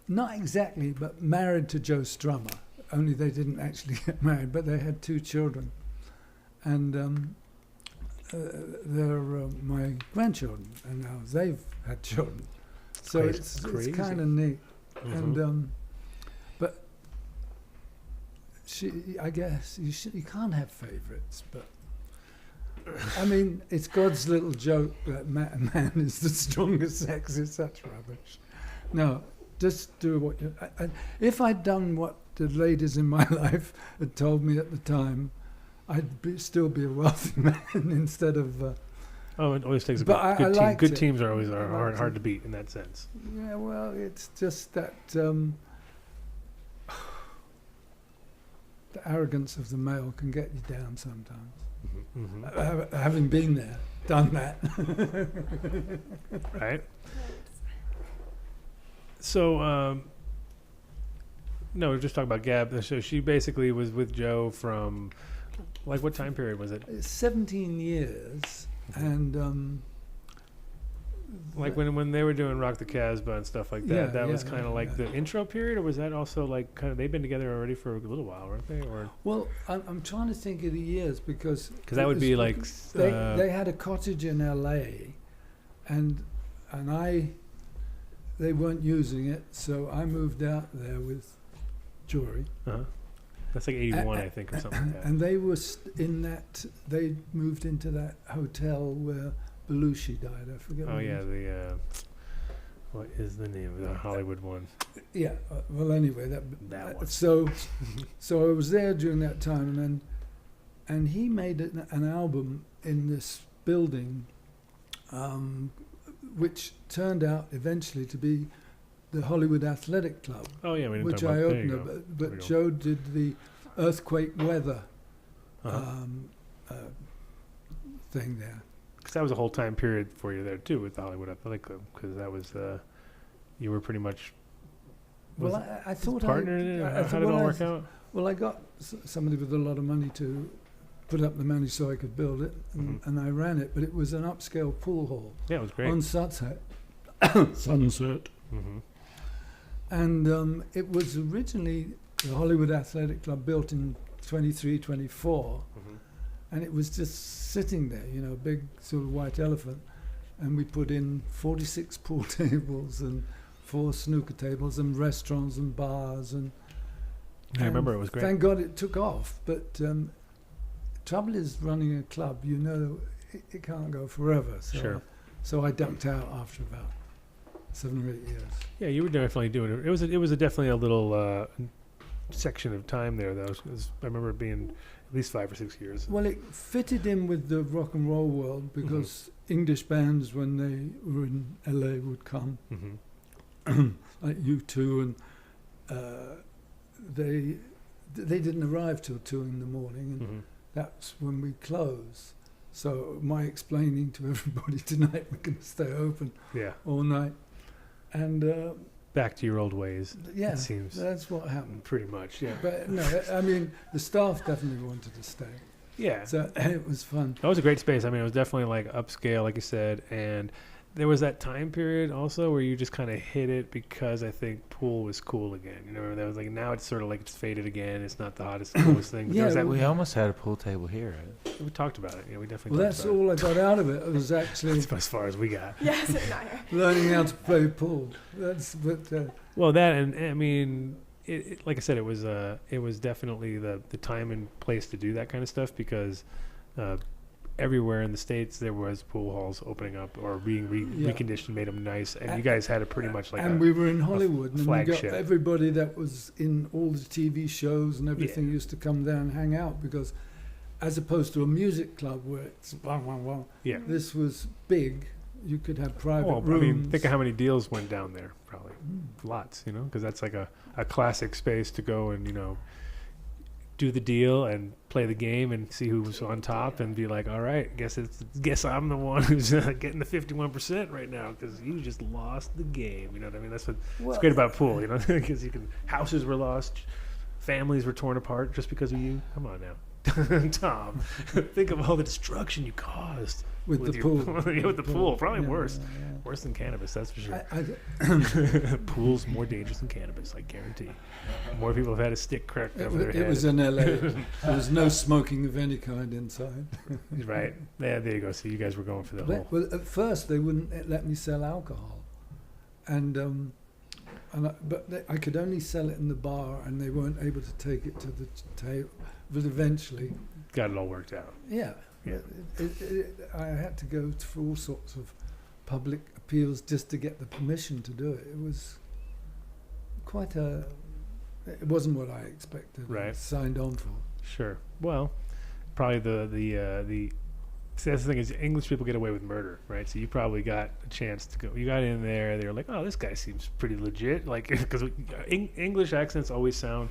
not exactly, but married to Joe Strummer. Only they didn't actually get married, but they had 2 children. And they're my grandchildren, and now they've had children. So Crazy. it's Crazy. kind of neat. Mhm. And but I guess you can't have favourites, but I mean it's God's little joke that man is the strongest sex. It's such rubbish. No, just do what you. If I'd done what the ladies in my life had told me at the time, I'd still be a wealthy man instead of. it always takes a But I good team. liked Good it. teams are always I liked hard it. to beat in that sense. Yeah, well, it's just that the arrogance of the male can get you down sometimes. Mm-hmm. Having been there, done that. Right. So, no, we're just talking about Gab. So she basically was with Joe from, like, what time period was it? 17 years, and Like when they were doing Rock the Casbah and stuff like that. Yeah, That was yeah, kind of yeah, like yeah. the intro period, or was that also like kind of they've been together already for a little while, weren't they? Or well, I'm trying to think of the years because that would be like they had a cottage in L.A. and they weren't using it, so I moved out there with Jory. that's like 81, I think, or something like that. And they were they moved into that hotel where Belushi died. I forget. Oh what it yeah, was. the what is the name of the Hollywood one? Yeah. Well, anyway, That one. So I was there during that time, and he made an album in this building, which turned out eventually to be the Hollywood Athletic Club, Oh yeah, we didn't which talk about. I There opened you up. go. There But we go. Joe did the earthquake weather Uh-huh. thing there. Because that was a whole time period for you there too with the Hollywood Athletic Club. Because that was you were pretty much Well, I thought partner in it. How did it all work out? Well, I got somebody with a lot of money to put up the money so I could build it, and I ran it. But it was an upscale pool hall Yeah, it was great. on Sunset. Sunset. Mm-hmm. And it was originally the Hollywood Athletic Club, built in 23, 24, and it was just sitting there, you know, a big sort of white elephant. And we put in 46 pool tables and 4 snooker tables and restaurants and bars and. I remember it was great. Thank God it took off, but trouble is running a club. You know, it can't go forever. So Sure. So I ducked out after about 7 or 8 years. Yeah, you were definitely doing it. It was definitely a little section of time there, though. I remember it being at least 5 or 6 years. Well, it fitted in with the rock and roll world because English bands when they were in LA would come, like U2, and they didn't arrive till 2 in the morning, and that's when we close. So my explaining to everybody tonight, we're going to stay open all night, and back to your old ways. yeah, it seems that's what happened. pretty much. Yeah, But no, I mean the staff definitely wanted to stay, yeah. so it was fun. That was a great space. I mean, it was definitely like upscale, like you said, and there was that time period also where you just kind of hit it because I think pool was cool again. You know, that was like now it's sort of like it's faded again. It's not the hottest, coolest thing. But Yeah, there was that, We almost had a pool table here. we talked about it. Yeah, we definitely. Well, talked that's about all I got out of it. It was actually it. As far as we got. Yes, not here. learning how to play pool. That's Well, that and I mean, like I said, it was definitely the time and place to do that kind of stuff because everywhere in the States there was pool halls opening up or being reconditioned, made them nice, and you guys had a pretty much like and we were in Hollywood, and we got flagship. everybody that was in all the TV shows and everything used to come down and hang out because, as opposed to a music club where it's yeah. this was big. You could have private Well, rooms. I mean, think of how many deals went down there. Probably lots, you know, because that's like a classic space to go and, you know, do the deal and play the game and see who was on top and be like, all right, guess I'm the one who's getting the 51% right now because you just lost the game. You know what I mean? That's what's great about pool, you know, because houses were lost, families were torn apart just because of you. Come on now, Tom, think of all the destruction you caused. with the your pool. yeah, with the pool. Probably Yeah, worse. yeah. Worse than cannabis, that's for sure. I Pool's more dangerous than cannabis, I guarantee. More people have had a stick cracked over their it head. was in LA. There was no smoking of any kind inside. Right. Yeah, there you go. So you guys were going for the whole. Well, at first they wouldn't let me sell alcohol, and I could only sell it in the bar, and they weren't able to take it to the table. But eventually, Got it all worked out. yeah, Yeah. I had to go through all sorts of public appeals just to get the permission to do it. It was quite a. It wasn't what I expected. Right. Signed on for. Sure. Well, probably the see, that's the thing is English people get away with murder, right? So you probably got a chance to go. You got in there. They were like, oh, this guy seems pretty legit. Like, because English accents always sound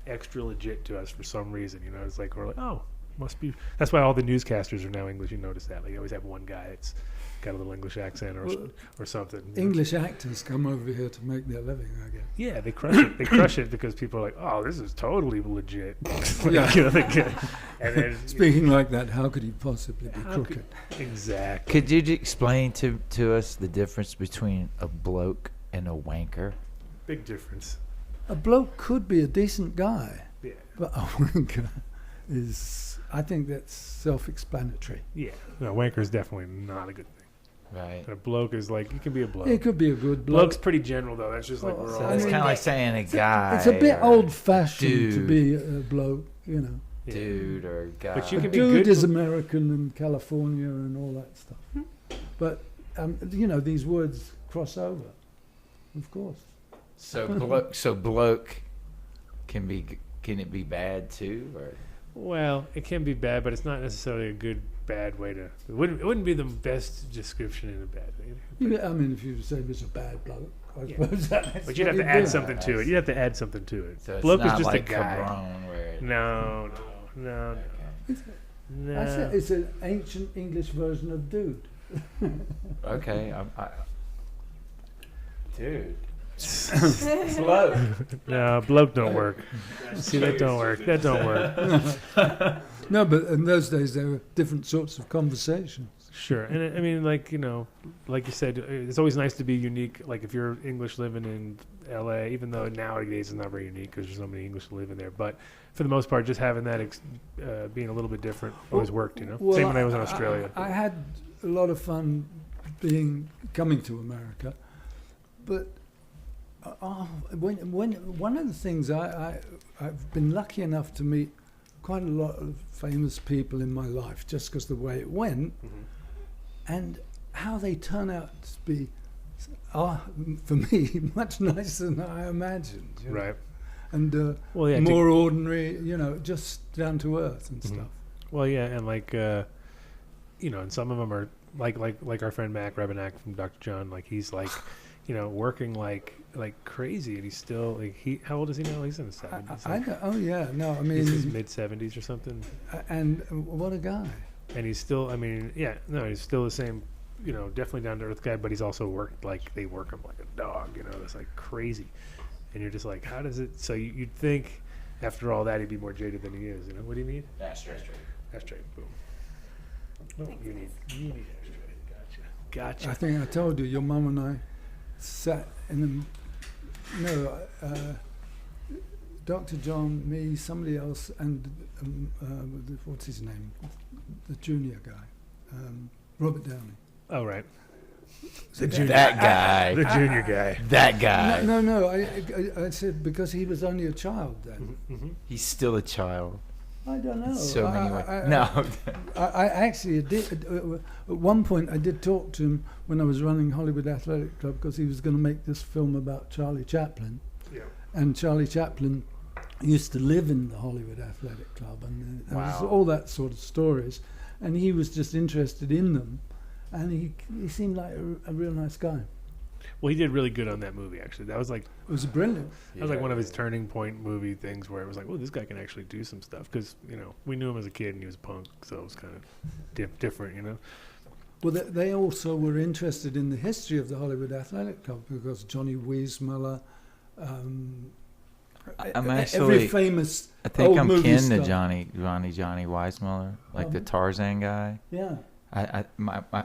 extra legit to us for some reason. You know, it's like we're like, oh, must be. That's why all the newscasters are now English. You notice that? Like, you always have one guy that's got a little English accent or something. You know? English actors come over here to make their living, I guess. Yeah, they crush it. They crush it because people are like, "Oh, this is totally legit." Like, Yeah. you know, and then Speaking like that, how could he possibly be crooked? exactly. Could you explain to us the difference between a bloke and a wanker? Big difference. A bloke could be a decent guy, Yeah, but a wanker is, I think that's self-explanatory. yeah. No, wanker is definitely not a good thing. Right. But a bloke is like you can be a bloke. It could be a good bloke. Bloke's pretty general though. That's just like Well, we're So all. it's mean, kind of like saying a guy. It's a bit or old-fashioned to dude. be a bloke, you know. Yeah. dude or guy. But you A can be dude good is for- American and California and all that stuff. But, you know, these words cross over, of course. So bloke can it be bad too, or Well, it can be bad, but it's not necessarily a good bad way to. It wouldn't be the best description in a bad way. I mean, if you say it's a bad bloke, I Yeah. suppose that's But you'd have what to you add do. something to it. You'd have to add something to it. so it's Bloke is not just like a guy. cabron where it, No. That's No. it. It's an ancient English version of dude. okay, dude. Bloke. No, bloke don't work. See, that don't work. That don't work. No, but in those days there were different sorts of conversations. Sure. And I mean, like, you know, like you said, it's always nice to be unique. Like if you're English living in LA, even though nowadays it's not very unique because there's so many English living there. But for the most part, just having that being a little bit different always worked, you know? Well, Same when I was in Australia. I had a lot of fun coming to America, but when one of the things I've been lucky enough to meet quite a lot of famous people in my life just because the way it went, and how they turn out to be, for me, much nicer than I imagined. You know? Right. And Well, yeah. more ordinary, you know, just down to earth and stuff. Well, yeah, and like, you know, and some of them are like our friend Mac Rebenak from Dr. John, like he's like, working like crazy, and he's still like how old is he now? He's in his 70s. He's his mid 70s or something. And what a guy! And he's still, he's still the same, definitely down to earth guy, but he's also worked they work him like a dog, it's like crazy, and you're just like, how does it? So you'd think after all that he'd be more jaded than he is. What do you need? Ashtray. Ashtray. Boom. Oh, you need ashtray. Gotcha. I think I told you, your mum and I sat in Dr. John, me, somebody else, and what's his name? The junior guy, Robert Downey. Oh, right. That guy. The junior guy. That guy. No. I said because he was only a child then. Mm-hmm. He's still a child. I don't know. So many ways. No. I actually did. At one point, I did talk to him when I was running Hollywood Athletic Club because he was going to make this film about Charlie Chaplin. Yeah. And Charlie Chaplin used to live in the Hollywood Athletic Club, and there was Wow. all that sort of stories. And he was just interested in them, and he seemed like a real nice guy. Well, he did really good on that movie, actually. That was like It was brilliant. that was like one of his turning point movie things where it was like, well, this guy can actually do some stuff because we knew him as a kid and he was a punk, so it was kind of different. Well, they also were interested in the history of the Hollywood Athletic Club because Johnny Weissmuller, I'm every actually. famous I think old I'm movie kin star. to Johnny Weissmuller, like the Tarzan guy. Yeah.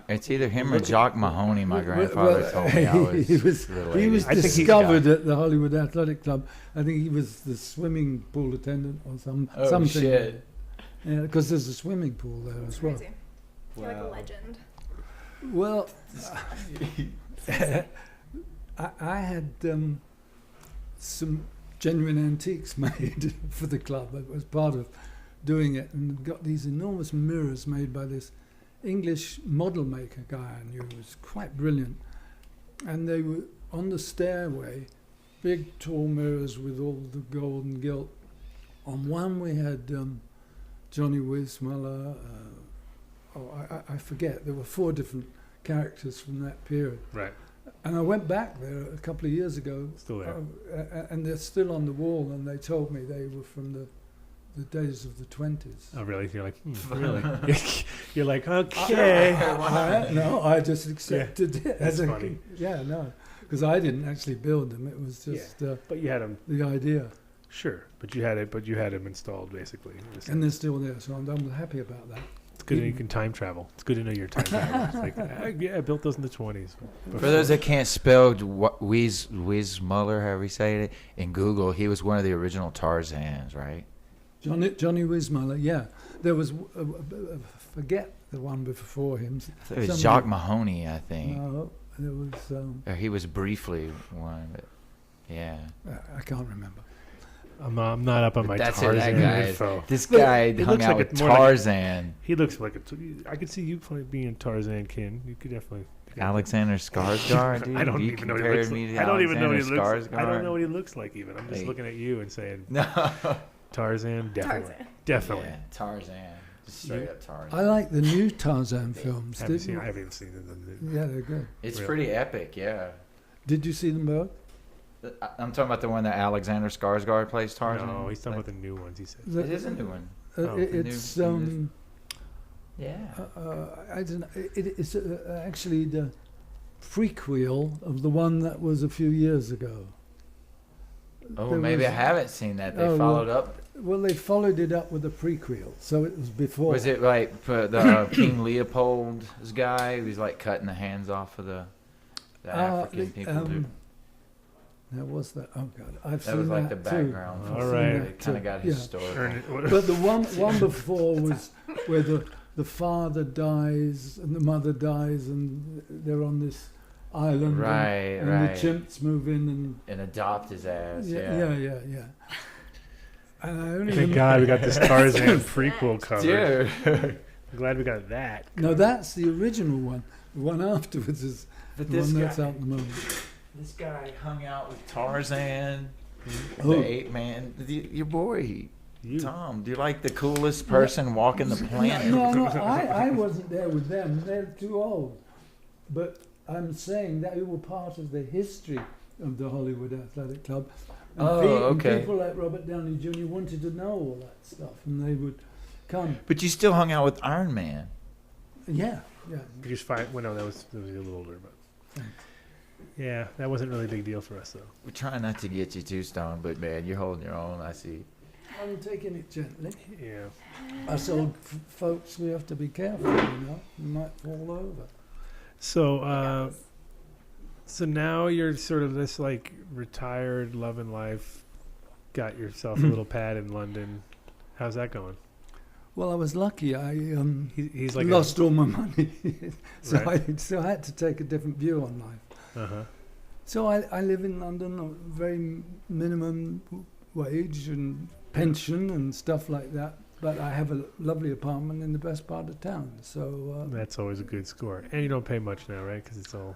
It's either him or Jock Mahoney. My grandfather told me I was. he was little he was I think he's discovered got- at the Hollywood Athletic Club. I think he was the swimming pool attendant or something. shit. Yeah, because there's a swimming pool there as well. Crazy. You're like a legend. Well, I had some genuine antiques made for the club. I was part of doing it, and got these enormous mirrors made by this English model maker guy I knew, who was quite brilliant. And they were on the stairway, big tall mirrors with all the gold and gilt. On one we had Johnny Weissmuller, I forget, there were 4 different characters from that period. Right. And I went back there a couple of years ago. Still there. And they're still on the wall, and they told me they were from the days of the 20s. Oh, really? You're like, really? You're like, okay. I just accepted it. That's as funny. Yeah, no. Because I didn't actually build them. It was just But you had them, the idea. sure. But you had them installed, basically. And they're still there, so I'm happy about that. It's good that you can time travel. It's good to know your time travel. It's like, I built those in the 20s. For those that can't spell Weissmuller, however you say it, in Google, he was one of the original Tarzans, right? Johnny Weissmuller, yeah. There was, forget the one before him. It was Jock Mahoney, I think. No, there was, Or he was briefly one, but yeah. I can't remember. I'm not up on my That's it, Tarzan that guy. info. This guy He hung looks out like with more like- Tarzan. He looks like I could see you being Tarzan kin. You could definitely. Alexander Skarsgård, dude. I don't You even know what he compared looks me like. to I don't even know what he Alexander looks. I don't know Skarsgård? what he looks like. Even I'm just Hey. looking at you and saying No. Tarzan, definitely, Tarzan. definitely. Yeah, Tarzan. Just straight up Tarzan. I like the new Tarzan films. I haven't even seen them. Yeah, they're good. It's Really? pretty epic, yeah. Did you see them both? I'm talking about the one that Alexander Skarsgård plays Tarzan. No, he's talking about the new ones. He said. It is a new one. Oh, It's Yeah. I don't know. It's actually the prequel of the one that was a few years ago. Oh, There maybe was- I haven't seen that. They Oh, well- followed up. Well, they followed it up with a prequel, so it was before. Was it like the King Leopold's guy who was like cutting the hands off of the African people? Dude. There was that. Oh God, I've That seen was like that the too. background. All I've seen right. that It kind of too. got Yeah. historical. But the one before was where the father dies and the mother dies, and they're on this island, Right, and right. the chimps move in, And adopt his ass. and Yeah. yeah. And I only Thank God we got this Tarzan prequel covered. Dude. I'm glad we got that. No, that's the original one. The one afterwards is But the this one that's guy, out at the moment. this guy hung out with Tarzan, Oh. the ape man. Your boy, You. Tom, do you like the coolest person walking the planet? No, I wasn't there with them. They're too old. But I'm saying that it was part of the history of the Hollywood Athletic Club. And okay. People like Robert Downey Jr. wanted to know all that stuff, and they would come. But you still hung out with Iron Man. Yeah. You just find. Well, no, that was a little older, but yeah, that wasn't really a big deal for us though. We're trying not to get you too stoned, but man, you're holding your own. I see. I'm taking it gently. Yeah. Us old folks, we have to be careful, you know. We might fall over. So, so now you're sort of this like retired, loving life. Got yourself a little pad in London. How's that going? Well, I was lucky. I He's like lost all my money, so Right. I had to take a different view on life. So I live in London on very minimum wage and pension and stuff like that. But I have a lovely apartment in the best part of town. So That's always a good score. And you don't pay much now, right? Because it's all.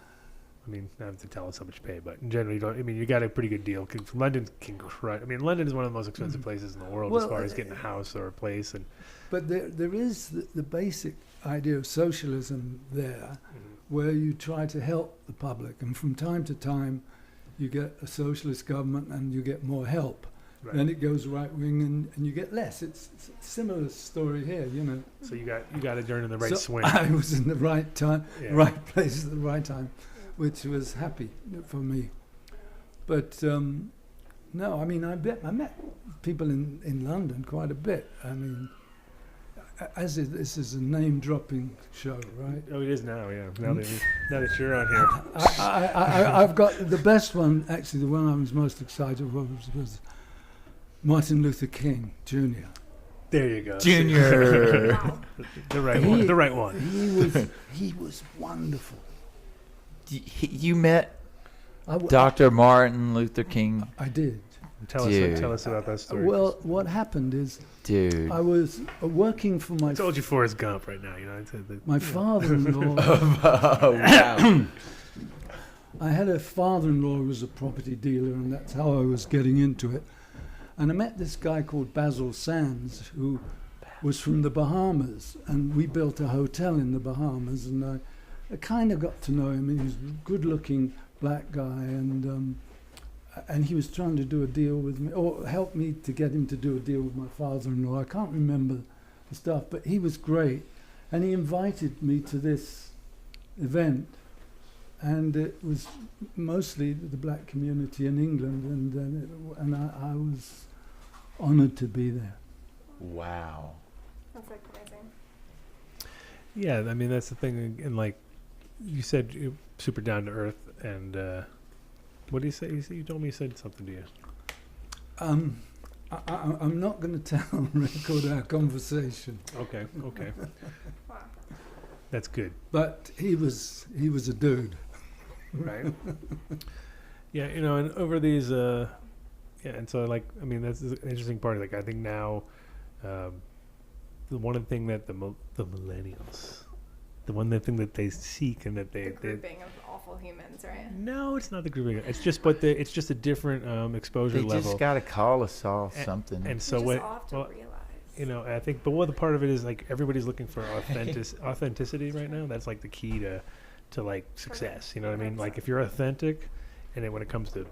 I mean, not to tell us how much you pay, but in general, you don't. I mean, you got a pretty good deal. 'Cause London can crush. I mean, London is one of the most expensive places in the world as Well, far as getting a house or a place. And but there is the basic idea of socialism there, where you try to help the public, and from time to time, you get a socialist government and you get more help. Right. Then it goes right wing and you get less. It's a similar story here, you know. So you got to turn in the right So swing. I was in the right time, Yeah. right place at the right time, which was happy for me. But no, I mean, I met people in London quite a bit. I mean, this is a name-dropping show, right? Oh, it is now. Yeah. Now that you're on here. I've got the best one. Actually, the one I was most excited about was Martin Luther King Jr. There you go. Junior. The right one. The right one. He was wonderful. You met I Dr. Martin Luther King? I did. Tell us about that story. Well, what happened is Dude. I was working for my I told you Forrest Gump right now. You know. my father-in-law. Oh, wow. I had a father-in-law who was a property dealer, and that's how I was getting into it. And I met this guy called Basil Sands, who was from the Bahamas, and we built a hotel in the Bahamas, and I kind of got to know him. He was a good-looking black guy, and he was trying to do a deal with me, or help me to get him to do a deal with my father-in-law. I can't remember the stuff, but he was great, and he invited me to this event. And it was mostly the black community in England, and I was honoured to be there. Wow. That's like amazing. Yeah, I mean that's the thing, and like you said, you're super down to earth. And what did you say? You told me you said something to you. I'm not going to tell on record our conversation. Okay. Wow. That's good. But he was a dude. Right. Yeah, you know, and over these, and so like, I mean, that's the interesting part. Like, I think now, the one thing that the millennials, the thing that they seek and that The grouping of awful humans, right? No, it's not the grouping. It's just, it's just a different exposure They level. just got to call us all something. And so We just what? all have to realize. You know, I think, but the part of it is like everybody's looking for authenticity right now. That's like the key to like success. You know what I mean? Like if you're authentic, and then when it comes to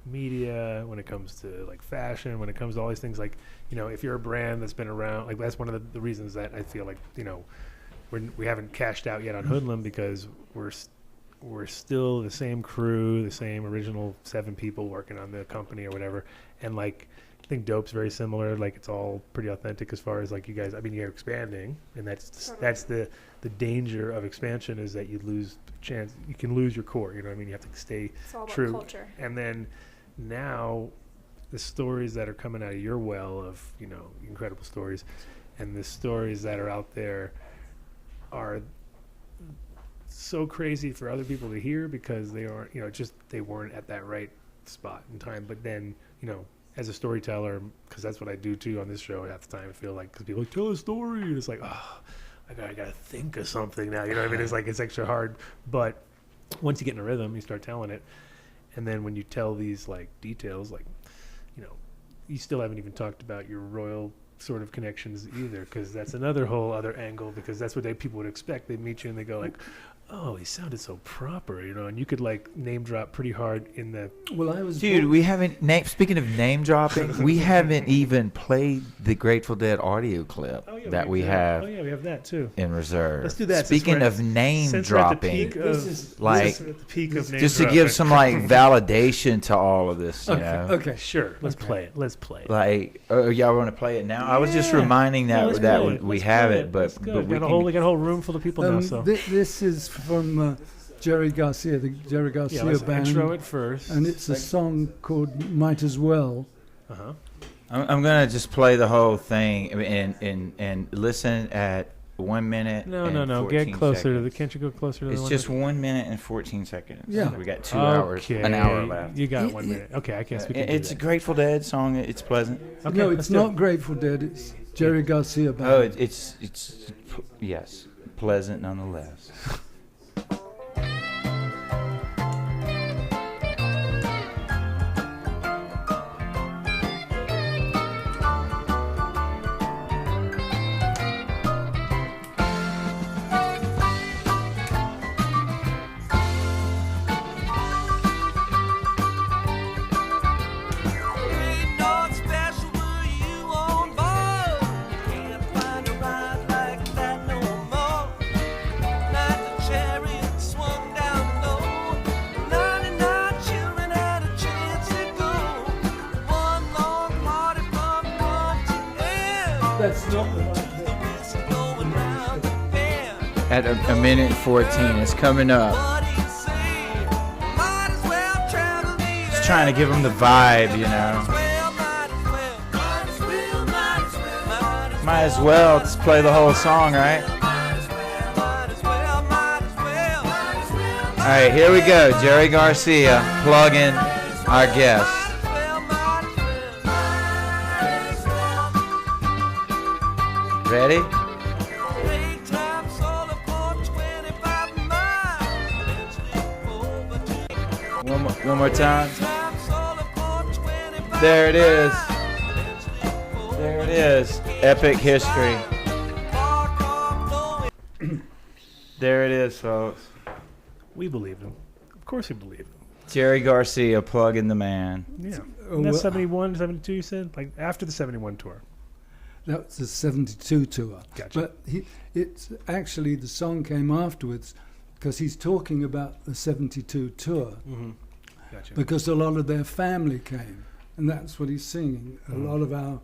media, when it comes to like fashion, when it comes to all these things, like, you know, if you're a brand that's been around, like that's one of the reasons that I feel like, you know, we haven't cashed out yet on Hoodlum, because we're still the same crew, the same original 7 people working on the company or whatever, and like I think Dope's very similar. Like it's all pretty authentic as far as like you guys. I mean, you're expanding, and that's the danger of expansion, is that you lose the chance. You can lose your core. You know what I mean? You have to stay It's all about true. culture. And then now, the stories that are coming out of your well of, you know, incredible stories, and the stories that are out there are so crazy for other people to hear, because they aren't, you know, just they weren't at that right spot in time. But then, you know, as a storyteller, because that's what I do too on this show at the time, I feel like, because people are like, tell a story, and it's like, oh, I gotta think of something now. You know what I mean? It's like, it's extra hard. But once you get in a rhythm, you start telling it, and then when you tell these like details, like, you know, you still haven't even talked about your royal sort of connections either, because that's another whole other angle, because that's what people would expect. They meet you and they go like, oh, he sounded so proper, you know, and you could like name drop pretty hard in the. Well, I was Dude, we haven't speaking of name dropping, we haven't even played the Grateful Dead audio clip that we have. Oh yeah, we have that too. In reserve. Let's do that. since Speaking we're- of name since we're at the dropping, peak of- like, since we're at the peak of name just to give dropping. some like validation to all of this, you know. okay. Sure, let's play it. Let's play it. Like, oh, y'all want to play it now? I was just Yeah. reminding Yeah, that let's that play it. we Let's have play it, but Let's go. but we we got can. a whole room full of people now. So This is from Jerry Garcia, the Jerry Garcia let's band, intro it first. and it's a song called "Might As Well." Uh-huh. I'm gonna just play the whole thing and listen at 1 minute. No. and Get 14 closer to the. seconds. Can't you go closer to the It's one? just 1 minute and 14 seconds. Yeah. We got 2 hours, an hour left. You got 1 minute. Okay, I guess we can do It's a that. Grateful Dead song. It's pleasant. Okay, No, let's it's do not it. Grateful Dead. It's Jerry Garcia band. Oh, it's yes, pleasant nonetheless. Ain't not special, were you on board? Can't find a ride like that no more. Like the chariot swung down low. 99 children had a chance to go. One long party from one to end. That's not the right The whistle going round the bend. At a minute 14, it's coming up. What do you say? Might as well travel the Just trying to give them the vibe, you know. Might as well just play the whole song, right? All right, here we go. Jerry Garcia plugging our guest. Ready? One more time. There it is. There it is. Epic history. There it is, folks. We believe him. Of course we believe him. Jerry Garcia plugging the man. Yeah. Oh, And that's well- 71, 72 you said? Like after the 71 tour. That was the 72 tour. Gotcha. But it's actually the song came afterwards because he's talking about the 72 tour Mm-hmm. Gotcha. because a lot of their family came. And that's what he's singing. Mhm. A lot of our,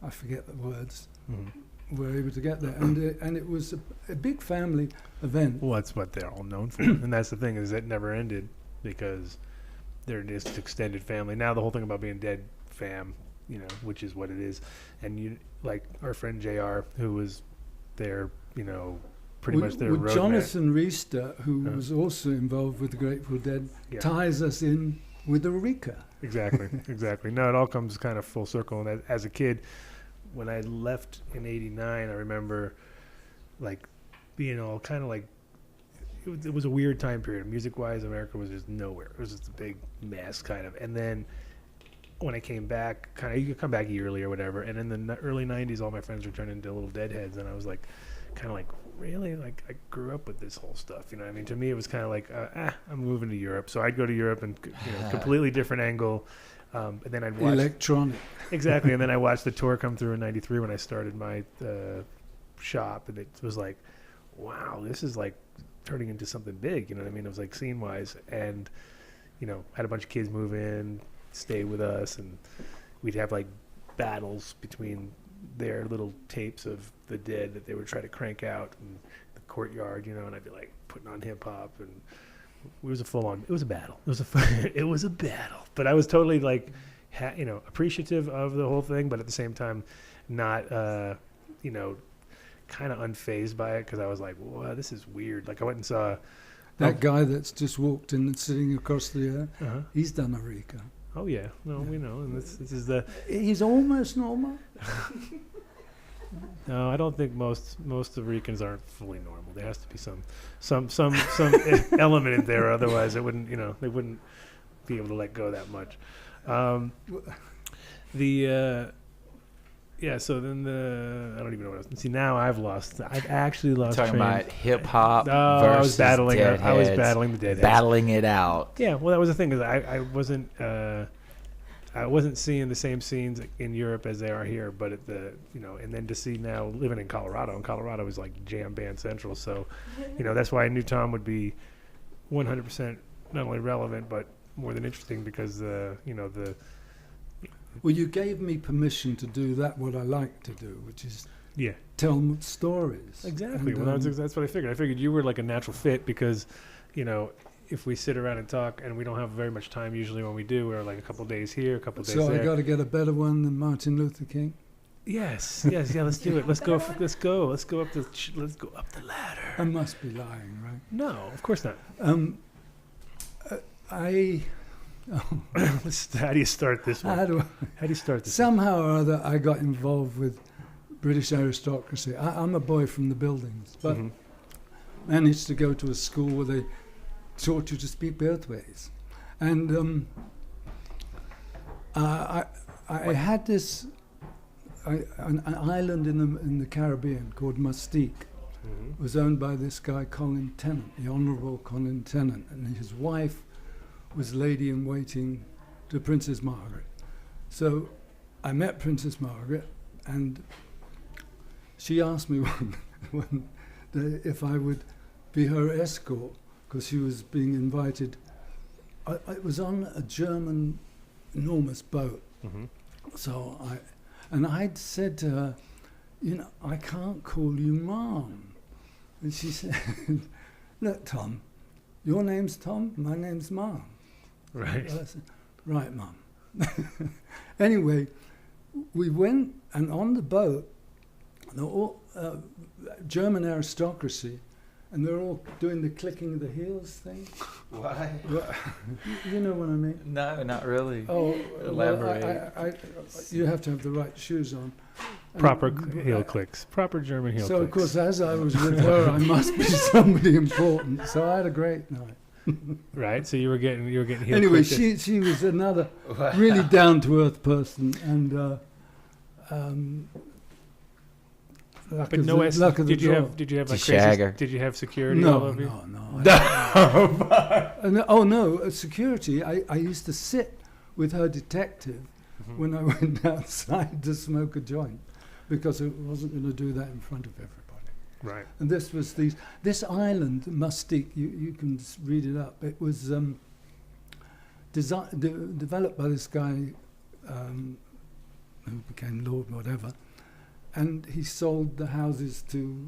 I forget the words, Mhm. were able to get there. And it was a big family event. Well, that's what they're all known for. And that's the thing, is it never ended because they're just extended family. Now the whole thing about being dead fam, you know, which is what it is. And you, like our friend JR, who was there, you know, pretty much their With roadman. Jonathan Reister, who Yeah. was also involved with the Grateful Dead, Yeah. ties us in with Eureka. Exactly, exactly. No, it all comes kind of full circle. And as a kid, when I left in '89, I remember like being all kind of like it was a weird time period. Music-wise, America was just nowhere. It was just a big mess, kind of. And then when I came back, kind of you could come back yearly or whatever. And in the early '90s, all my friends were turning into little deadheads, and I was like, kind of like, really? Like I grew up with this whole stuff, you know what I mean? To me, it was kind of like, I'm moving to Europe. So I'd go to Europe and, you know, completely different angle. And then I'd watch. Electronic. Exactly. And then I watched the tour come through in '93 when I started my shop. And it was like, wow, this is like turning into something big. You know what I mean? It was like scene wise. And, you know, had a bunch of kids move in, stay with us. And we'd have like battles between their little tapes of the Dead that they would try to crank out in the courtyard, you know, and I'd be like putting on hip hop, and it was a full on. It was a battle. It was it was a battle. But I was totally like, you know, appreciative of the whole thing, but at the same time, not, you know, kind of unfazed by it because I was like, wow, this is weird. Like I went and saw That guy that's just walked in and sitting across the air, Uh-huh. he's done Eureka. Oh yeah, no, we know, and this is the. He's almost normal. No, I don't think most of Ricans aren't fully normal. There has to be some element in there, otherwise it wouldn't, you know, they wouldn't be able to let go that much. Yeah, so then I don't even know what else. See, now I've actually lost Talking train. about hip hop Oh, I was versus battling it. deadheads. I was battling the deadheads. Battling it out. Yeah, well, that was the thing, because I wasn't seeing the same scenes in Europe as they are here, but at the, and then to see now living in Colorado, and Colorado is like jam band central, so, that's why I knew Tom would be 100% not only relevant, but more than interesting, because, Well, you gave me permission to do what I like to do, which is yeah. tell stories. Exactly. And, Well, that's what I figured. I figured you were like a natural fit because, if we sit around and talk and we don't have very much time usually when we do, we're like a couple days here, a couple days so there. I got to get a better one than Martin Luther King. Yes. Yeah. Let's do it. Let's go up the ladder. I must be lying, right? No, of course not. How do you start this one? How do you start this? somehow or other I got involved with British aristocracy. I'm a boy from the buildings, but managed to go to a school where they taught you to speak both ways. And I had this an island in the Caribbean called Mustique. It was owned by this guy Colin Tennant, the Honourable Colin Tennant, and his wife was lady-in-waiting to Princess Margaret. So I met Princess Margaret, and she asked me one day if I would be her escort, because she was being invited. It was on a German enormous boat. So I'd said to her, I can't call you Mom. And she said, look, Tom, your name's Tom, my name's Mom. Right. I said, right, Mum. Anyway, we went, and on the boat, they're all German aristocracy, and they're all doing the clicking of the heels thing. Why? You know what I mean? No, not really. Oh, Elaborate. well, you have to have the right shoes on. Proper heel clicks. Proper German heel So, clicks. of course, as I was with her, I must be somebody important. So I had a great night. Right. So you were getting heel Anyway, clicked. she was another really down-to-earth person, and But no, did you have like crazy? Shagger. Did you have security all over you? No, security. I used to sit with her detective when I went outside to smoke a joint, because I wasn't going to do that in front of everybody. Right. And this was this island, Mustique. You can read it up. It was developed by this guy who became Lord whatever, and he sold the houses to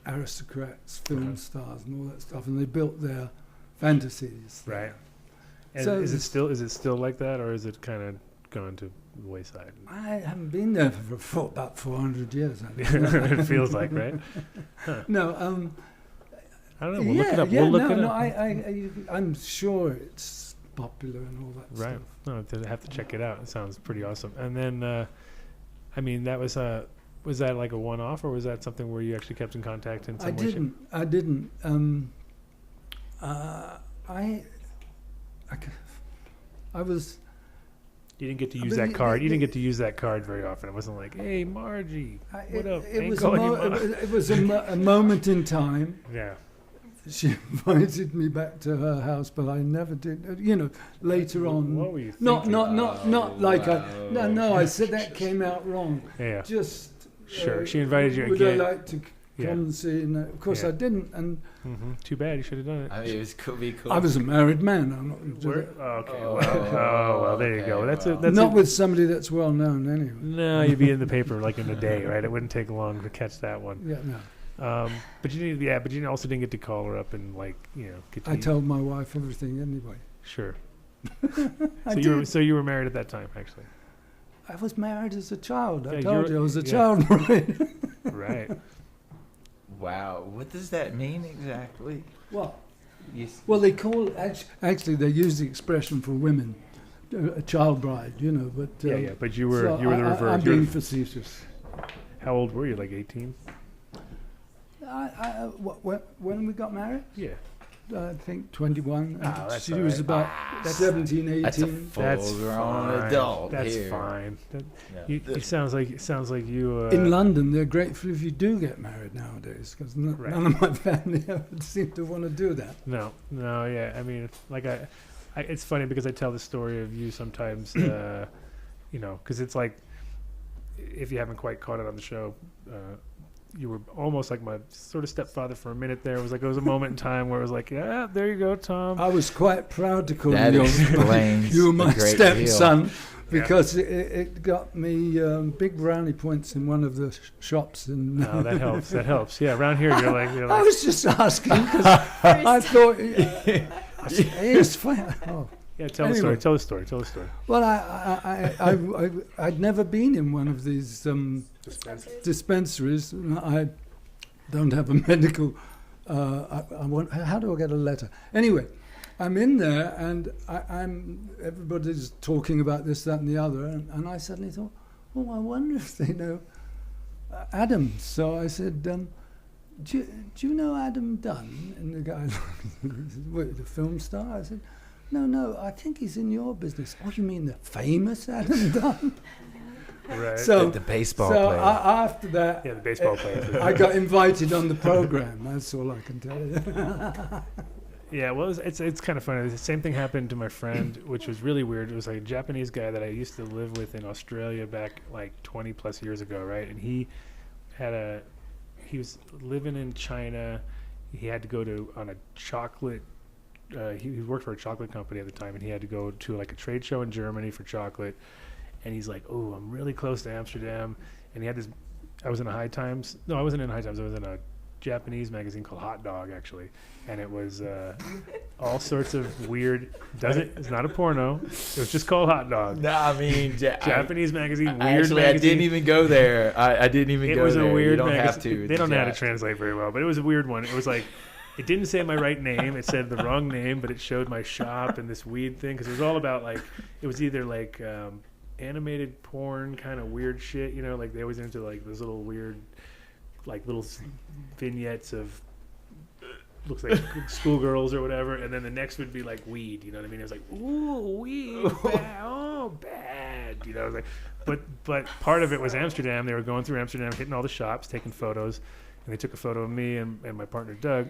aristocrats, film stars, and all that stuff, and they built their fantasies. Right. And So is it still like that, or is it kind of gone to the wayside? I haven't been there for about 400 years. It feels like, right? Huh. No, I don't know. We'll look it up. We'll look it up. I'm sure it's popular and all that Right. stuff. No, I have to check it out. It sounds pretty awesome. And then, that was that like a one-off, or was that something where you actually kept in contact in some way? I didn't. I was. You didn't get to use that card. You didn't get to use that card very often. It wasn't like, "Hey, Margie, what up?" It was a moment in time. Yeah. She invited me back to her house, but I never did. Later on. What were you not thinking? like I said that came out wrong. Yeah. Just. Sure. She invited you would again. I like to come and see? And of course, I didn't. And Too bad. You should have done it. I mean, it could be cool. I was a married man. I'm not going to do Where- it. okay. Well, there you go. That's Not with somebody that's well known, anyway. No, you'd be in the paper like in a day, right? It wouldn't take long to catch that one. Yeah, no. But you also didn't get to call her up and get to I told my wife everything anyway. Sure. I So you were married at that time, actually. I was married as a child. I Yeah, told you I was a yeah. child married. Right. Wow. What does that mean exactly? What? Yes. Well, they call actually they use the expression for women, a child bride, But Yeah. But you were so the reverse. I'm You were- being facetious. How old were you? Like 18? When we got married, Yeah. I think 21. Oh, that's she all was right. about 17, 18. That's a That's full-grown fine. adult That's here. fine. That, Yeah. it sounds like you. In London, they're grateful if you do get married nowadays, because Right. none of my family ever seem to want to do that. No, yeah. I mean, like I it's funny because I tell the story of you sometimes, because it's like, if you haven't quite caught it on the show, you were almost like my sort of stepfather for a minute there. It was a moment in time where it was like, yeah, there you go, Tom. I was quite proud to call That you explains you were my a great stepson, because it got me big brownie points in one of the shops. In, No, that helps. That helps. Yeah, around here you're I like was just asking because I thought it's fine. Oh. yeah. Tell the Anyway. story. Tell the story. Well, I'd never been in one of these dispensaries. I don't have a medical. How do I get a letter? Anyway, I'm in there and everybody's talking about this, that, and the other, and I suddenly thought, oh, I wonder if they know Adam. So I said, do you know Adam Dunn? And the guy, the film star. I said, no, I think he's in your business. Oh, you mean the famous Adam Dunn? Right. So The baseball so player. after that, yeah, the baseball player. I got invited on the program. That's all I can tell you. Yeah, well, it's kind of funny. The same thing happened to my friend, which was really weird. It was like a Japanese guy that I used to live with in Australia back like 20 plus years ago, right? And he was living in China. He had to go on a chocolate. He worked for a chocolate company at the time, and he had to go to like a trade show in Germany for chocolate. And he's like, "Oh, I'm really close to Amsterdam." And he had this. I was in a High Times. No, I wasn't in High Times. I was in a Japanese magazine called Hot Dog, actually, and it was all sorts of weird. It's not a porno. It was just called Hot Dog. No, I mean, Japanese magazine. Weird actually, magazine. I didn't even go there. I didn't even It go was there. a weird You don't magazine. have to. They don't know how to translate very well, but it was a weird one. It was like, it didn't say my right name. It said the wrong name, but it showed my shop and this weed thing, because it was all about like, it was either like animated porn kind of weird shit, like they always into like those little weird, like little vignettes of looks like schoolgirls or whatever, and then the next would be like weed. You know what I mean? It was like, ooh, weed, bad, oh, bad. It was like, but part of it was Amsterdam. They were going through Amsterdam, hitting all the shops, taking photos, and they took a photo of me and my partner Doug,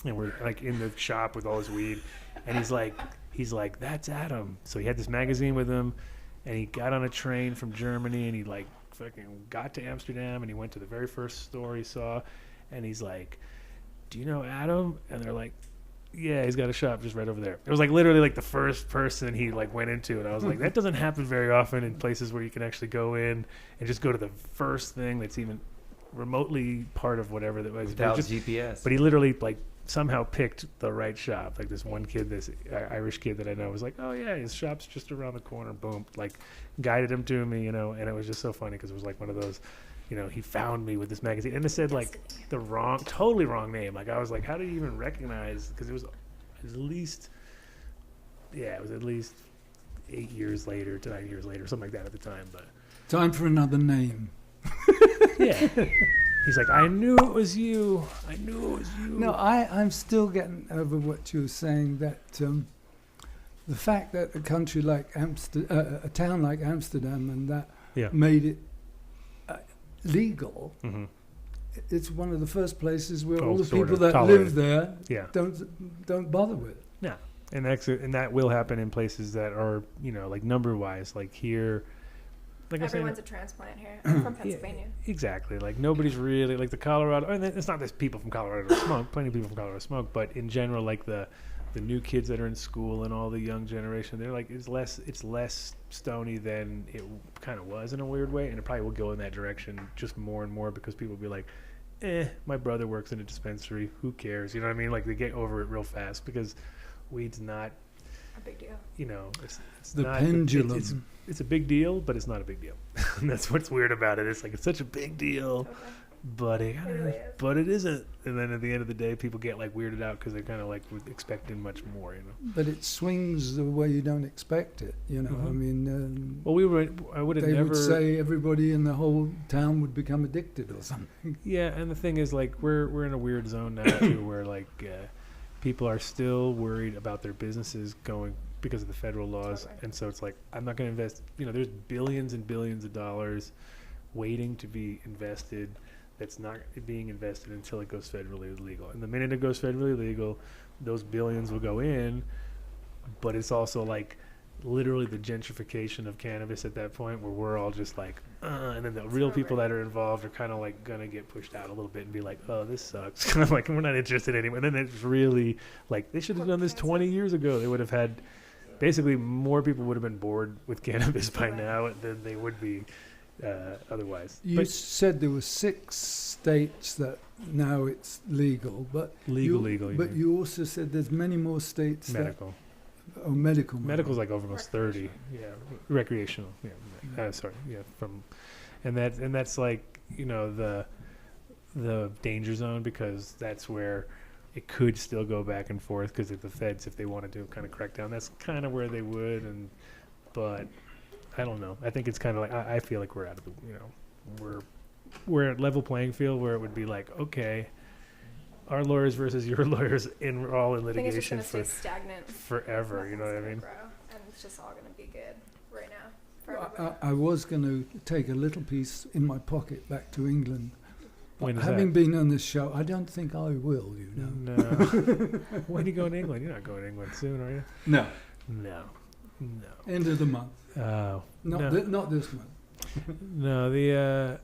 and we're like in the shop with all his weed, and he's like, that's Adam. So he had this magazine with him, and he got on a train from Germany, and he like fucking got to Amsterdam, and he went to the very first store he saw, and he's like, do you know Adam? And they're like, yeah, he's got a shop just right over there. It was like literally like the first person he like went into, and I was like, that doesn't happen very often in places where you can actually go in and just go to the first thing that's even remotely part of whatever that was. Without Just- GPS. But he literally like somehow picked the right shop. Like this one kid, this Irish kid that I know was like, oh yeah, his shop's just around the corner. Boom, like guided him to me, and it was just so funny because it was like one of those, he found me with this magazine, and it said like the totally wrong name. Like I was like, how did you even recognize? Because it was at least 8 years later to 9 years later, something like that at the time. But Time for another name. yeah. He's like, I knew it was you. I knew it was you. No, I'm still getting over what you were saying, that the fact that a country like a town like Amsterdam and that Yeah. made it legal. Mm-hmm. It's one of the first places where Oh, all the sort people of that tolerated. live there Yeah. don't bother with it. Yeah. And that will happen in places that are, like number wise, like here. Like Everyone's I a transplant here. I'm from Pennsylvania. exactly. Like nobody's really like the Colorado. I mean, it's not that people from Colorado don't smoke. Plenty of people from Colorado smoke, but in general, like the new kids that are in school and all the young generation, they're like it's less stony than it kind of was in a weird way, and it probably will go in that direction just more and more because people will be like, my brother works in a dispensary. Who cares? You know what I mean? Like they get over it real fast because weed's not. A big deal. It's The not, pendulum. It's a big deal, but it's not a big deal. And that's what's weird about it. It's like it's such a big deal, but it really is. but it isn't. And then at the end of the day, people get like weirded out because they're kind of like expecting much more. But it swings the way you don't expect it. I mean, Well, I would have they never. would say everybody in the whole town would become addicted or something. Yeah, and the thing is, like, we're in a weird zone now too, where like people are still worried about their businesses going because of the federal laws. Totally. And so it's like, I'm not going to invest, there's billions and billions of dollars waiting to be invested that's not being invested until it goes federally legal. And the minute it goes federally legal, those billions will go in, but it's also like literally the gentrification of cannabis at that point where we're all just like, and then the real people that are involved are kind of like gonna get pushed out a little bit and be like, oh, this sucks. Kind of like, we're not interested anymore. And then it's really like, they should have done this 20 years ago. They would have had, basically more people would have been bored with cannabis by now than they would be otherwise. You said there were 6 states that now it's legal, but Legal, But you also said there's many more states medical. that medical. Medical's like almost 30. Yeah, recreational. Yeah, sorry. Yeah, and that's like the danger zone, because that's where it could still go back and forth, because if the feds, if they wanted to kind of crack down, that's kind of where they would. But I don't know. I think it's kind of like, I feel like we're out of the we're at level playing field where it would be like, okay, our lawyers versus your lawyers, and we're all in I think it's litigation just going to stay stagnant forever. You know what I mean? Grow, and it's just all going to be good right now for everybody. I was going to take a little piece in my pocket back to England. When is Having that? been on this show, I don't think I will, No. When are you going to England? You're not going to England soon, are you? No. No. End of the month. Oh. Not this month. No, the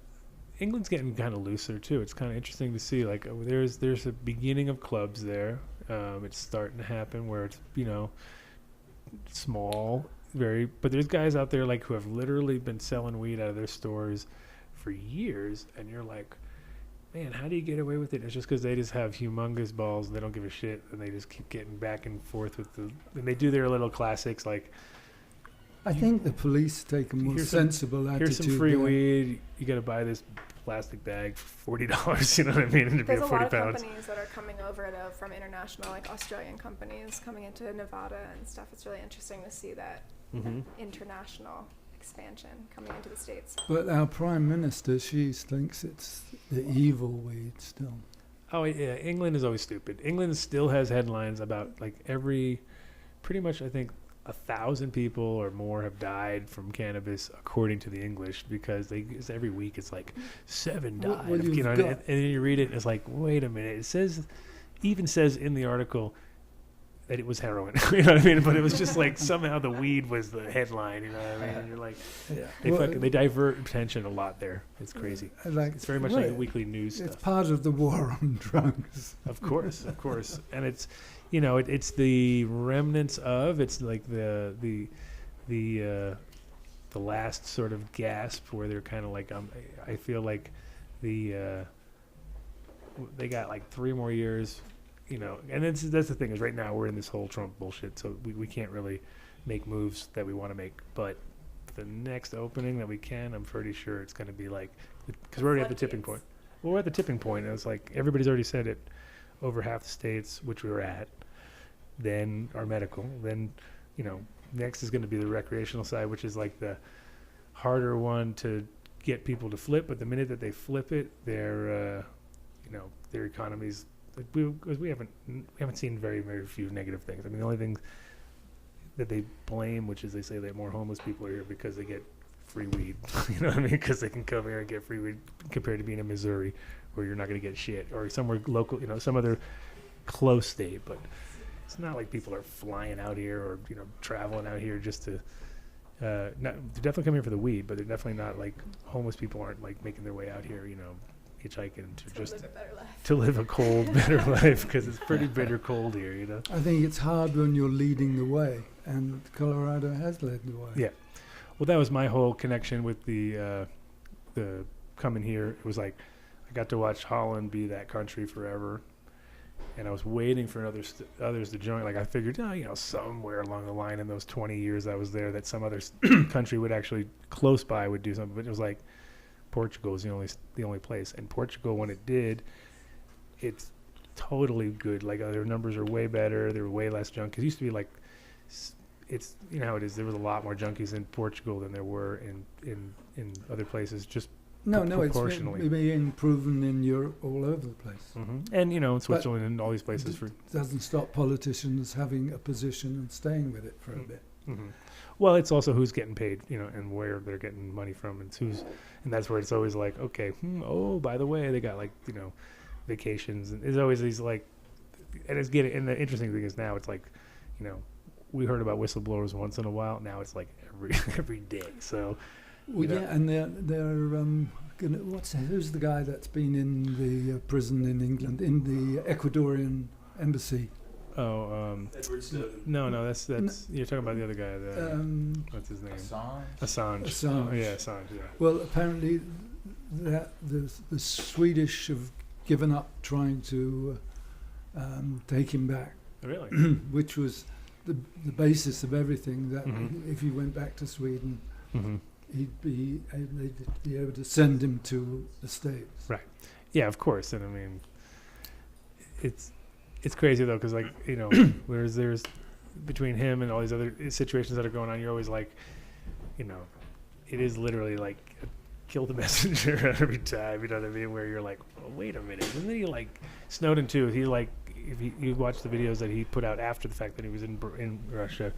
England's getting kind of looser too. It's kind of interesting to see. Like, there's a beginning of clubs there. It's starting to happen where it's small, but there's guys out there like who have literally been selling weed out of their stores for years, and you're like, man, how do you get away with it? It's just because they just have humongous balls and they don't give a shit, and they just keep getting back and forth with and they do their little classics like, I think the police take a more sensible attitude. here's some free there. weed. You got to buy this plastic bag for $40. You know what I mean? And to There's be a 40 lot of pounds. companies that are coming over from international, like Australian companies coming into Nevada and stuff. It's really interesting to see that Mm-hmm. international expansion coming into the States. But our Prime Minister, she thinks it's the evil weed still. Oh yeah, England is always stupid. England still has headlines about like pretty much I think 1,000 people or more have died from cannabis according to the English, because it's every week it's like 7 died. Well, and then you read it and it's like, wait a minute, even says in the article that it was heroin. You know what I mean? But it was just like somehow the weed was the headline. You know what I mean? And you're like, they divert attention a lot there. It's crazy. It's very much like a weekly news It's stuff. part of the war on drugs. Of course, and it's it's the remnants of, it's like the last sort of gasp where they're kind of like, I feel like they got like 3 more years. And that's the thing, is right now we're in this whole Trump bullshit, so we can't really make moves that we want to make. But the next opening that we can, I'm pretty sure it's going to be like, because we're already at the tipping point. Well, we're at the tipping point. And it's like everybody's already said it. Over half the states, which we were at, then our medical, then next is going to be the recreational side, which is like the harder one to get people to flip. But the minute that they flip it, their economies. Because we haven't seen very, very few negative things. I mean, the only thing that they blame, which is they say that more homeless people are here because they get free weed. You know what I mean? Because they can come here and get free weed, compared to being in Missouri, where you're not going to get shit, or somewhere local, some other close state. But it's not like people are flying out here or traveling out here just to. They're definitely coming here for the weed, but they're definitely not like homeless people aren't like making their way out here, hitchhiking to live a cold, better life, because it's pretty bitter cold here, I think it's hard when you're leading the way, and Colorado has led the way. Yeah. Well, that was my whole connection with the coming here. It was like I got to watch Holland be that country forever, and I was waiting for others to join. Like I figured, somewhere along the line in those 20 years I was there, that some other country would actually close by would do something. But it was like Portugal is the only place, and Portugal, when it did, it's totally good. Like their numbers are way better. They're way less junkies. It used to be like, it's how it is. There was a lot more junkies in Portugal than there were in other places, just No, it's proportionally. being proven in Europe all over the place. And in Switzerland and all these places for. Doesn't stop politicians having a position and staying with it for a bit. Well, it's also who's getting paid, and where they're getting money from, and and that's where it's always like, okay, oh, by the way, they got vacations, and there's always these and and the interesting thing is now it's like, we heard about whistleblowers once in a while, now it's like every day. So, and they're who's the guy that's been in the prison in England in the Ecuadorian embassy? Edward Snowden. No, that's you're talking about the other guy. What's his name? Assange. Oh, yeah, Assange. Yeah. Well, apparently, the Swedish have given up trying to take him back. Really? Which was the basis of everything. That if he went back to Sweden, they'd be able to send him to the States. Right. Yeah, of course. And I mean, it's crazy though, because whereas there's between him and all these other situations that are going on, you're always like, it is literally like kill the messenger every time. You know what I mean? Where you're like, oh, wait a minute, isn't he like Snowden too? If you watch the videos that he put out after the fact that he was in Russia,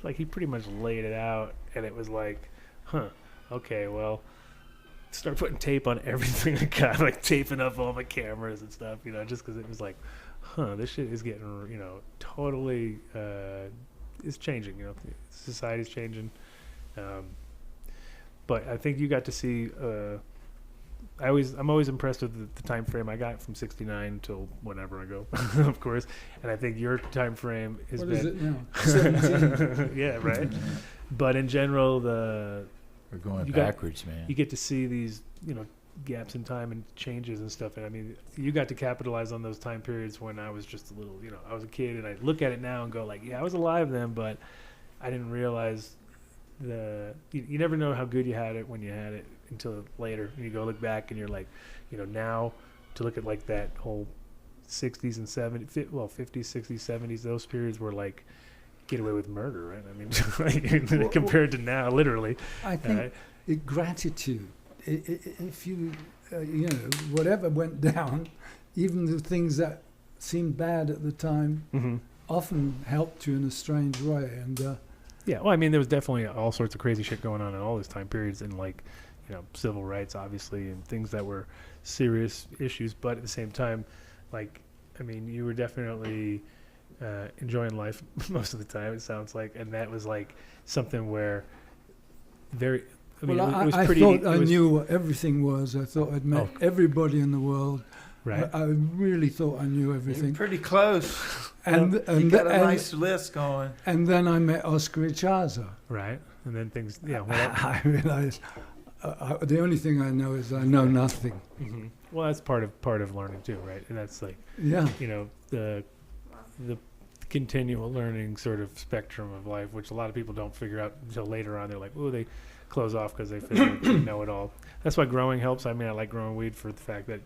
like he pretty much laid it out, and it was like, okay, well, start putting tape on everything I got, like taping up all my cameras and stuff, just because it was like, this shit is getting, totally, it's changing, society's changing. But I think you got to see, I'm always impressed with the time frame I got from 69 till whenever I go, of course. And I think your time frame has What been. is it now? 17? Yeah, right. But in general, We're going backwards, man. You get to see these, gaps in time and changes and stuff. And I mean, you got to capitalize on those time periods when I was just a little, I was a kid, and I look at it now and go like, yeah, I was alive then, but I didn't realize you never know how good you had it when you had it until later. And you go look back and you're like, now to look at like that whole 60s and 70s, 50s, 60s, 70s, those periods were like get away with murder, right? I mean, compared to now, literally. I think gratitude. If you, whatever went down, even the things that seemed bad at the time often helped you in a strange way. And yeah, well, I mean, there was definitely all sorts of crazy shit going on in all those time periods, and like, civil rights, obviously, and things that were serious issues. But at the same time, like, I mean, you were definitely enjoying life most of the time, it sounds like, and that was like something where very. I mean, well, it was I pretty. thought I knew what everything was. I thought I'd met everybody in the world. Right. I really thought I knew everything. You're pretty close. And you got a nice list going. And then I met Oscar Ichaza. Right. And then things. Yeah. Well, I realized the only thing I know is I know nothing. Well, that's part of learning too, right? And that's like, the continual learning sort of spectrum of life, which a lot of people don't figure out until later on. They're like, oh, they close off because they figure they know it all. That's why growing helps. I mean, I like growing weed for the fact that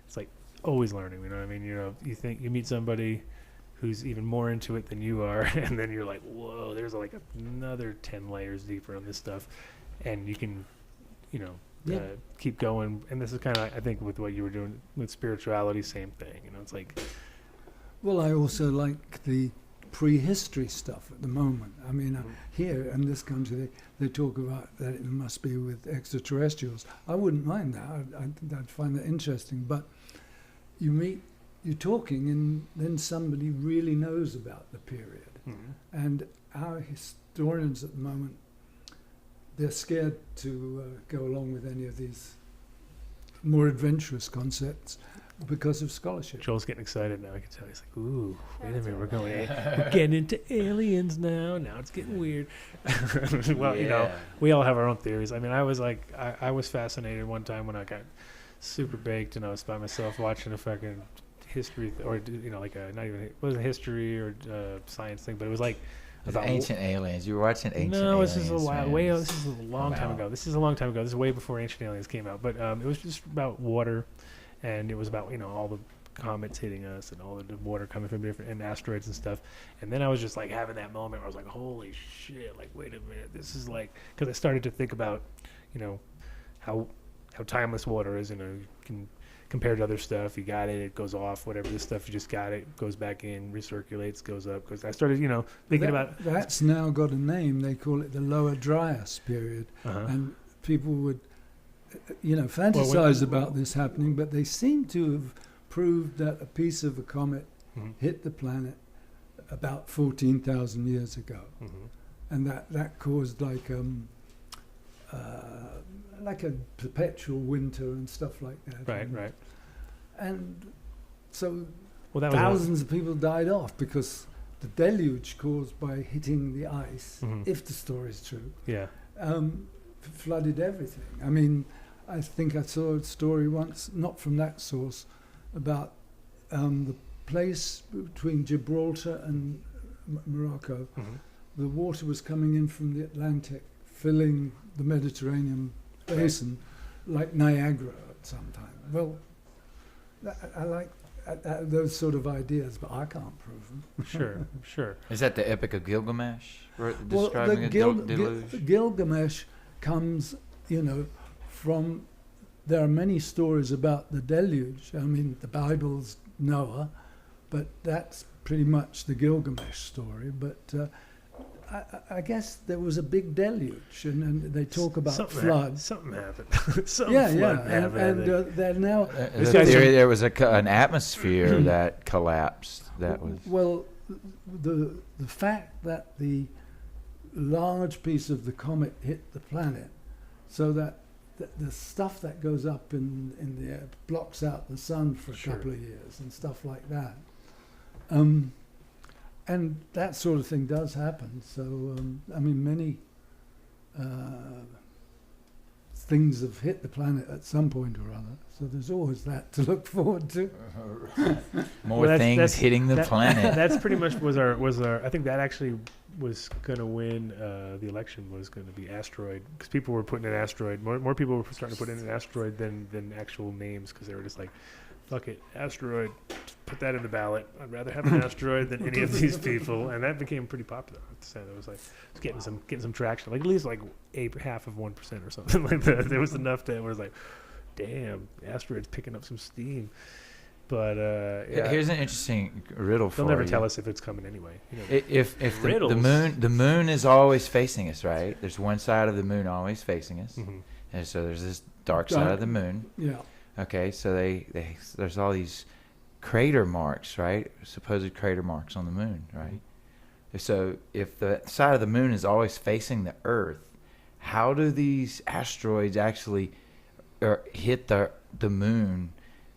it's like always learning. You know what I mean? You think you meet somebody who's even more into it than you are, and then you're like, whoa, there's like another 10 layers deeper on this stuff, and you can, keep going. And this is kind of, I think, with what you were doing with spirituality, same thing. It's like. Well, I also like the prehistory stuff at the moment. I mean, here in this country, they talk about that it must be with extraterrestrials. I wouldn't mind that. I'd find that interesting. But you're talking, and then somebody really knows about the period. And our historians at the moment, they're scared to go along with any of these more adventurous concepts because of scholarship. Joel's getting excited now. I can tell. He's like, "Ooh, wait a minute, we're getting into aliens now. Now it's getting weird." Well, we all have our own theories. I mean, I was like, I was fascinated one time when I got super baked and I was by myself watching a fucking history or like a not even it wasn't history or science thing, but it was like about ancient aliens. You were watching ancient aliens. No, this is a while. This is a long time ago. This is a long time ago. This is way before Ancient Aliens came out. But it was just about water. And it was about, all the comets hitting us and all the water coming from different and asteroids and stuff. And then I was just like having that moment where I was like, holy shit, like, wait a minute. This is like, because I started to think about, how how timeless water is. You know, you can compare to other stuff. You got it, it goes off. Whatever the stuff you just got, it goes back in, recirculates, goes up. Because I started, you know, thinking about that's now got a name. They call it the Lower Dryas period, and people would, you know, fantasize about this happening, but they seem to have proved that a piece of a comet hit the planet about 14,000 years ago, and that caused like a perpetual winter and stuff like that. Right. And so Well, that was thousands of people died off because the deluge caused by hitting the ice, if the story is true, flooded everything. I mean, I think I saw a story once, not from that source, about the place between Gibraltar and Morocco. The water was coming in from the Atlantic, filling the Mediterranean basin, like Niagara at some time. Well, I like those sort of ideas, but I can't prove them. Sure. Is that the Epic of Gilgamesh? Well, Describing the a deluge? Gilgamesh comes, you know, from. There are many stories about the deluge. I mean, the Bible's Noah, but that's pretty much the Gilgamesh story. But I guess there was a big deluge, and they talk about floods. Something happened. And they're now. There's a theory there was an atmosphere that collapsed. That was well, the fact that the large piece of the comet hit the planet, so that the stuff that goes up in the air blocks out the sun for a couple of years and stuff like that. And that sort of thing does happen. So, I mean, many things have hit the planet at some point or other. So there's always that to look forward to. More things hitting the planet. That's pretty much was our. I think that actually was going to win the election. Was going to be asteroid, because people were putting in asteroid. More people were starting to put in an asteroid than actual names, because they were just like, fuck it, asteroid, just put that in the ballot. I'd rather have an asteroid than any of these people, and that became pretty popular. I have to say, that was like getting some traction, like at least like half of 1% or something like that. There was enough that was like, damn, asteroid's picking up some steam. But here's an interesting riddle for you. They'll never tell us if it's coming anyway. You know, if the moon is always facing us, right? There's one side of the moon always facing us, and so there's this dark side of the moon. Yeah. Okay, so there's all these crater marks, right? Supposed crater marks on the moon, right? So if the side of the moon is always facing the Earth, how do these asteroids actually hit the moon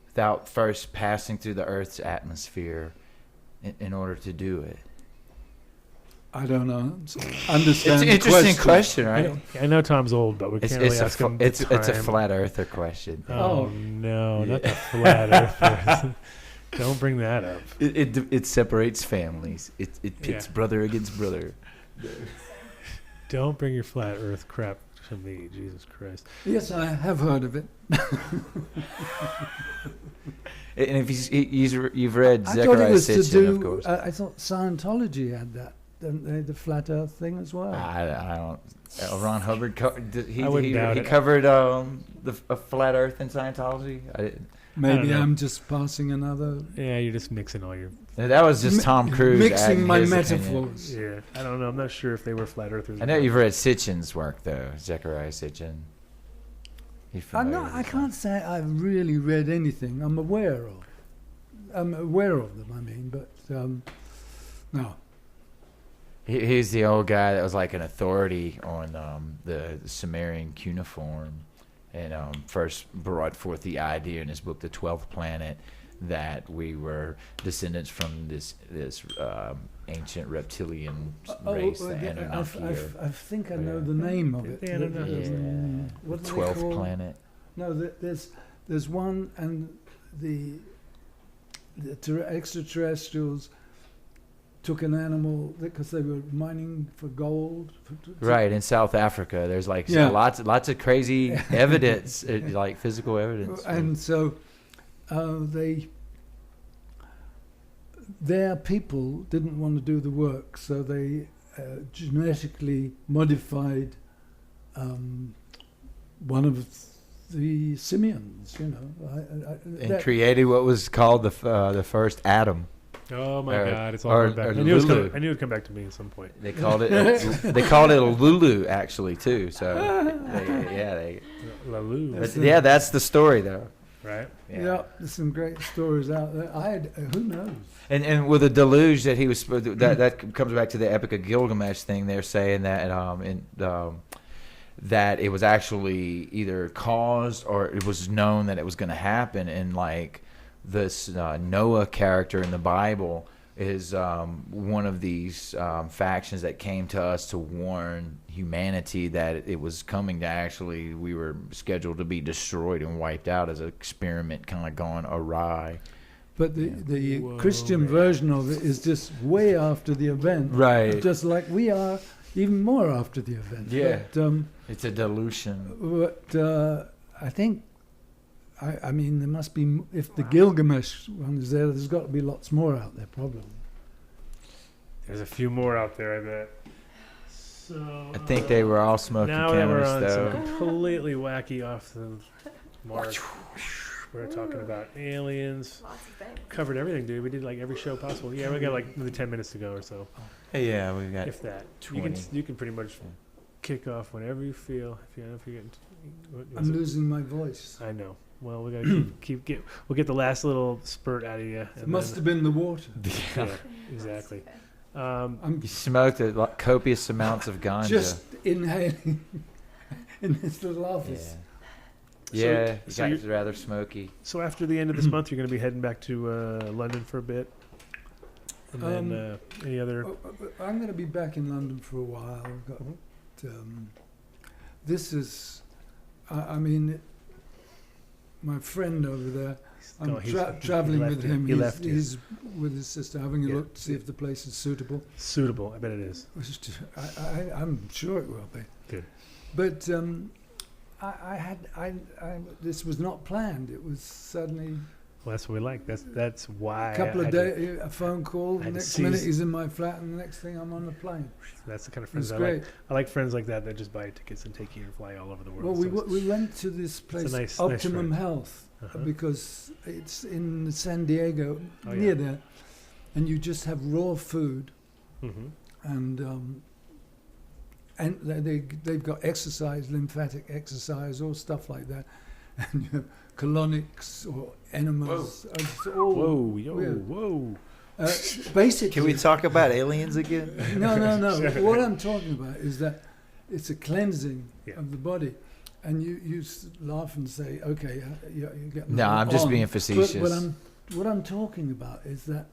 without first passing through the Earth's atmosphere in order to do it? I don't know. Understand. It's an interesting question, right? I know Tom's old, but we can't really ask him. It's a flat earther question. Oh no, not the flat earthers. Don't bring that up. It separates families. It pits brother against brother. Don't bring your flat earth crap to me, Jesus Christ. Yes, I have heard of it. And if you've read Zechariah Sitchin, of course. I thought Scientology had that. The flat Earth thing as well. I don't. Ron Hubbard he doubt it. covered a flat Earth in Scientology. Maybe I'm just passing another. Yeah, you're just mixing all your. That was just Tom Cruise mixing my his metaphors. Yeah, I don't know. I'm not sure if they were flat earthers. I know you've read Sitchin's work though, Zechariah Sitchin. I can't say I've really read anything. I'm aware of them. I mean, but no. He's the old guy that was like an authority on the Sumerian cuneiform, and first brought forth the idea in his book, The 12th Planet, that we were descendants from this ancient reptilian race, the Anunnaki. I think I know the name of it. The Anunnaki. What do they 12th call? Planet. No, there's one, and the extraterrestrials took an animal because they were mining for gold. Right, in South Africa, there's like lots of crazy evidence, like physical evidence. And so their people didn't want to do the work, so they genetically modified one of the simians, you know. And that- created what was called the first atom. Oh my Or- God! It's all or- coming back. or I knew Lulu. it would come back to me at some point. They called it they called it a Lulu actually too. So Lalu, that's the story though. right? yeah, there's some great stories out there. Who knows? And with the deluge that he was that comes back to the Epic of Gilgamesh thing. They're saying that that it was actually either caused or it was known that it was going to happen, and like this Noah character in the Bible is one of these factions that came to us to warn humanity that it was coming to actually, we were scheduled to be destroyed and wiped out as an experiment kind of gone awry. But the Christian version of it is just way after the event. Right. Just like we are, even more after the event. Yeah. But, It's a delusion. I think, I mean, there must be, if the Gilgamesh one is there, there's got to be lots more out there, probably. There's a few more out there, I bet. So I think they were all smoking now that we're cameras, on though. some completely wacky off the mark. We're talking about aliens. Lots of things. Covered everything, dude. We did like every show possible. Yeah, we got like maybe 10 minutes to go or so, Yeah, we've got if that. 20. You can pretty much kick off whenever you feel. If you're getting, I'm losing my voice. I know. Well, we gotta we'll get the last little spurt out of you. It must have been the water. Yeah, exactly. I'm You smoked copious amounts of ganja. just inhaling in this little yeah. office. Yeah, so you guys are rather smoky. So after the end of this month, you're going to be heading back to London for a bit, and then any other? I'm going to be back in London for a while. I've got, this is, I mean, my friend over there. I'm Oh, he traveling left with you. him. He left you. He's with his sister, having a Yeah. look to see if the place is suitable. Suitable, I bet it is. I'm sure it will be. Good. But this was not planned. It was suddenly Well, that's what we like. That's why. a couple I of had to- days, a phone call. I The had to next minute seize- he's in my flat, and the next thing I'm on the plane. That's the kind of It was friends I great. like. I like friends like that just buy tickets and take you and fly all over the world. Well, So we went to this place, nice Optimum friend. Health, Uh-huh. because it's in San Diego, Oh, near yeah. there, and you just have raw food, Mhm. and they've got exercise, lymphatic exercise, all stuff like that, and you have colonics or enemas. It's all Whoa, yo, weird. whoa. Basically, Can we talk about aliens again? No. What I'm talking about is that it's a cleansing Yeah. of the body. And you laugh and say, okay, you get No, I'm just on. being But facetious. what I'm talking about is that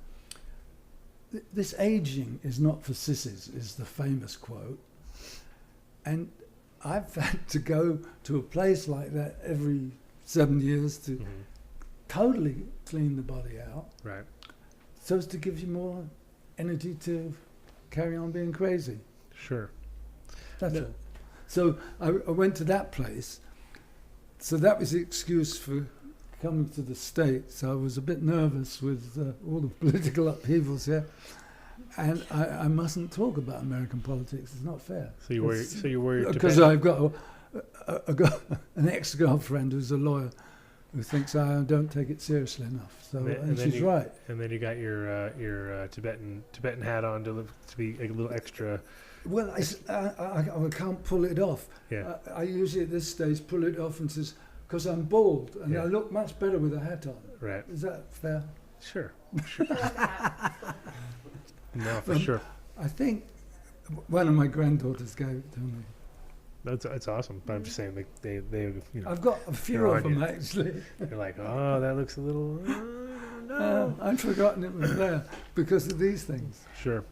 this aging is not for sissies, is the famous quote. And I've had to go to a place like that every 7 years to Mhm. totally clean the body out, Right. so as to give you more energy to carry on being crazy. Sure. That's No. all. So I went to that place. So that was the excuse for coming to the States. I was a bit nervous with all the political upheavals here. And I mustn't talk about American politics. It's not fair. So you worry Because I've got an ex-girlfriend who's a lawyer who thinks I don't take it seriously enough. So, and she's right. And then you got your Tibetan hat on to be a little extra. Well, I can't pull it off. Yeah. I usually at this stage pull it off and says, because I'm bald and Yeah. I look much better with a hat on. Right. Is that fair? Sure. No, for Um, sure. I think one of my granddaughters gave it to me. That's awesome. But I'm just saying, like they you know, I've got a few They're of on them you. actually. they're like, oh, that looks a little. No. I'd forgotten it was there because of these things. Sure.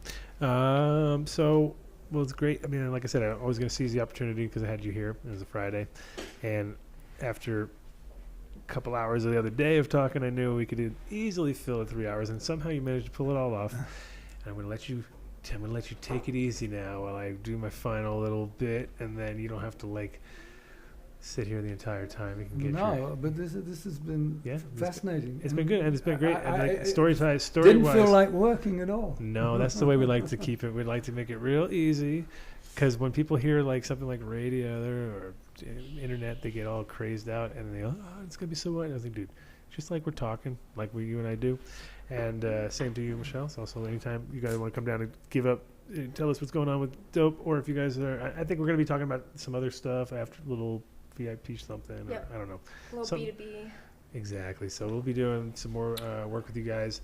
So, well, it's great. I mean, like I said, I was going to seize the opportunity because I had you here. It was a Friday. And after a couple hours the other day of talking, I knew we could easily fill it 3 hours. And somehow you managed to pull it all off. And I'm going to let you take it easy now while I do my final little bit. And then you don't have to, like, sit here the entire time. You can get your... But this has been Yeah, fascinating. It's been good, and it's been great. And like, I story-wise, didn't feel like working at all. no, that's the way we like to keep it. We'd like to make it real easy, because when people hear like something like radio or internet, they get all crazed out, and they go, it's gonna be so what? I was like, dude, just like we're talking, like you and I do, and same to you, Michelle. So also, anytime you guys want to come down and give up, tell us what's going on with Dope, or if you guys are, I think we're gonna be talking about some other stuff after a little VIP something. Yep. Or, I don't know. A little B2B. Exactly. So we'll be doing some more work with you guys.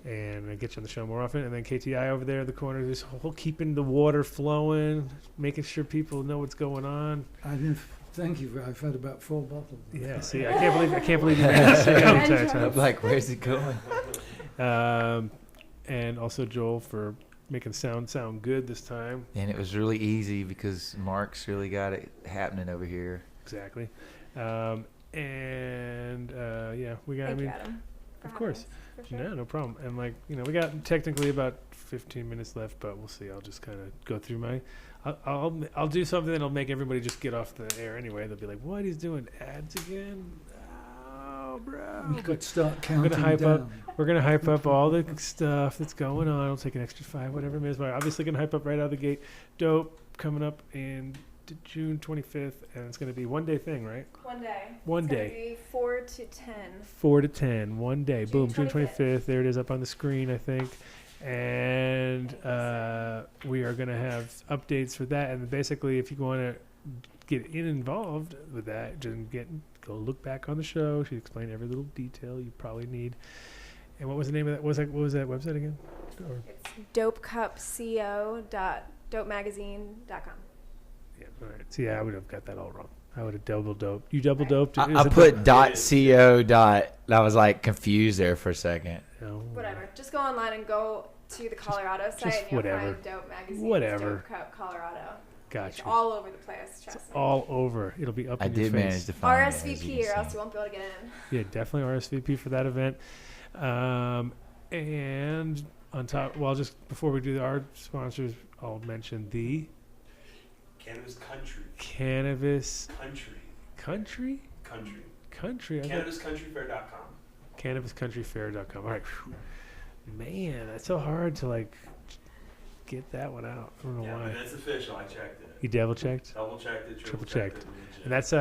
And I get you on the show more often. And then KTI over there in the corner, this whole keeping the water flowing, making sure people know what's going on. Thank you. I've had about 4 bottles. Yeah, see, I can't believe you made this the entire time. I'm like, where's he going? And also Joel for making sound good this time. And it was really easy because Mark's really got it happening over here. Exactly. Yeah, we got. Thank you, Adam. Of course. For sure. No problem. And we got technically about 15 minutes left, but we'll see. I'll just kind of go through my. I'll do something that'll make everybody just get off the air anyway. They'll be like, "What? He's doing ads again?" Oh, bro. You could start counting down. We're gonna hype up all the stuff that's going on. It'll take an extra 5, whatever it is. But obviously gonna hype up right out of the gate. Dope coming up in June 25th, and it's gonna be 1-day thing, right? 1 day. One It's day. gonna be 4 to 10. 4 to 10, 1 day. June Boom, June 25th. There it is up on the screen, I think. And we are going to have updates for that. And basically, if you want to get involved with that, just go look back on the show. She explained every little detail you probably need. And what was the name of that? What was that website again? It's dopecupco.dopemagazine.com. Yeah, all right. See, I would have got that all wrong. I would have double doped. You double doped? I put .co. I was like confused there for a second. No. Whatever. Just go online and go to the Colorado site and you'll whatever. find Dope Magazine. Whatever. Dope Cup Colorado. Gotcha. It's all over the place. Trust me. All over. It'll be up I in your did face. manage to find it, as you RSVP can or else see. you won't be able to get in. Yeah, definitely RSVP for that event. And on top, well, just before we do our sponsors, I'll mention the Cannabis Country. Cannabis Country. Country? Country. Country. CannabisCountryFair.com. CannabisCountryFair.com. All right. Whew. Man, that's so hard to get that one out. I don't know why. But that's official. I checked it. You double checked? Double checked it. Triple checked checked. it. And that's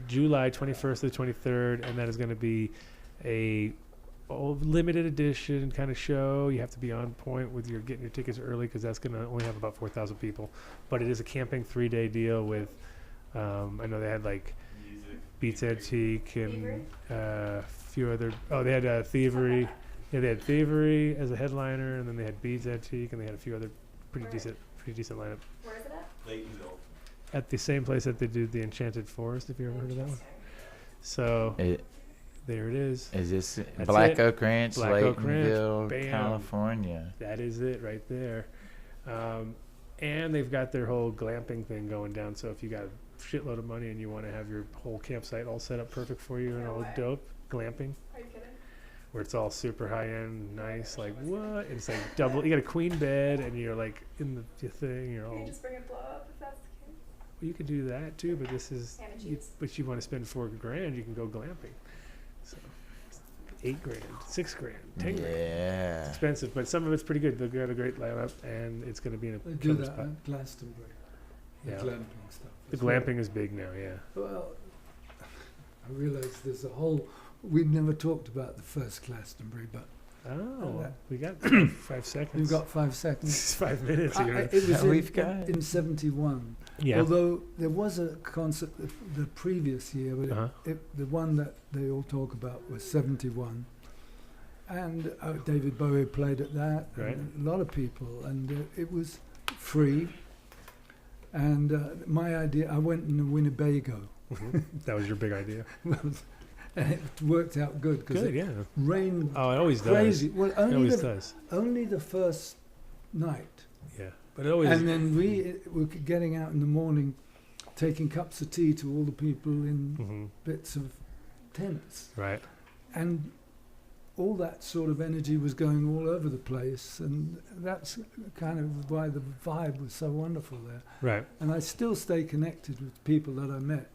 July 21st to the 23rd, and that is going to be a limited edition kind of show. You have to be on point with getting your tickets early because that's going to only have about 4,000 people. But it is a camping 3-day deal with, I know they had Music. Beats Antique and a few other. Oh, they had Thievery. Yeah, they had Thievery as a headliner, and then they had Beats Antique, and they had a few other pretty decent lineup. Where is it at? Laytonville. At the same place that they do the Enchanted Forest, if you ever heard of that one. So there it is. Is this That's Black it. Oak Ranch, Black Oak Ranch, Laytonville, bam. California? That is it right there. And they've got their whole glamping thing going down. So if you got a shitload of money and you want to have your whole campsite all set up perfect for you and all dope, glamping, Are you kidding? where it's all super high end, nice, like what? It's like double. You got a queen bed and you're like in the thing. You're Can you all. just bring a blow up if that's the case? Well, you could do that too, but this is. Sandwiches. But you want to spend $4,000, you can go glamping. So $8,000, $6,000, $10,000. Yeah. It's expensive, but some of it's pretty good. They've got a great lineup, and it's going to be in a They do killer that spot. at Glastonbury. The Yeah. glamping stuff. The as well. glamping is big now, yeah. Well, I realise there's a whole. We never talked about the first Glastonbury, but Oh, that- we got 5 seconds. we've got 5 seconds. It's 5 minutes. It was We've got- in 71. Yeah. Although there was a concert the previous year, but Uh-huh. the one that they all talk about was 71. And David Bowie played at that, Right. and a lot of people, and it was free. And my idea, I went in Winnebago, Mhm. That was your big idea. and it worked out good because Good, it yeah. rained Oh, it always crazy. does. Well, It always does. only the first night. Yeah. But it always. And then we were getting out in the morning, taking cups of tea to all the people in Mhm. bits of tents. Right. And all that sort of energy was going all over the place. And that's kind of why the vibe was so wonderful there. Right. And I still stay connected with people that I met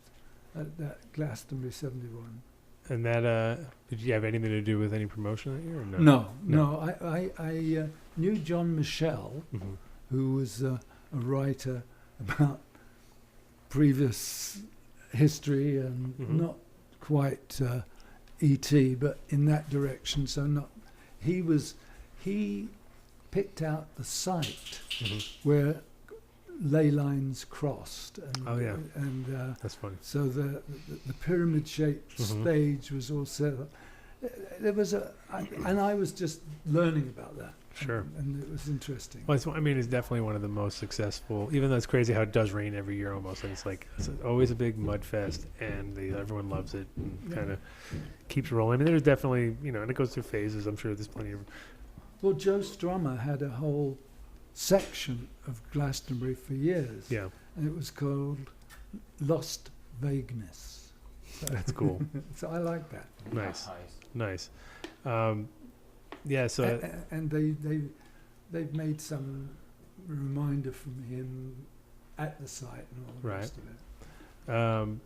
at that Glastonbury 71. And that, did you have anything to do with any promotion that year or no? No. I knew John Michel, Mhm. who was a writer about previous history and Mhm. not quite E.T., but in that direction. So not he picked out the site Mhm. where ley lines crossed. And, Oh, yeah. and That's funny. so the pyramid-shaped Mhm. stage was also. There was and I was just learning about that. Sure. And it was interesting. Well, I mean, it's definitely one of the most successful. Even though it's crazy how it does rain every year almost, and it's always a big mud fest, and everyone loves it and Yeah. kind of keeps rolling. And there's definitely, and it goes through phases. I'm sure there's plenty of. Well, Joe Strummer had a whole section of Glastonbury for years, Yeah, and it was called Lost Vagueness. So, that's cool. so I like that. Nice. Yeah. So And they've made some reminder from him at the site and all the Right. rest of it.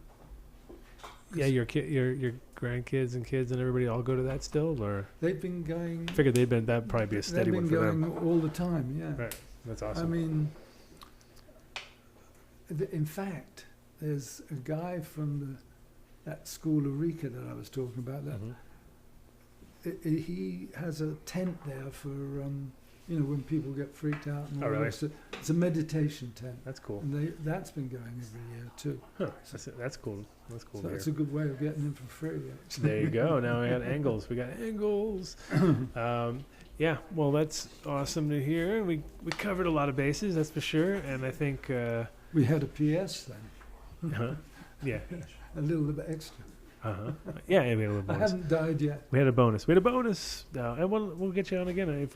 yeah, your grandkids and kids and everybody all go to that still, or They've been going. I figured that'd probably be a They've steady been one for going them. all the time. Yeah. Right. That's awesome. I mean, in fact, there's a guy from that school Eureka that I was talking about. That Mhm. he has a tent there for when people get freaked out. And Oh, all really? that. It's a meditation tent, That's cool. and that's been going every year too. Huh. That's cool. That's cool. So to it's hear. a good way of getting in for free. Actually. There you go. Now we got angles. Yeah. Well, that's awesome to hear. We covered a lot of bases, that's for sure. And I think, We had a PS then, yeah, a little bit extra. yeah. We had a little I bonus. haven't died yet. We had a bonus. And we'll get you on again if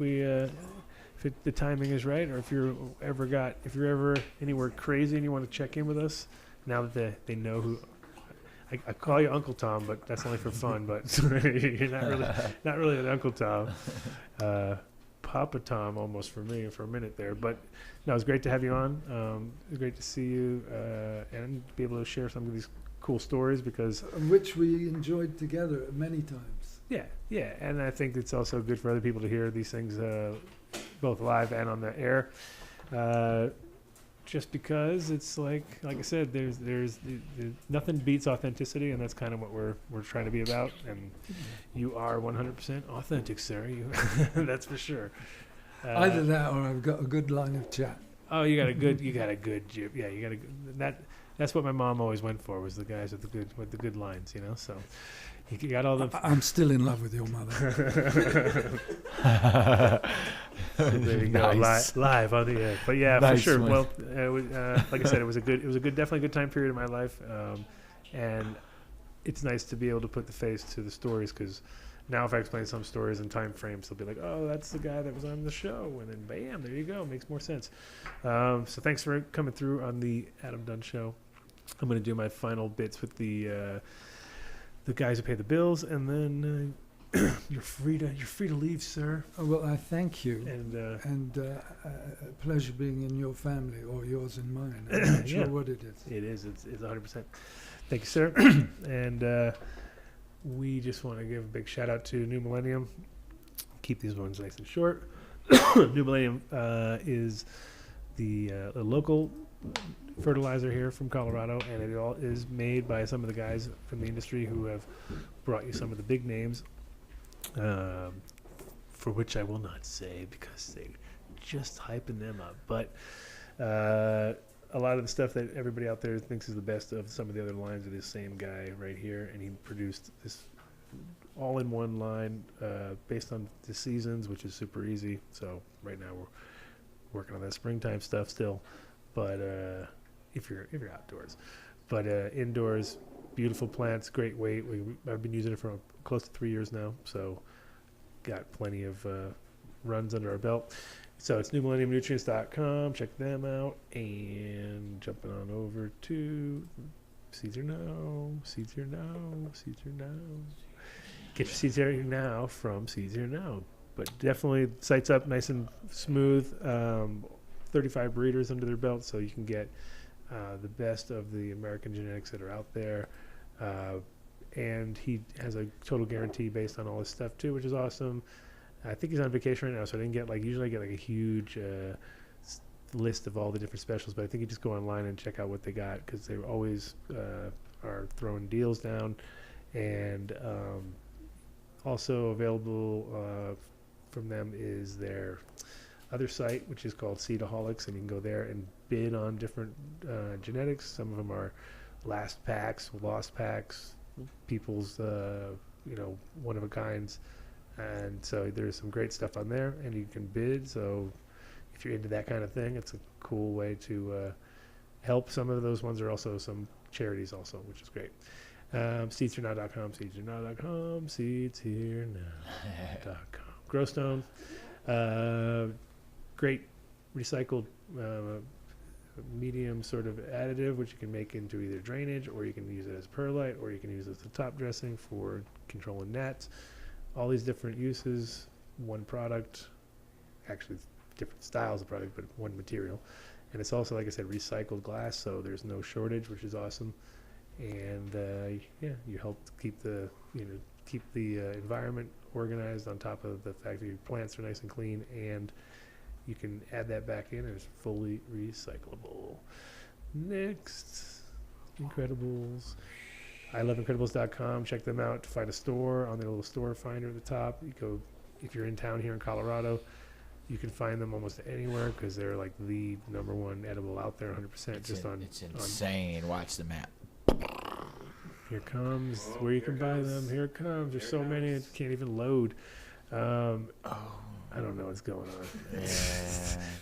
the timing is right, or if you're ever anywhere crazy and you want to check in with us. Now that they know who. I call you Uncle Tom, but that's only for fun. But you're not really an Uncle Tom, Papa Tom almost for me for a minute there. But no, it was great to have you on. It was great to see you and be able to share some of these cool stories because Which we enjoyed together many times. yeah, and I think it's also good for other people to hear these things both live and on the air. Just because it's like I said, there's nothing beats authenticity, and that's kind of what we're trying to be about. And you are 100% authentic, sir. That's for sure. Either that, or I've got a good line of chat. Oh, you got a good jib. Yeah, you got a good, that's what my mom always went for, was the guys with the good lines. So you got all the. I'm still in love with your mother. There you go, Nice. live on the air. But yeah, Nice for sure. one. Well, like I said, it was definitely a good time period in my life, and it's nice to be able to put the face to the stories because now if I explain some stories in time frames, they'll be like, oh, that's the guy that was on the show, and then bam, there you go, makes more sense. So thanks for coming through on the Adam Dunn Show. I'm going to do my final bits with the guys who pay the bills, and then you're free to leave, sir. Oh, well, I thank you. And A pleasure being in your family, or yours and mine. I'm not sure Yeah. what it is. it is. It's 100%. Thank you, sir. And we just want to give a big shout out to New Millennium. Keep these ones nice and short. New Millennium is the local fertilizer here from Colorado, and it all is made by some of the guys from the industry who have brought you some of the big names, for which I will not say because they're just hyping them up. But a lot of the stuff that everybody out there thinks is the best of some of the other lines are this same guy right here, and he produced this all-in-one line based on the seasons, which is super easy. So right now we're working on that springtime stuff still, but if you're outdoors, but indoors, beautiful plants, great weight. I've been using it for close to 3 years now, so got plenty of runs under our belt. So it's newmillenniumnutrients.com. Check them out. And jumping on over to Seeds Are Now. Get your seeds here now from Seeds Here Now. But definitely, site's up nice and smooth. 35 breeders under their belt, so you can get the best of the American genetics that are out there. And he has a total guarantee based on all his stuff too, which is awesome. I think he's on vacation right now, so I didn't get usually I get a huge list of all the different specials, but I think you just go online and check out what they got because they're always are throwing deals down, and also available from them is their other site, which is called Seedaholics, and you can go there and bid on different genetics. Some of them are last packs, lost packs, people's one of a kinds, and so there's some great stuff on there, and you can bid. So if you're into that kind of thing, it's a cool way to help. Some of those ones are also some charities also, which is great. Seedsherenow.com, seedsherenow.com, seedsherenow.com. Growstone, great recycled medium sort of additive, which you can make into either drainage, or you can use it as perlite, or you can use it as a top dressing for controlling gnats. All these different uses, one product, actually different styles of product, but one material. And it's also, like I said, recycled glass, so there's no shortage, which is awesome. And you help keep the environment organized, on top of the fact that your plants are nice and clean, and you can add that back in, and it's fully recyclable. Next, Incredibles. iloveincredibles.com. Check them out to find a store on their little store finder at the top. You go, if you're in town here in Colorado, you can find them almost anywhere, because they're like the #1 edible out there, 100%. It's insane. Watch the map. Here comes where you can buy them. Here it comes. There's so many, it can't even load. I don't know what's going on. Yeah.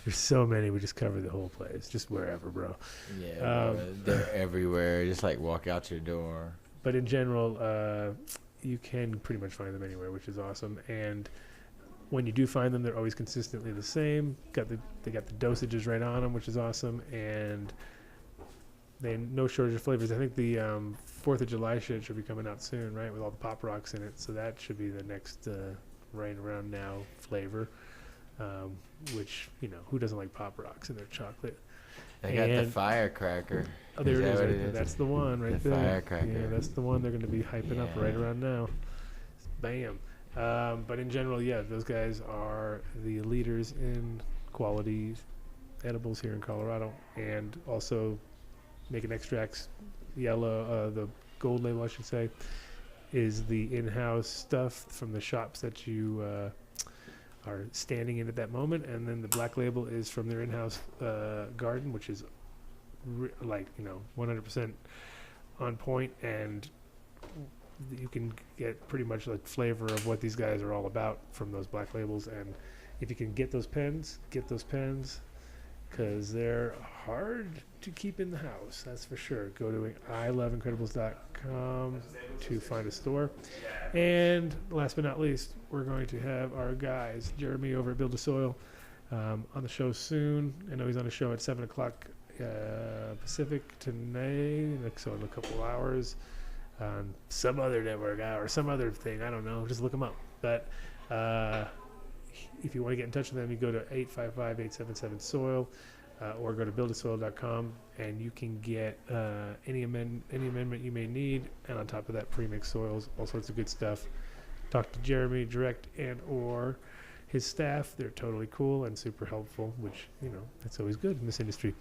There's so many. We just covered the whole place, just wherever, bro. Yeah, they're everywhere. Just like walk out your door. But in general, you can pretty much find them anywhere, which is awesome. And when you do find them, they're always consistently the same. They got the dosages right on them, which is awesome. And no shortage of flavors. I think the 4th of July shit should be coming out soon, right? With all the Pop Rocks in it. So that should be the next right around now flavor. Which, who doesn't like Pop Rocks in their chocolate? They got the firecracker. Oh, there it is. What Right there. That's the one right the there. Firecracker. Yeah, that's the one they're going to be hyping up right around now. Bam. But in general, yeah, those guys are the leaders in quality edibles here in Colorado, and also making extracts. The gold label, I should say, is the in-house stuff from the shops that you are standing in at that moment, and then the black label is from their in-house garden, which is 100% on point, and you can get pretty much like flavor of what these guys are all about from those black labels. And if you can get those pens, because they're hard to keep in the house, that's for sure. Go to iloveincredibles.com to find a store. And last but not least, we're going to have our guys, Jeremy over at Build a Soil, on the show soon. I know he's on a show at 7 o'clock Pacific tonight, so in a couple hours. Some other network or some other thing, I don't know, just look them up. But if you want to get in touch with them, you go to 855-877-SOIL or go to buildasoil.com, and you can get any amendment you may need, and on top of that, pre-mixed soils, all sorts of good stuff. Talk to Jeremy direct and or his staff. They're totally cool and super helpful, which, that's always good in this industry.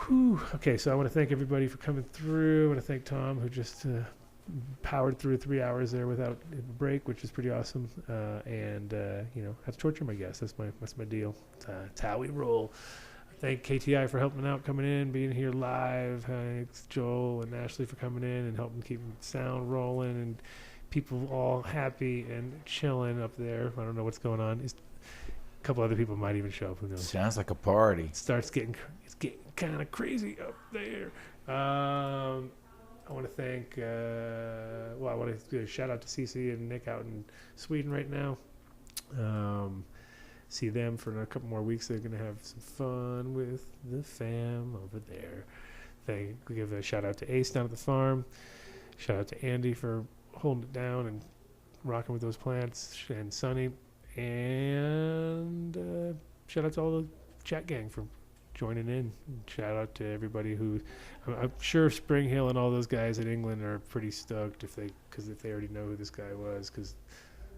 Whew. Okay, so I want to thank everybody for coming through. I want to thank Tom, who just powered through 3 hours there without a break, which is pretty awesome. And have to torture my guests. That's my deal. It's how we roll. Thank KTI for helping out, coming in, being here live. Thanks Joel and Ashley for coming in and helping keep sound rolling, and people all happy and chilling up there. I don't know what's going on. A couple other people might even show up. Who knows? Sounds like a party. It's getting kind of crazy up there. I want to thank. I want to do a shout out to Cece and Nick out in Sweden right now. See them for a couple more weeks. They're going to have some fun with the fam over there. We give a shout out to Ace down at the farm. Shout out to Andy for holding it down and rocking with those plants, and Sunny. And shout out to all the chat gang for joining in. Shout out to everybody who, I'm sure Spring Hill and all those guys in England are pretty stoked if they already know who this guy was, because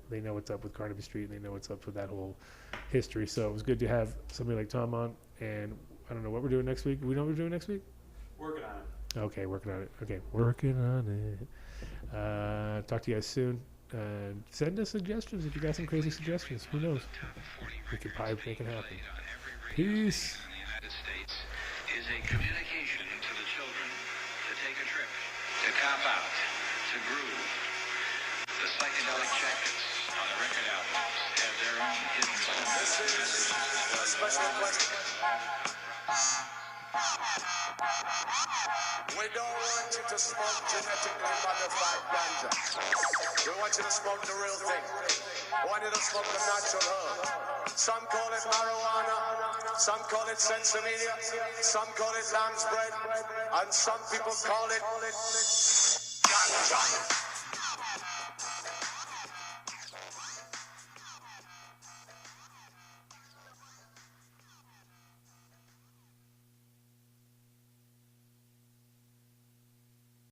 they know what's up with Carnaby Street, and they know what's up with that whole history. So it was good to have somebody like Tom on. And I don't know what we're doing next week. We know what we're doing next week? Working on it. Okay, working on it. Okay, working on it. Talk to you guys soon. Send us suggestions if you got some crazy suggestions. Who knows? We could probably make it happen. Peace. In the United States is a communication to the children to take a trip, to cop out, to groove. The psychedelic jackets on the record albums have their own hidden This is a special question. We don't want you to smoke genetically modified ganja. We want you to smoke the real thing. We want you to smoke the natural herb. Some call it marijuana, some call it sensimedia, some call it lamb's bread, and some people call it